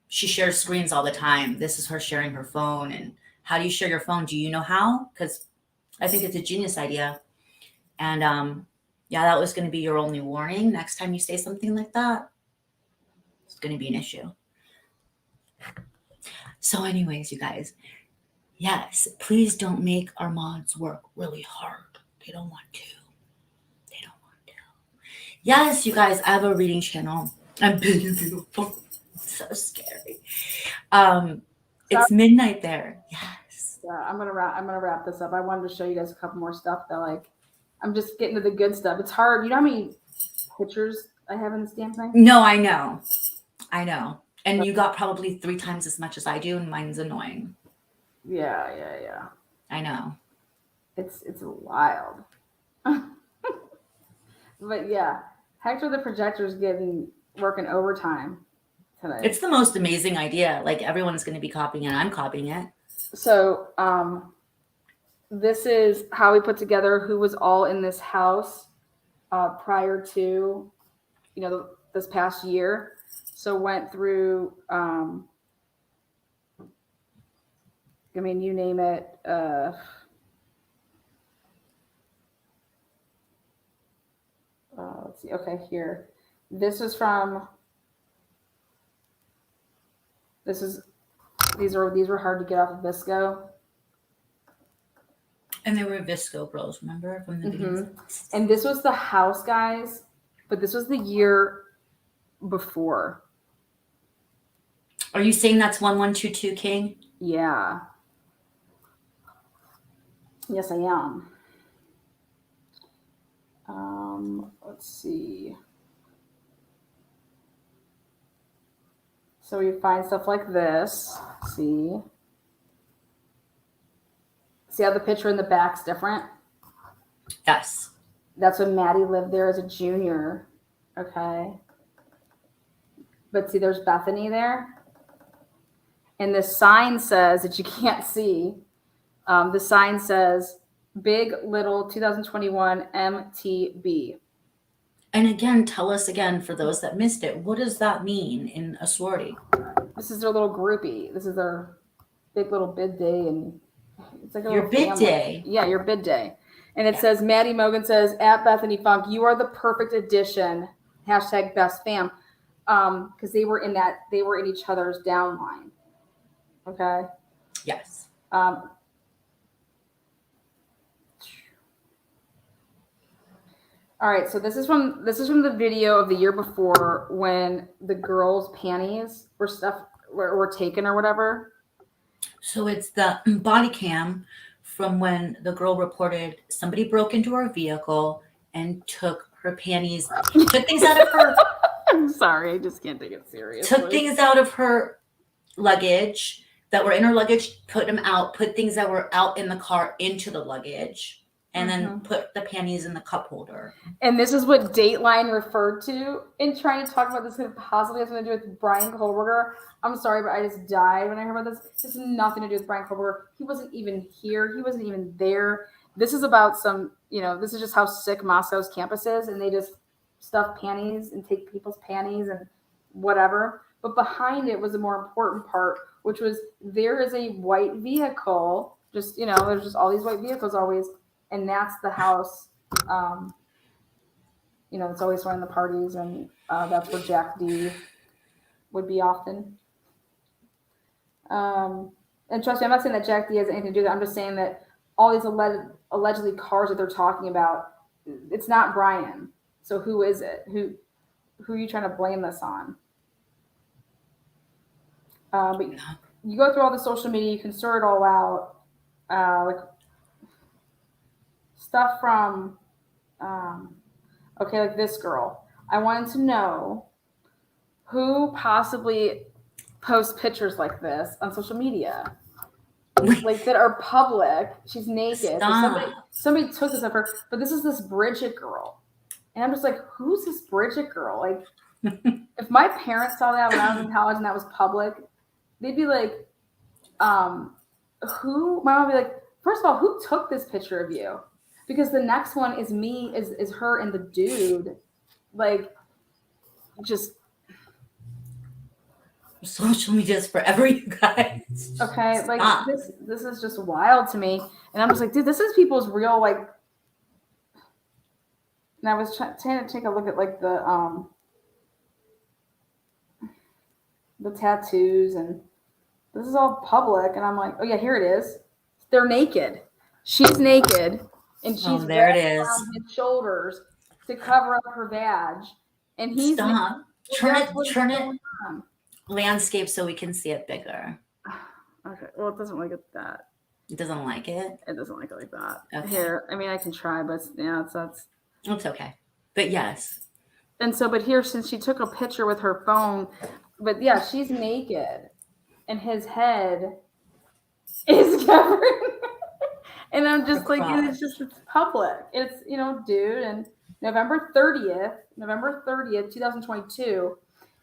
she shares screens all the time. This is her sharing her phone. And how do you share your phone? Do you know how? Because I think it's a genius idea. And yeah, that was going to be your only warning. Next time you say something like that, it's going to be an issue. So anyways, you guys, yes, please don't make our mods work really hard. They don't want to. They don't want to. Yes, you guys, I have a reading channel. I'm big and beautiful. So scary. It's midnight there. Yes. Yeah, I'm gonna wrap this up. I wanted to show you guys a couple more stuff that, like, I'm just getting to the good stuff. It's hard. You know how many pictures I have in this damn thing? No, I know. I know. And you got probably 3 times as much as I do, and mine's annoying. Yeah. I know. It's wild. But yeah, Hector the projector is working overtime tonight. It's the most amazing idea. Like, everyone's going to be copying it. I'm copying it. So this is how we put together who was all in this house prior to, this past year. So went through, you name it. Let's see. Okay, here. These were hard to get off of Visco. And they were Visco girls, remember? From the beginning. And this was the house, guys, but this was the year before. Are you saying that's 1122 King? Yeah. Yes, I am. Let's see. So we find stuff like this. See how the picture in the back's different? Yes. That's when Maddie lived there as a junior. Okay. But see, there's Bethany there. And the sign says that you can't see. The sign says Big Little 2021 MTB. And again, tell us again, for those that missed it, what does that mean in a sorority? This is their little groupie. This is their big little bid day. And it's like your bid day. Yeah, your bid day. And it says, Maddie Mogan says, at Bethany Funk, you are the perfect addition. # best fam. Because they were in each other's downline. Okay. Yes. All right, so this is from the video of the year before when the girls' panties were taken or whatever. So it's the body cam from when the girl reported somebody broke into her vehicle and took her panties, took things out of her. I'm sorry, I just can't take it seriously. Took things out of her luggage that were in her luggage, put them out, put things that were out in the car into the luggage. And then put the panties in the cup holder. And this is what Dateline referred to in trying to talk about this could possibly have something to do with Bryan Kohberger. I'm sorry, but I just died when I heard about this. This has nothing to do with Bryan Kohberger. He wasn't even here. He wasn't even there. This is about this is just how sick Moscow's campus is. And they just stuff panties and take people's panties and whatever. But behind it was a more important part, which was there is a white vehicle. Just, there's just all these white vehicles always. And that's the house, it's always running the parties, and that's where Jack D would be often. And trust me, I'm not saying that Jack D has anything to do with it. I'm just saying that all these allegedly cars that they're talking about, it's not Bryan. So who is it? Who are you trying to blame this on? But you go through all the social media, you can sort it all out. Stuff from, like this girl. I wanted to know who possibly posts pictures like this on social media, like that are public. She's naked. Somebody took this of her, but this is this Bridget girl, and I'm just like, who's this Bridget girl? Like, if my parents saw that when I was in college and that was public, they'd be like, who? My mom would be like, first of all, who took this picture of you? because the next one is me, is her and the dude, like, just Social media is forever, you guys. okay. Like Stop. this is just wild to me, and I'm just like, dude, this is people's real like. And I was trying to take a look at like the tattoos, and this is all public, and I'm like, oh yeah, here it is. They're naked. She's naked, and she's there it wrapped is. around his shoulders to cover up her vag, and he's Stop. naked. Turn it landscape so we can see it bigger. Okay. Well, it doesn't like it that. It doesn't like it. It doesn't like it like that. Okay. Here, I mean, I can try, but yeah, that's. It's okay. But yes. And so, but here, since she took a picture with her phone, but yeah, she's naked, and his head is covering. And I'm just like, it's public. It's, dude. And November 30th, 2022,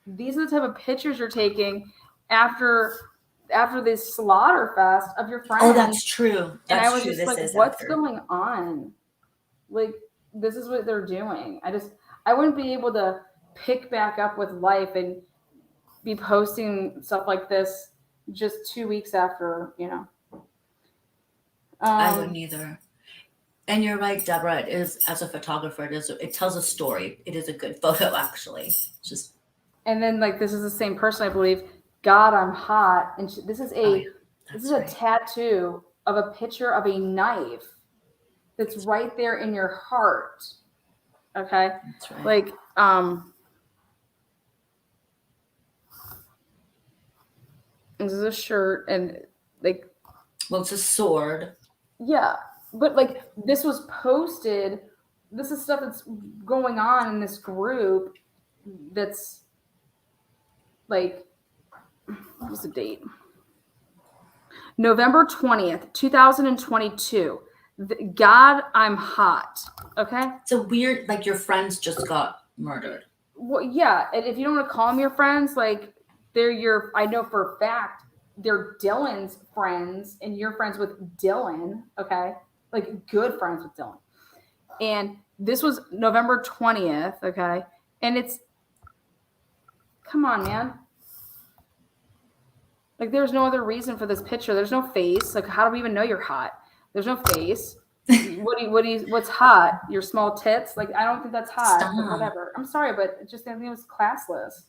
these are the type of pictures you're taking after this slaughter fest of your friends. Oh, that's true. And I was just like, what's going on? Like, this is what they're doing. I wouldn't be able to pick back up with life and be posting stuff like this just 2 weeks after, I wouldn't either. And you're right, Deborah. It is, as a photographer, it tells a story. It is a good photo, actually. And then, like, this is the same person, I believe. God, I'm hot. And this is a tattoo of a picture of a knife that's right there in your heart. Okay, that's right. Like, this is a shirt, and like, well, it's a sword. Yeah, but like, this was posted. This is stuff that's going on in this group. That's like, what's the date? November 20th, 2022. God, I'm hot. Okay. It's a weird, like, your friends just got murdered. Well, yeah. And if you don't want to call them your friends, like, I know for a fact they're Dylan's friends, and you're friends with Dylan. Okay. Like, good friends with Dylan. And this was November 20th. Okay. And come on, man. Like, there's no other reason for this picture. There's no face. Like, how do we even know you're hot? There's no face. What's hot? Your small tits? Like, I don't think that's hot. But whatever. I'm sorry, but I think it was classless.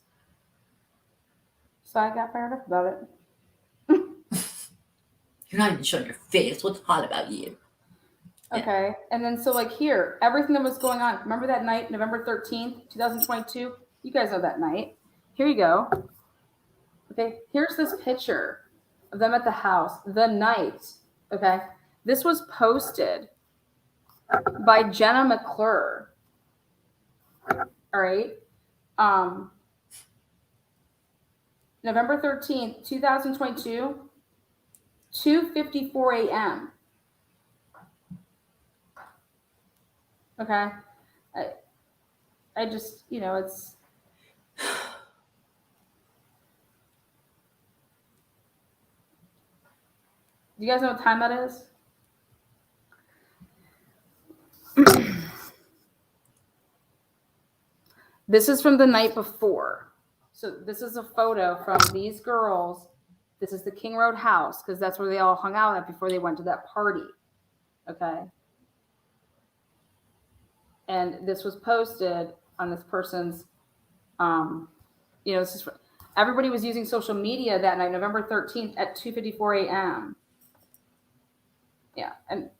So I got fired up about it. You're not even showing your face. What's hot about you? Okay. And then, so like, here, everything that was going on. Remember that night, November 13th, 2022? You guys know that night. Here you go. Okay. Here's this picture of them at the house the night. Okay. This was posted by Jenna McClure. All right. November 13th, 2022, 2:54 a.m. Okay. I just, it's. Do you guys know what time that is? This is from the night before. So this is a photo from these girls. This is the King Road house, because that's where they all hung out at before they went to that party. Okay. And this was posted on this person's, this is, everybody was using social media that night, November 13th at 2:54 a.m. Yeah. And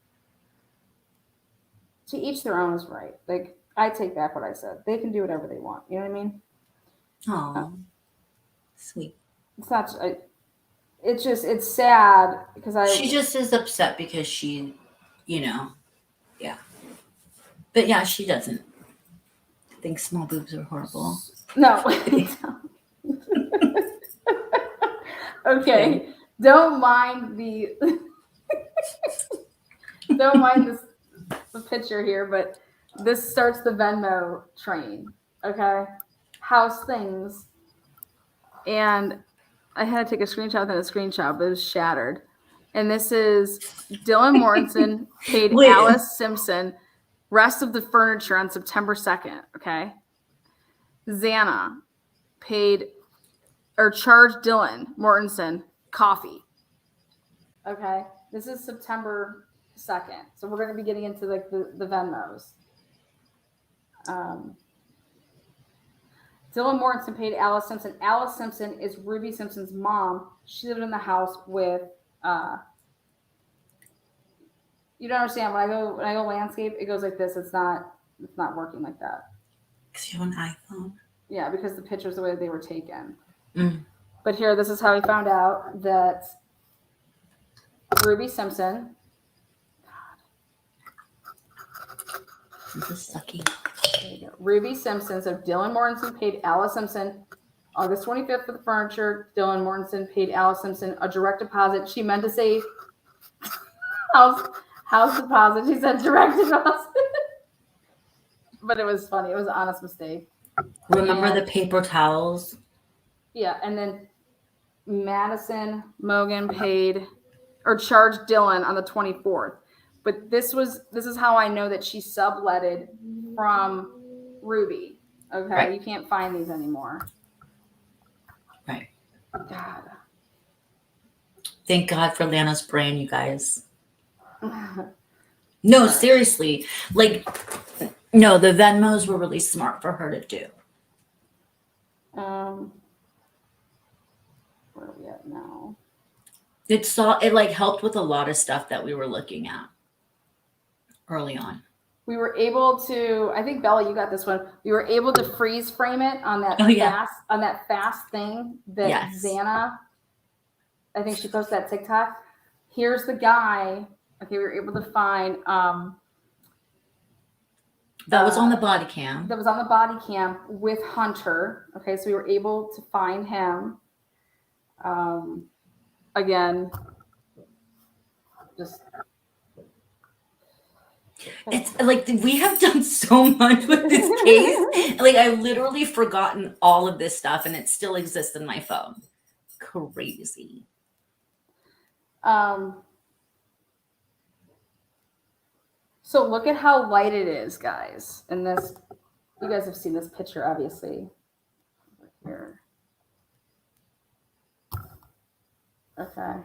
to each their own is right. Like, I take back what I said. They can do whatever they want. You know what I mean? Oh, sweet. It's not. It's sad because She just is upset because she, yeah. But yeah, she doesn't think small boobs are horrible. No. Okay. Don't mind the picture here, but this starts the Venmo train. Okay. House things. And I had to take a screenshot, but it was shattered. And this is Dylan Mortensen paid Wait. Alice Simpson rest of the furniture on September 2nd. Okay. Xana paid or charged Dylan Mortensen coffee. Okay. This is September 2nd. So we're going to be getting into like the Venmos. Dylan Mortensen paid Alice Simpson. Alice Simpson is Ruby Simpson's mom. She lived in the house with you don't understand when I go landscape, it goes like this. It's not working like that. Because you have an iPhone. Yeah, because the pictures the way they were taken. Mm. But here, this is how we found out that Ruby Simpson. This is sucky. There you go. Ruby Simpson. So Dylan Mortensen paid Alice Simpson August 25th for the furniture. Dylan Mortensen paid Alice Simpson a direct deposit. She meant to say house deposit. She said direct deposit. But it was funny. It was an honest mistake. Remember the paper towels? Yeah, and then Madison Mogan paid or charged Dylan on the 24th. But this is how I know that she subletted from Ruby. Okay, Right. You can't find these anymore. Right. God. Thank God for Lana's brain, you guys. No, seriously. Like, no, the Venmos were really smart for her to do. Where are we at now? It like helped with a lot of stuff that we were looking at early on. We were able to. I think Bella, you got this one. We were able to freeze frame it on that fast thing that Yes. Xana. I think she posted that TikTok. Here's the guy. Okay, we were able to find. That was on the body cam. That was on the body cam with Hunter. Okay, so we were able to find him. Again, just. It's like we have done so much with this case. Like I've literally forgotten all of this stuff and it still exists in my phone. Crazy. So look at how light it is, guys. And this, you guys have seen this picture, obviously. Here. Okay.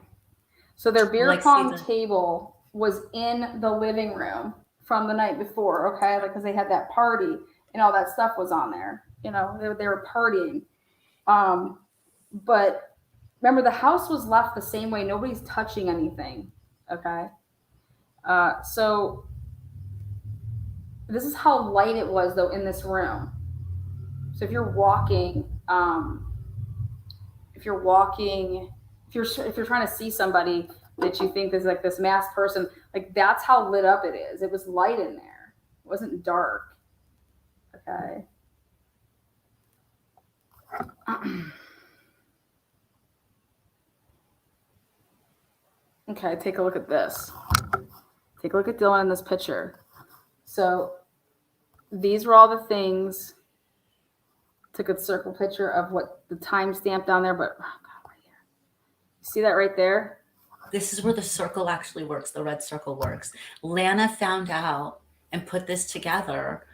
So their beer pong table was in the living room from the night before, okay? Like, because they had that party and all that stuff was on there. You know, they were partying. But remember, the house was left the same way. Nobody's touching anything, okay? So this is how light it was, though, in this room. So if you're walking, if you're trying to see somebody that you think is like this masked person, like that's how lit up it is. It was light in there. It wasn't dark. Okay. Okay, take a look at this. Take a look at Dylan in this picture. So these were all the things. Took a circle picture of what the timestamp down there, but oh God, right here. See that right there? This is where the circle actually works. The red circle works. Lana found out and put this together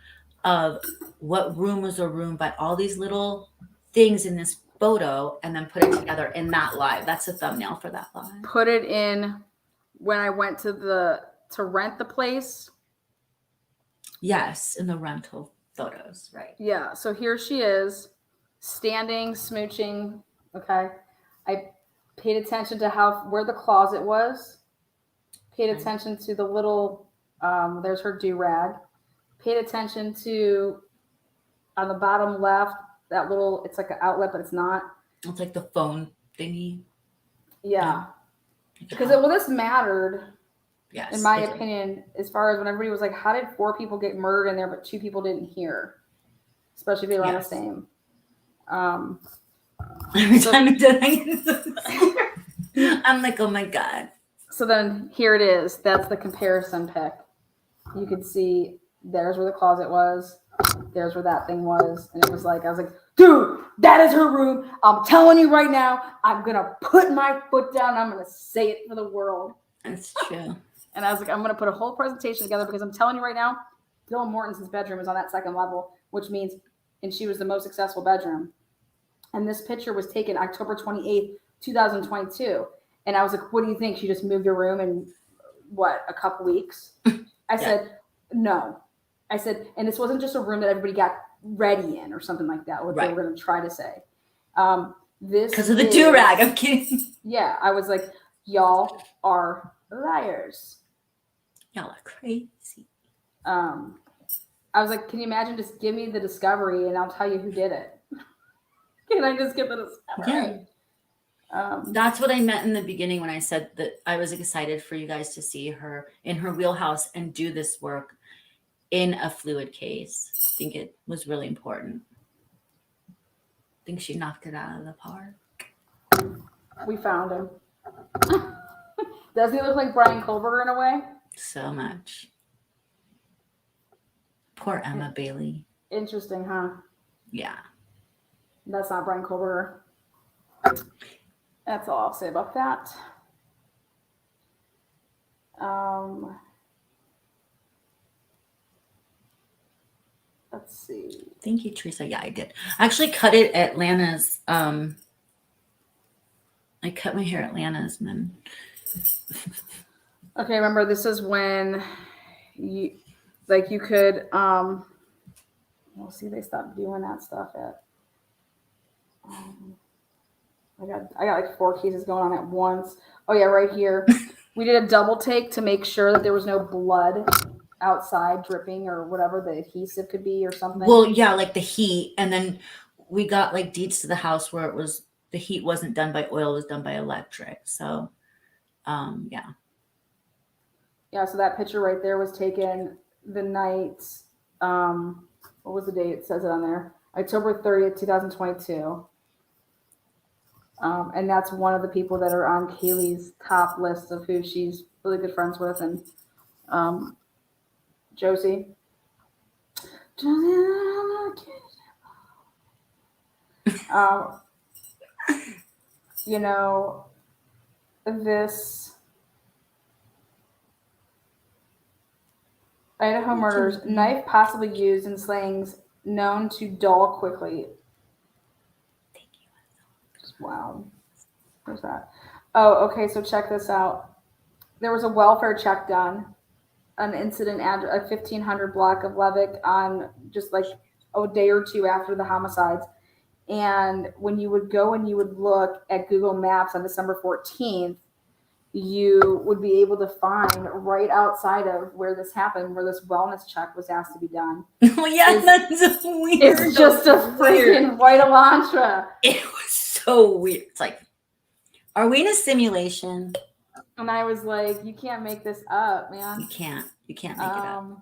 of what room was a room by all these little things in this photo and then put it together in that live. That's the thumbnail for that live. Put it in when I went to rent the place. Yes, in the rental photos, right? Yeah, so here she is, standing, smooching. Okay, I paid attention to where the closet was. Paid attention to the little. There's her do-rag. Paid attention to on the bottom left that little. It's like an outlet, but it's not. It's like the phone thingy. Yeah, because this mattered. Yes, in my opinion, as far as when everybody was like, how did 4 people get murdered in there, but 2 people didn't hear? Especially if they were on the same. Every time I'm like, oh my God. So then here it is. That's the comparison pic. You could see there's where the closet was. There's where that thing was. And it was like, I was like, dude, that is her room. I'm telling you right now, I'm going to put my foot down. I'm going to say it for the world. That's true. And I was like, I'm going to put a whole presentation together because I'm telling you right now, Dylan Morton's bedroom is on that second level, which means, and she was the most successful bedroom. And this picture was taken October 28th, 2022. And I was like, what do you think? She just moved her room in what, a couple weeks? I said, no. I said, and this wasn't just a room that everybody got ready in or something like that, what they were going to try to say. This because of the do-rag. I'm kidding. Yeah, I was like, y'all are liars. Y'all are crazy. I was like, can you imagine? Just give me the discovery and I'll tell you who did it. Can I just get the discovery? Yeah. That's what I meant in the beginning when I said that I was excited for you guys to see her in her wheelhouse and do this work in a fluid case. I think it was really important. I think she knocked it out of the park. We found him. Doesn't he look like Bryan Kohberger in a way? So much. Poor Emma Bailey. Interesting, huh? Yeah. That's not Bryan Kohberger. That's all I'll say about that. Let's see. Thank you, Teresa. Yeah, I did. I actually cut it at Lana's. I cut my hair at Lana's and then. Okay, remember this is when you could we'll see, they stopped doing that stuff at I got like 4 cases going on at once. Oh yeah, right here. We did a double take to make sure that there was no blood outside dripping or whatever the adhesive could be or something. Well, yeah, like the heat, and then we got like deeds to the house where it was the heat wasn't done by oil, it was done by electric. So yeah. Yeah, so that picture right there was taken the night, what was the date? It says it on there. October 30th, 2022. And that's one of the people that are on Kaylee's top list of who she's really good friends with. And Josie. You know, this Idaho murders, knife possibly used in slayings known to dull quickly. Thank you. Wow. Where's that? Oh, okay. So check this out. There was a welfare check done, an incident at a 1500 block of Levick on just like a day or two after the homicides. And when you would go and you would look at Google Maps on December 14th, you would be able to find right outside of where this happened, where this wellness check was asked to be done. Oh yeah, that's weird. It's just a freaking white Elantra. It was so weird. It's like, are we in a simulation? And I was like, you can't make this up, man. You can't make it up.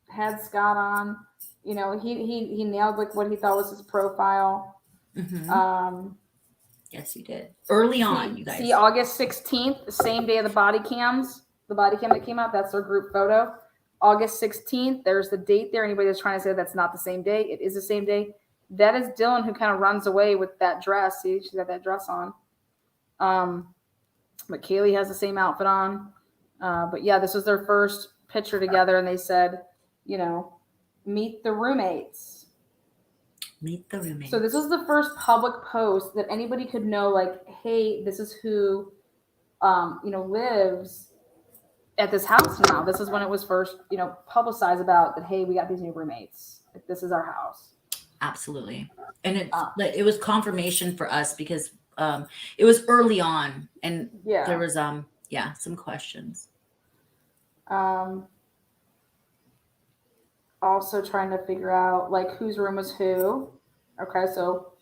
Had Scott on, you know, he nailed like what he thought was his profile. Mm-hmm. Yes, you did. Early on, you guys. See, August 16th, the same day of the body cam that came out, that's their group photo. August 16th, there's the date there. Anybody that's trying to say that's not the same day, it is the same day. That is Dylan, who kind of runs away with that dress. See, she's got that dress on. But Kaylee has the same outfit on. But yeah, this was their first picture together, and they said, you know, meet the roommates. Meet the roommates. So this was the first public post that anybody could know, like, hey, this is who, you know, lives at this house now. This is when it was first, you know, publicized about that, hey, we got these new roommates. Like, this is our house. Absolutely. And it was confirmation for us because it was early on and there was some questions. Also trying to figure out like whose room was who. Okay, so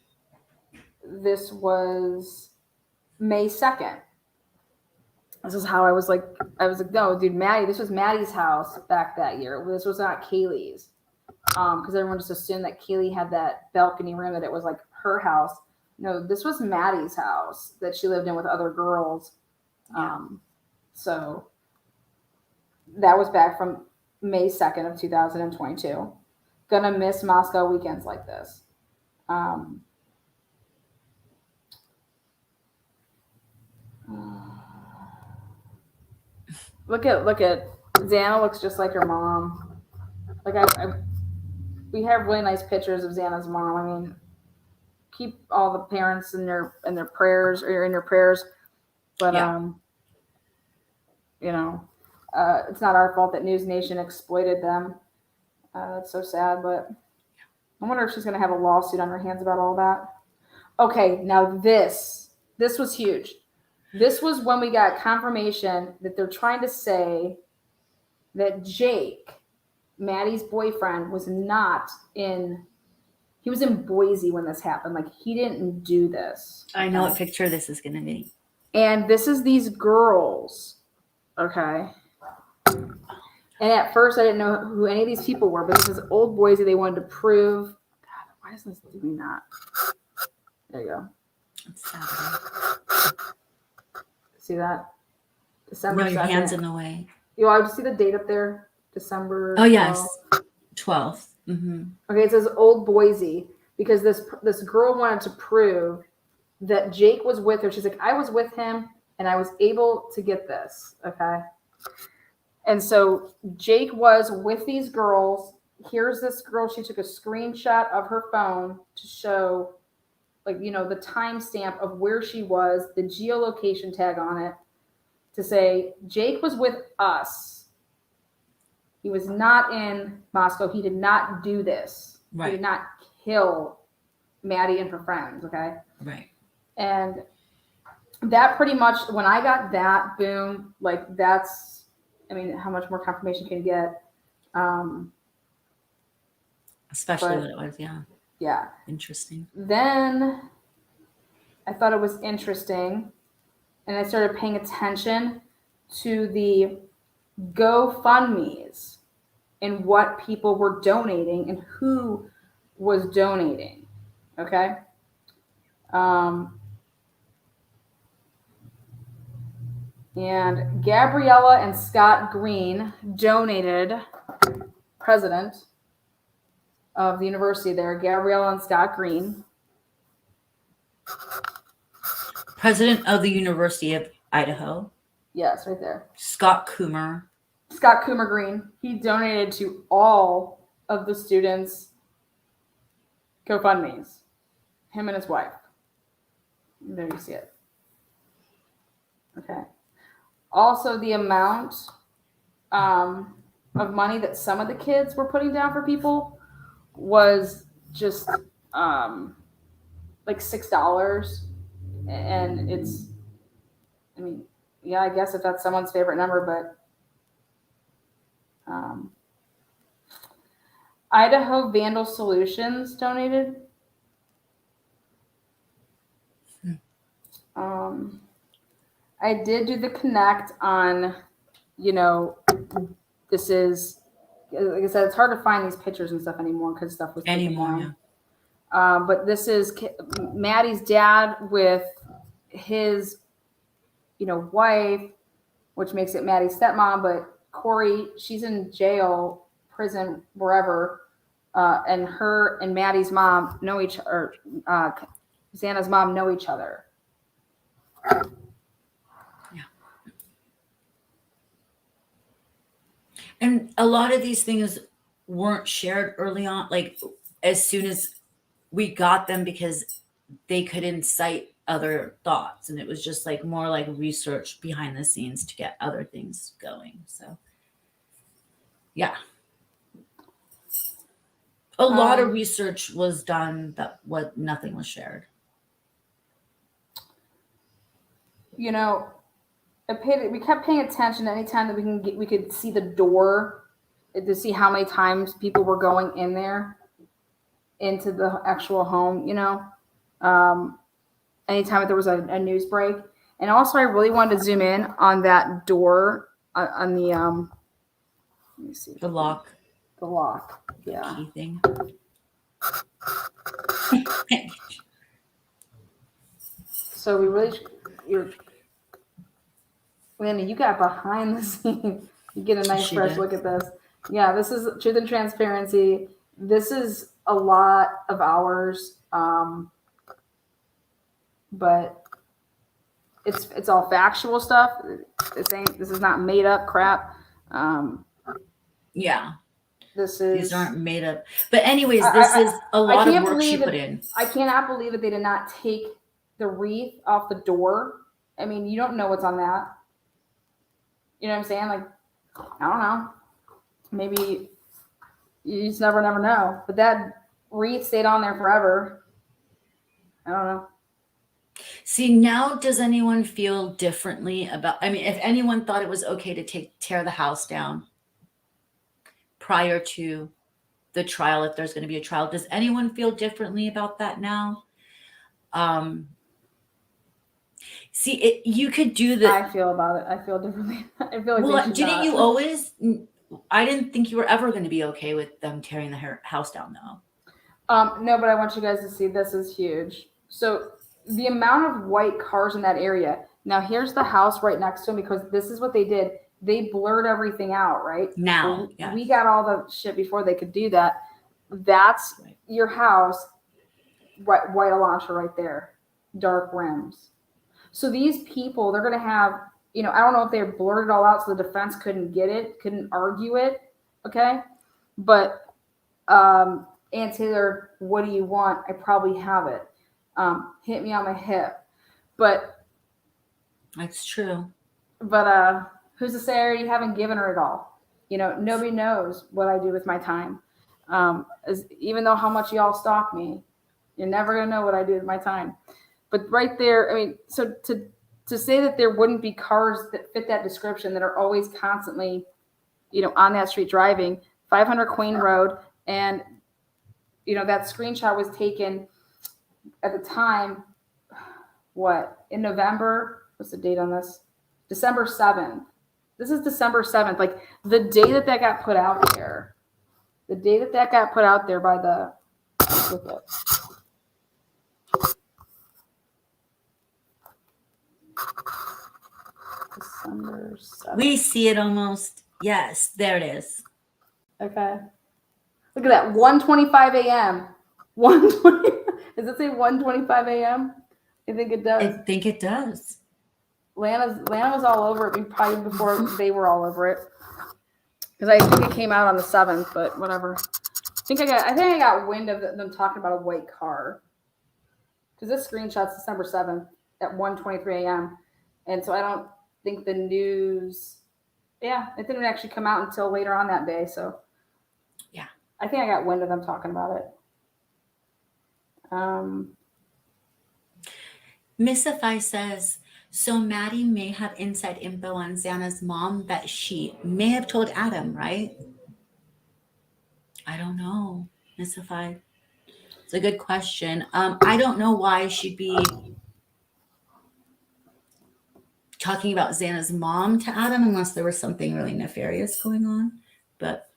this was May 2nd. This is how I was like, no, dude, Maddie, this was Maddie's house back that year. This was not Kaylee's. Because everyone just assumed that Kaylee had that balcony room, that it was like her house. No, this was Maddie's house that she lived in with other girls. So that was back from May 2nd of 2022. Gonna miss Moscow weekends like this. Um, look at Xana looks just like her mom. Like we have really nice pictures of Xana's mom. I mean, keep all the parents in their prayers or in your prayers, but you know, it's not our fault that News Nation exploited them. That's so sad, but I wonder if she's going to have a lawsuit on her hands about all that. Okay, now this was huge. This was when we got confirmation that they're trying to say that Jake, Maddie's boyfriend, was not in. He was in Boise when this happened. Like, he didn't do this. I know what picture this is going to be. And this is these girls. Okay. And at first, I didn't know who any of these people were, but this is old Boise. They wanted to prove. God, why is this doing that? There you go. It's Saturday. See that? December 2nd. No, your hand's in the way. I just see the date up there. December. Oh, yes. 12th. Mm-hmm. Okay, it says old Boise because this girl wanted to prove that Jake was with her. She's like, I was with him and I was able to get this. Okay. And so Jake was with these girls. Here's this girl. She took a screenshot of her phone to show, like, you know, the timestamp of where she was, the geolocation tag on it, to say Jake was with us. He was not in Moscow. He did not do this. Right. He did not kill Maddie and her friends. Okay. Right. And that pretty much, when I got that, boom, like that's, I mean, how much more confirmation can you get? Especially what it was. Yeah. Yeah. Interesting. Then I thought it was interesting, and I started paying attention to the GoFundMes and what people were donating and who was donating. Okay. And Gabriella and Scott Green donated, president of the university there, Gabriella and Scott Green. President of the University of Idaho. Yes, right there. Scott Coomer Green. He donated to all of the students' GoFundMes. Him and his wife. There you see it. Okay. Also, the amount of money that some of the kids were putting down for people was just like $6. And it's, I mean, yeah, I guess if that's someone's favorite number, but Idaho Vandal Solutions donated. I did do the connect on, you know, this is, like I said, it's hard to find these pictures and stuff anymore because stuff was taken down. Yeah. But this is Maddie's dad with his, you know, wife, which makes it Maddie's stepmom, but Corey, she's in jail, prison, wherever, and her and Maddie's mom know each other. Xana's mom know each other. Yeah. And a lot of these things weren't shared early on, like as soon as we got them, because they could incite other thoughts, and it was just like more like research behind the scenes to get other things going. So yeah, a lot of research was done that nothing was shared. You know, we kept paying attention anytime that we could see the door to see how many times people were going in there into the actual home, you know. Anytime there was a news break. And also I really wanted to zoom in on that door on the let me see. The lock. Yeah. Key thing. So we really Landon, you got behind the scene. You get a nice fresh look at this. Yeah, this is Truth and Transparency. this is a lot of hours, but it's all factual stuff. This is not made up crap. Yeah. These aren't made up. But anyways, this is a lot of work she put in. I cannot believe that they did not take the wreath off the door. I mean, you don't know what's on that. You know what I'm saying? Like, I don't know. Maybe you just never know. But that wreath stayed on there forever. I don't know. See, now does anyone feel differently about, I mean, if anyone thought it was okay to tear the house down prior to the trial, if there's going to be a trial, does anyone feel differently about that now? See, you could do the. I feel about it. I feel differently. I feel like well, didn't you always? I didn't think you were ever going to be okay with them tearing the house down, though. No, but I want you guys to see this is huge. So the amount of white cars in that area. Now here's the house right next to them, because this is what they did. They blurred everything out, right? Now, so we got all the shit before they could do that. That's right. Your house, white Elantra right there, dark rims. So these people, they're going to have, I don't know if they blurred it all out so the defense couldn't argue it, okay? But, Ann Taylor, what do you want? I probably have it. Hit me on my hip. But. That's true. But who's to say I already haven't given her it all? Nobody knows what I do with my time. Even though how much y'all stalk me, you're never going to know what I do with my time. But right there, I mean, so to say that there wouldn't be cars that fit that description that are always constantly, on that street driving, 500 Queen Road, and, that screenshot was taken at the time, in November? What's the date on this? December 7th. This is December 7th. Like, the day that got put out there. The day that got put out there by the... Look at it. December 7th. We see it almost. Yes, there it is. Okay. Look at that. 1:25 a.m. 1:20. Does it say 1:25 a.m.? I think it does. I think it does. Lana was all over it probably before they were all over it. Because I think it came out on the 7th, but whatever. I think I got wind of them talking about a white car. Because this screenshot's December 7th at 1:23 a.m. And so I don't think the news, it didn't actually come out until later on that day. So, yeah, I think I got wind of them talking about it. Missify says, so Maddie may have inside info on Xana's mom that she may have told Adam, right? I don't know, Missify. It's a good question. I don't know why she'd be talking about Xana's mom to Adam unless there was something really nefarious going on, but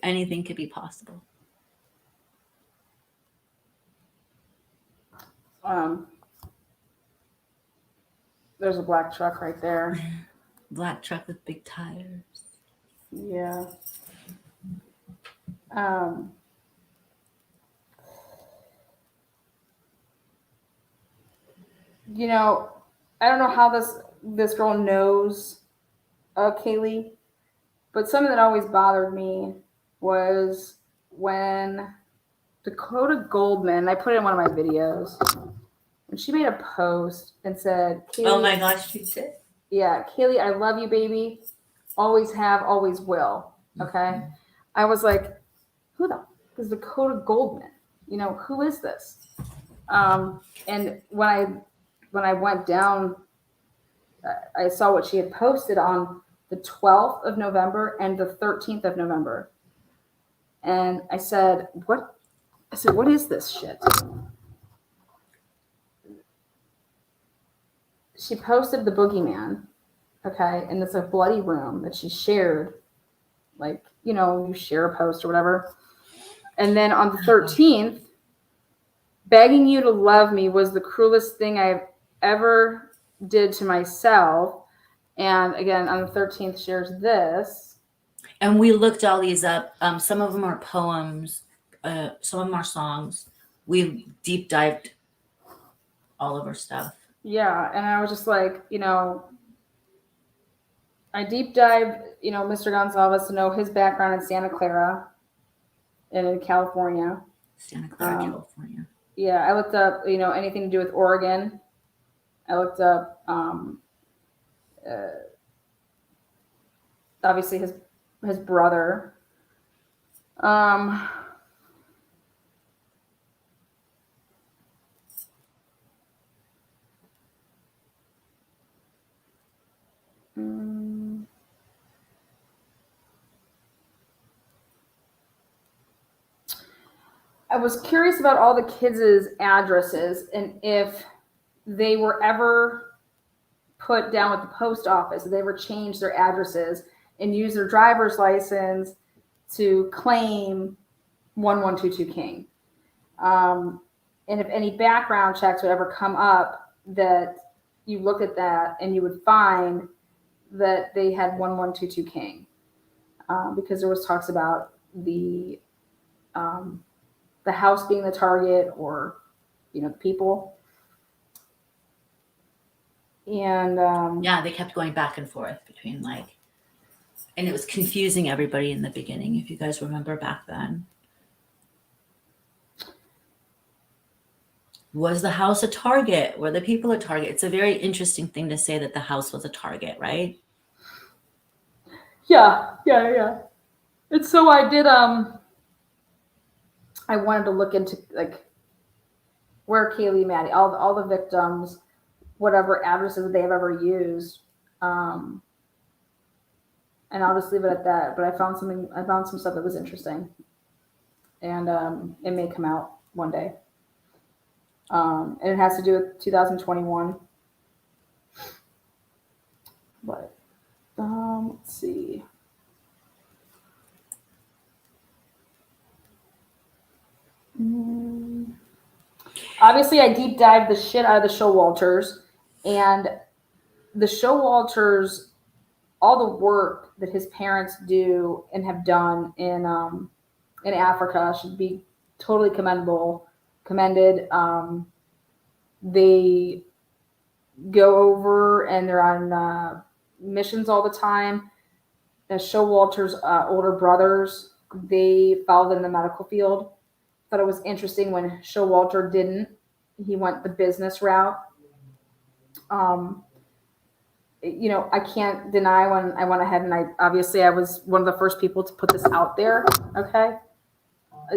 anything could be possible. There's a black truck right there. Black truck with big tires. Yeah. I don't know how this girl knows Kaylee, but something that always bothered me was when Dakota Goldman, I put it in one of my videos, when she made a post and said, oh my gosh, she did? Yeah, Kaylee, I love you, baby. Always have, always will. Okay? Mm-hmm. I was like, who the f is Dakota Goldman? Who is this? And when I went down, I saw what she had posted on the 12th of November and the 13th of November. And I said, what is this shit? She posted the boogeyman, okay? And it's a bloody room that she shared. Like, you share a post or whatever. And then on the 13th, begging you to love me was the cruelest thing I've ever did to myself. And again, on the 13th, shares this. And we looked all these up. Some of them are poems, some of them are songs. We deep dived all of our stuff. Yeah, and I was just like, I deep dived, Mr. Gonzalez to know his background in Santa Clara and in California. Santa Clara, California. Yeah, I looked up, anything to do with Oregon. I looked up, obviously his brother. I was curious about all the kids' addresses and if they were ever put down with the post office, if they ever changed their addresses and used their driver's license to claim 1122 King. And if any background checks would ever come up that you look at that and you would find that they had 1122 King. Because there was talks about the house being the target or, the people. And yeah, they kept going back and forth between and it was confusing everybody in the beginning, if you guys remember back then. Was the house a target? Were the people a target? It's a very interesting thing to say that the house was a target, right? Yeah. And so I did, I wanted to look into where Kaylee, Maddie, all the victims, whatever addresses they have ever used. And I'll just leave it at that. But I found some stuff that was interesting. And it may come out one day. And it has to do with 2021. But let's see. Obviously, I deep dived the shit out of the Showalters, and the Showalters, all the work that his parents do and have done in Africa should be totally commended. They go over and they're on missions all the time. The Showalter's older brothers, they followed in the medical field. Thought it was interesting when Showalter didn't. He went the business route. I can't deny when I went ahead and I was one of the first people to put this out there. Okay.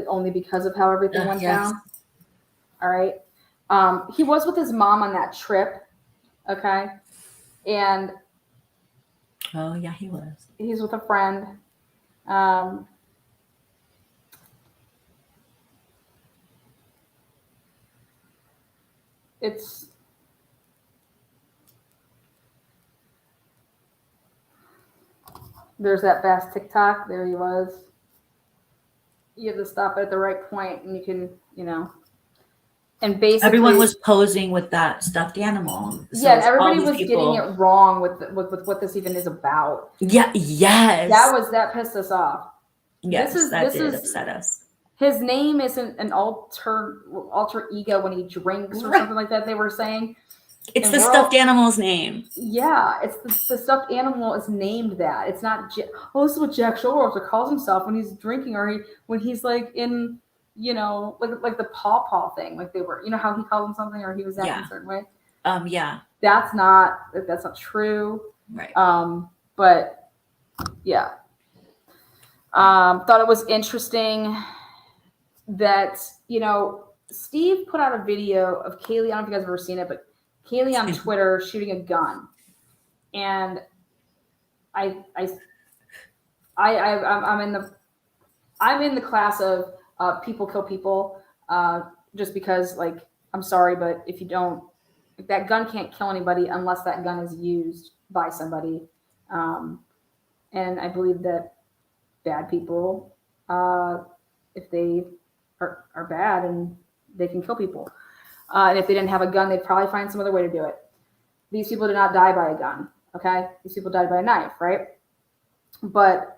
Only because of how everything went down. All right. He was with his mom on that trip. Okay. And oh yeah, he was. He's with a friend. There's that fast TikTok. There he was. You have to stop it at the right point and you can, and basically everyone was posing with that stuffed animal. So yeah, everybody was getting it wrong with what this even is about. Yeah, yes. That pissed us off. Yes, that did upset us. His name isn't an alter ego when he drinks or something like that, they were saying. It's the stuffed animal's name. Yeah, it's the stuffed animal is named that. It's not, this is what Jack Showalter calls himself when he's drinking or when he's in, like the paw thing. Like they were, how he called him something or he was acting a certain way. Yeah. That's not true. Right. But yeah. Thought it was interesting that, Steve put out a video of Kaylee. I don't know if you guys have ever seen it, but Kaylee on Twitter shooting a gun, and I'm in the class of people kill people, just because I'm sorry, but if that gun can't kill anybody unless that gun is used by somebody, and I believe that bad people, if they are bad and they can kill people. And if they didn't have a gun, they'd probably find some other way to do it. These people did not die by a gun, okay? These people died by a knife, right? But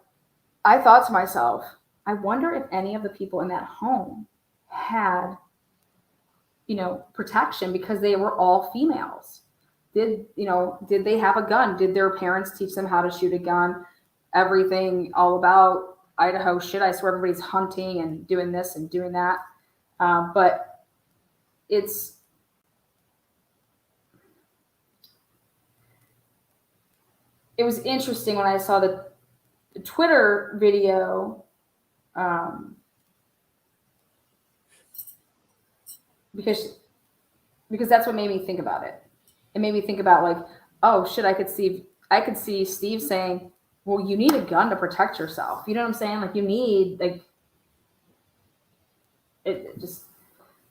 I thought to myself, I wonder if any of the people in that home had, protection because they were all females. Did they have a gun? Did their parents teach them how to shoot a gun? Everything all about Idaho shit. I swear everybody's hunting and doing this and doing that. But it was interesting when I saw the Twitter video, because that's what made me think about it. It made me think about like, oh shit, I could see Steve saying, well, you need a gun to protect yourself. You know what I'm saying? Like you need it just,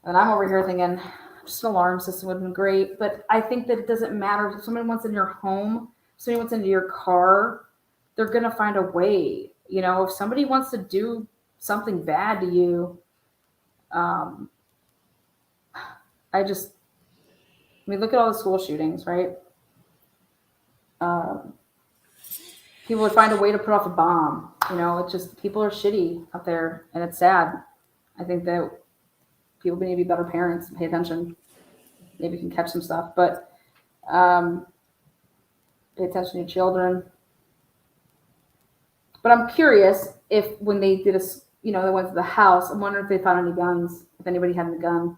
and I'm over here thinking just an alarm system would have been great. But I think that it doesn't matter if somebody wants in your home, somebody wants into your car, they're going to find a way. If somebody wants to do something bad to you, look at all the school shootings, right? People would find a way to put off a bomb. It's just people are shitty out there, and it's sad. I think that people need to be better parents and pay attention. Maybe can catch some stuff, but pay attention to your children. But I'm curious if when they did they went to the house, I'm wondering if they found any guns, if anybody had a gun.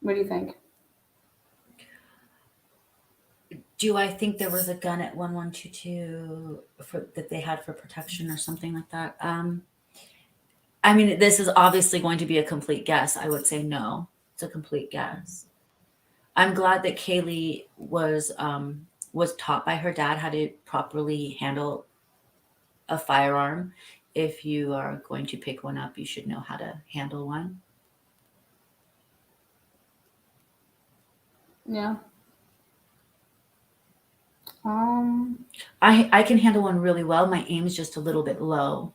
What do you think? Do I think there was a gun at 1122 that they had for protection or something like that? I mean, this is obviously going to be a complete guess. I would say no. It's a complete guess. I'm glad that Kaylee was taught by her dad how to properly handle a firearm. If you are going to pick one up, you should know how to handle one. Yeah. I can handle one really well. My aim is just a little bit low.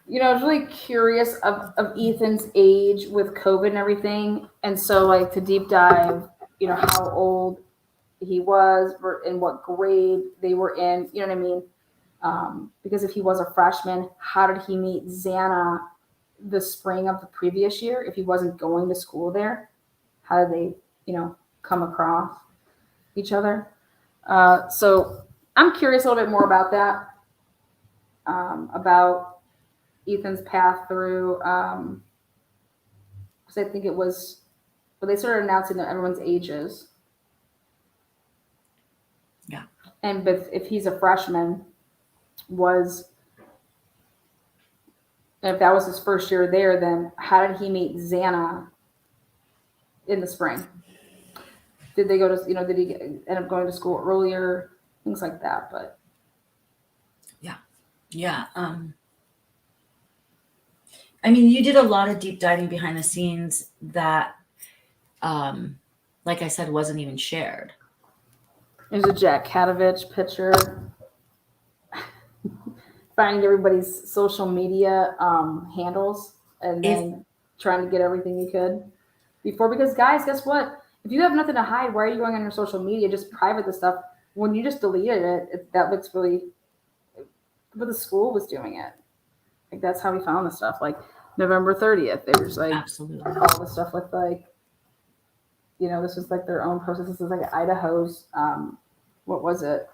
I was really curious of Ethan's age with COVID and everything. And so like to deep dive, how old he was and what grade they were in, you know what I mean? Because if he was a freshman, how did he meet Xana the spring of the previous year? If he wasn't going to school there, how did they, come across each other? So I'm curious a little bit more about that, about Ethan's path through, because I think it was, but they started announcing that everyone's ages. Yeah. But if he's a freshman, if that was his first year there, then how did he meet Xana in the spring? Did they go to, did he end up going to school earlier? Things like that, but. Yeah. I mean, you did a lot of deep diving behind the scenes that, like I said, wasn't even shared. There's a Jack Katovich picture. Finding everybody's social media handles and then trying to get everything you could before. Because guys, guess what? If you have nothing to hide, why are you going on your social media? Just private the stuff. When you just deleted it, that looks really. But the school was doing it. Like that's how we found the stuff. Like November 30th, there's like absolutely all the stuff with like, this was like their own process. This is like Idaho's. What was it?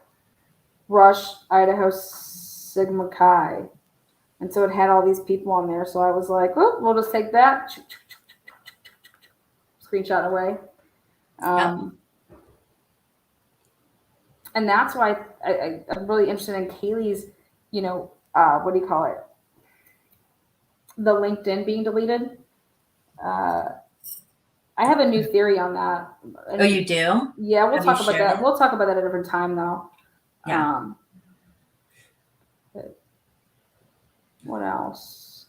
Rush, Idaho Sigma Chi. And so it had all these people on there. So I was like, well, we'll just take that. Screenshot away. And that's why I'm really interested in Kaylee's, what do you call it? The LinkedIn being deleted. I have a new theory on that. Oh, you do? Yeah, we'll talk about that. It? We'll talk about that at a different time, though. Yeah. What else?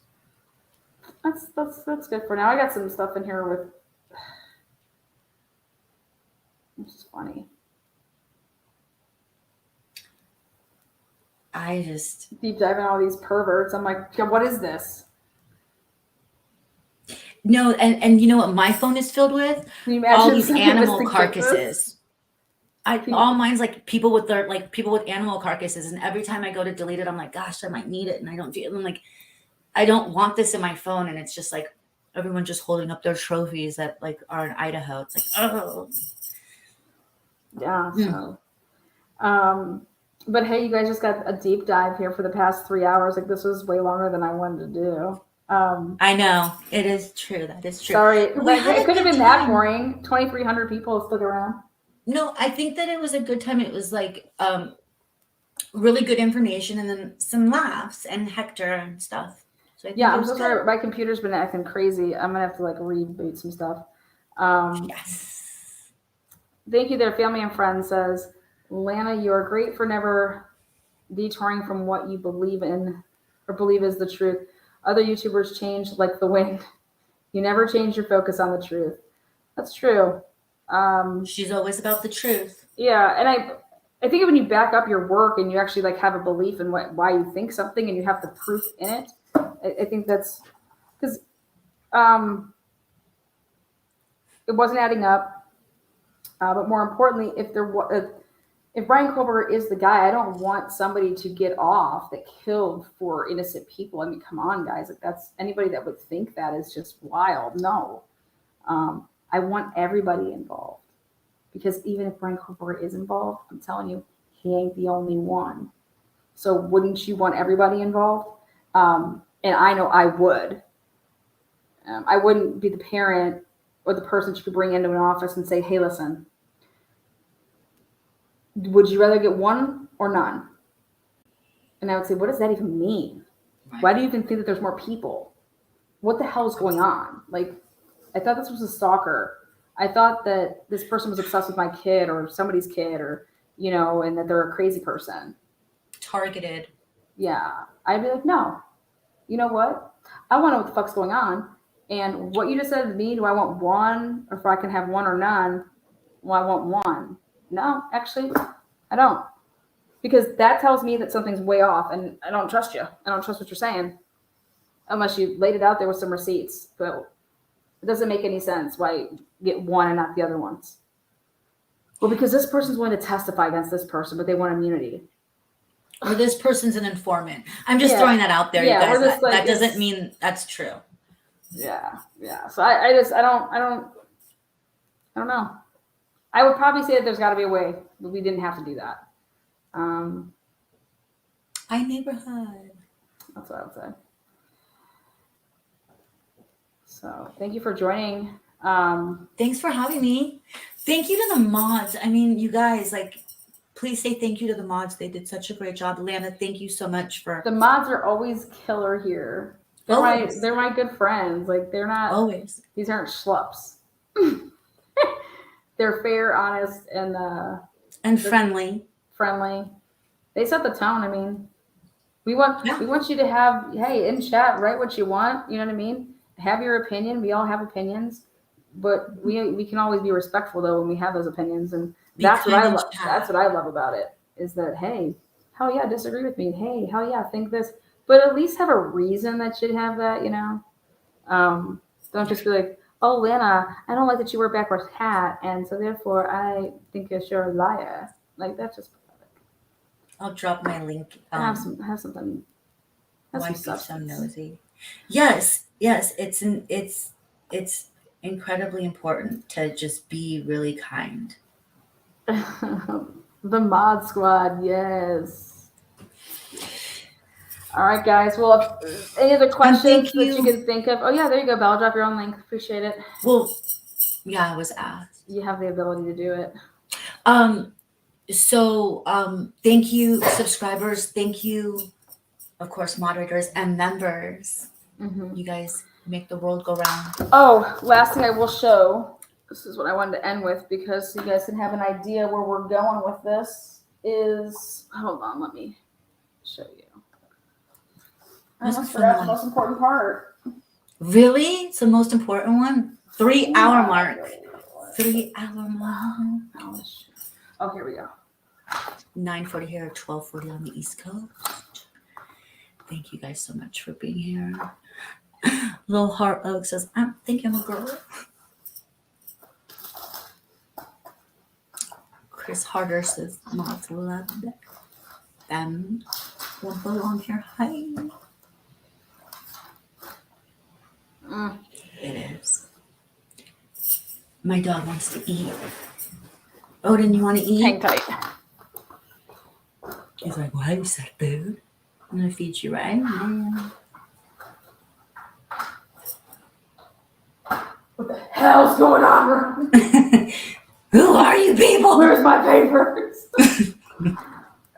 That's good for now. I got some stuff in here with. This is funny. I just deep diving all these perverts. I'm like, what is this? No, and you know what my phone is filled with? All these animal carcasses. all mine's like people with animal carcasses, and every time I go to delete it, I'm like, gosh, I might need it, and I don't do it. I'm like, I don't want this in my phone, and it's just like everyone just holding up their trophies that like are in Idaho. It's like, oh, Yeah. So, but hey, you guys just got a deep dive here for the past 3 hours. Like, this was way longer than I wanted to do. I know it is true. That is true. Sorry, But but it could have been that boring. 2,300 people stuck around. No, I think that it was a good time. It was like really good information, and then some laughs and Hector and stuff. So I think Yeah, I'm so sorry. My computer's been acting crazy. I'm gonna have to like reboot some stuff. Yes. Thank you there, family and friends. Says Lana, you are great for never detouring from what you believe in or believe is the truth. Other YouTubers change like the wind. You never change your focus on the truth. That's true. She's always about the truth. Yeah, and I think when you back up your work and you actually like have a belief in why you think something and you have the proof in it, I think that's because it wasn't adding up. But more importantly, if Bryan Kohberger is the guy, I don't want somebody to get off that killed 4 innocent people. I mean, come on, guys. Like, that's anybody that would think that is just wild. No. I want everybody involved, because even if Bryan Kohberger is involved, I'm telling you, he ain't the only one. So wouldn't you want everybody involved? And I know I would. I wouldn't be the parent or the person you could bring into an office and say, hey, listen, would you rather get one or none? And I would say, what does that even mean? Right. Why do you even think that there's more people? What the hell is going on? Like, I thought this was a stalker. I thought that this person was obsessed with my kid or somebody's kid, or, you know, and that they're a crazy person. Targeted. Yeah. I'd be like, no. You know what? I want to know what the fuck's going on. And what you just said to me, do I want one, or if I can have one or none? Well, I want one. No, actually, I don't. Because that tells me that something's way off, and I don't trust you. I don't trust what you're saying. Unless you laid it out there with some receipts. But it doesn't make any sense why you get one and not the other ones. Well, because this person's willing to testify against this person, but they want immunity. Or this person's an informant. I'm just throwing that out there, you guys. That doesn't mean that's true. Yeah. So I don't know. I would probably say that there's got to be a way, but we didn't have to do that. Neighborhood. That's what I would say. So thank you for joining. Thanks for having me. Thank you to the mods. I mean, you guys, like, please say thank you to the mods. They did such a great job. Lana, thank you so much for. The mods are always killer here. They're my good friends. Like, they're not always. These aren't schlups. They're fair, honest, and friendly. Friendly. They set the tone. I mean, we want you to have, hey, in chat, write what you want. You know what I mean? Have your opinion. We all have opinions, but we can always be respectful though when we have those opinions, and that's what I love. That's what I love about it, is that, hey, hell yeah, disagree with me. Hey, hell yeah, think this, but at least have a reason that you'd have that. You know, don't just be like, oh, Lana, I don't like that you wear a backwards hat, and so therefore I think you're a liar. Like, that's just pathetic. I'll drop my link. Have something. Might be so nosy. Yes, it's incredibly important to just be really kind. The mod squad, yes. All right, guys. Well, any other questions that you can think of? Oh yeah, there you go, Belle. Drop your own link. Appreciate it. Well, yeah, I was asked. You have the ability to do it. So thank you, subscribers. Thank you, of course, moderators and members. Mm-hmm. You guys make the world go round. Oh, last thing I will show. This is what I wanted to end with, because you guys can have an idea where we're going with this. Hold on, let me show you. I almost forgot the most important part. Really? It's the most important one? 3 hour mark. 3 hour mark. Oh, here we go. 9:40 here, 12:40 on the East Coast. Thank you guys so much for being here. Little Heart Oak says, I think I'm a girl. Chris Harder says moths love them. Won't belong here. Hi. It is. My dog wants to eat. Odin, you want to eat? Hang tight. He's like, why is that food? I'm going to feed you right now. What the hell's going on, bro? Who are you people? Where's my papers?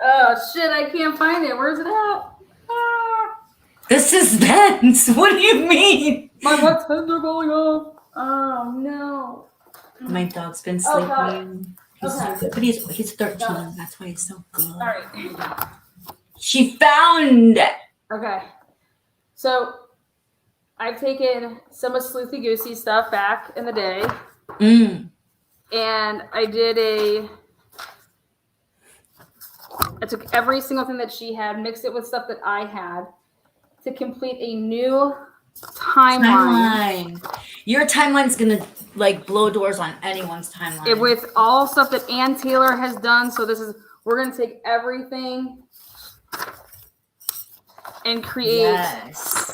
Oh, shit, I can't find it. Where's it at? Ah. The suspense. What do you mean? My butt's are going off. Oh, no. My dog's been Oh, got it. sleeping. He's Okay. so good. But he's 13. Got it. That's why he's so good. All right. She found it. Okay. So I've taken some of Sleuthy Goosey stuff back in the day, and I took every single thing that she had, mixed it with stuff that I had to complete a new timeline. Your timeline's gonna like blow doors on anyone's timeline. With all stuff that Ann Taylor has done. So we're gonna take everything and create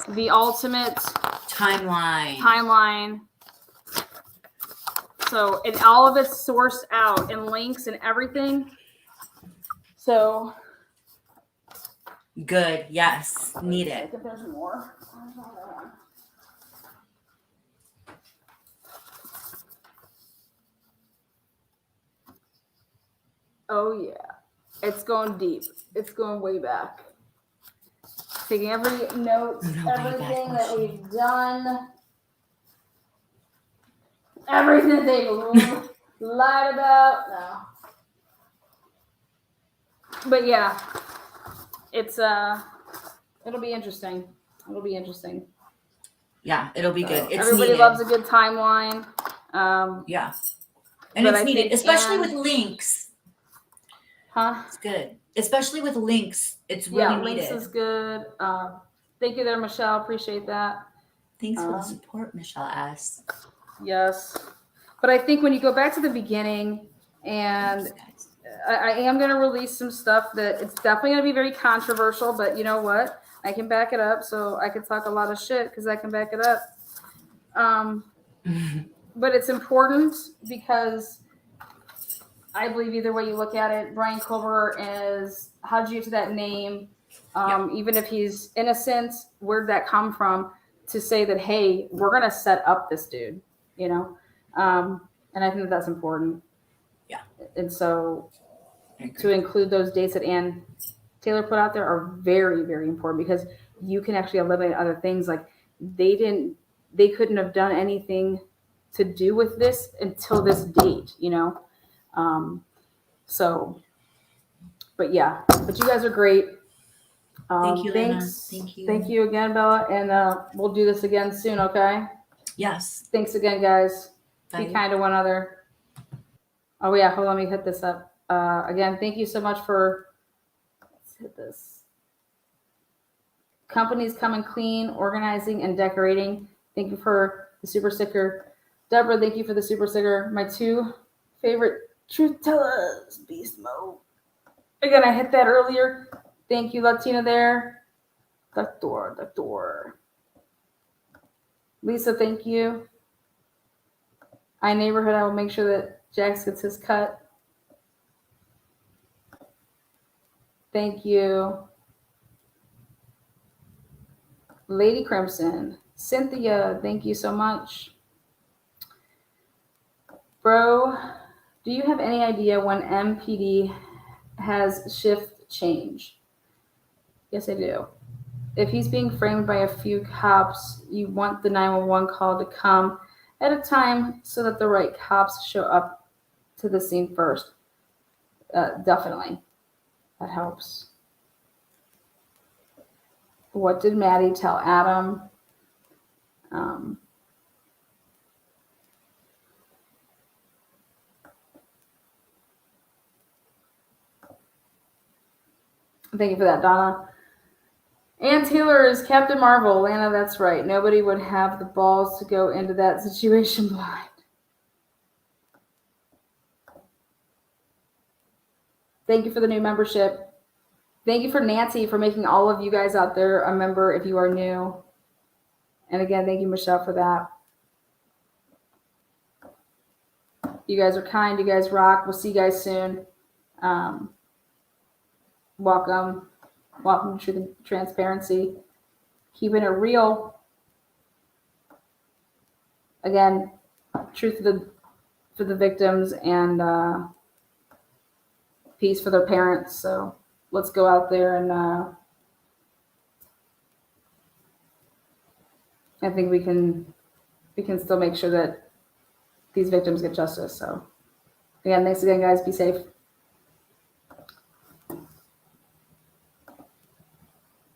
the ultimate timeline. So, and all of it's sourced out and links and everything. So good. Yes. Need it. I think there's more. Oh yeah, it's going deep. It's going way back. Taking every note, everything that we've done, everything they've lied about. No, but yeah, it's it'll be interesting. It'll be interesting. Yeah, it'll be good. It's Everybody needed. loves a good timeline. Yeah, and but it's I needed, think especially Ann- with links. Huh? It's good, especially with links. It's really needed. Links is good. Thank you there, Michelle. Appreciate that. Thanks for the support, Michelle S. Yes. But I think when you go back to the beginning, and I am going to release some stuff that it's definitely going to be very controversial, but you know what? I can back it up, so I can talk a lot of shit because I can back it up. But it's important because I believe either way you look at it, Bryan Kohberger is, how'd you get to that name? Even if he's innocent, where'd that come from? To say that, hey, we're going to set up this dude, you know? And I think that's important. Yeah. And so to include those dates that Ann Taylor put out there are very, very important because you can actually eliminate other things. Like they couldn't have done anything to do with this until this date, you know? But yeah, but you guys are great. Thank you, Lena. Thanks. Thank you. Thank you again, Bella. And we'll do this again soon, okay? Yes. Thanks again, guys. Bye. Be kind to one another. Oh, yeah. Hold on. Let me hit this up. Again, thank you so much for, let's hit this. Companies coming clean, organizing, and decorating. Thank you for the super sticker. Deborah, thank you for the super sticker. My two favorite truth tellers, beast mode. Again, I hit that earlier. Thank you, Latina there. Doctor. Lisa, thank you. Neighborhood, I will make sure that Jax gets his cut. Thank you. Lady Crimson. Cynthia, thank you so much. Bro, do you have any idea when MPD has shift change? Yes, I do. If he's being framed by a few cops, you want the 911 call to come at a time so that the right cops show up to the scene first. Definitely. That helps. What did Maddie tell Adam? Thank you for that, Donna. Ann Taylor is Captain Marvel. Lana, that's right. Nobody would have the balls to go into that situation blind. Thank you for the new membership. Thank you for Nancy for making all of you guys out there a member if you are new. And again, thank you, Michelle, for that. You guys are kind. You guys rock. We'll see you guys soon. Welcome. Welcome to the transparency. Keeping it real. Again, truth for the victims and peace for their parents. So let's go out there and I think we can still make sure that these victims get justice. So again, thanks again, guys. Be safe.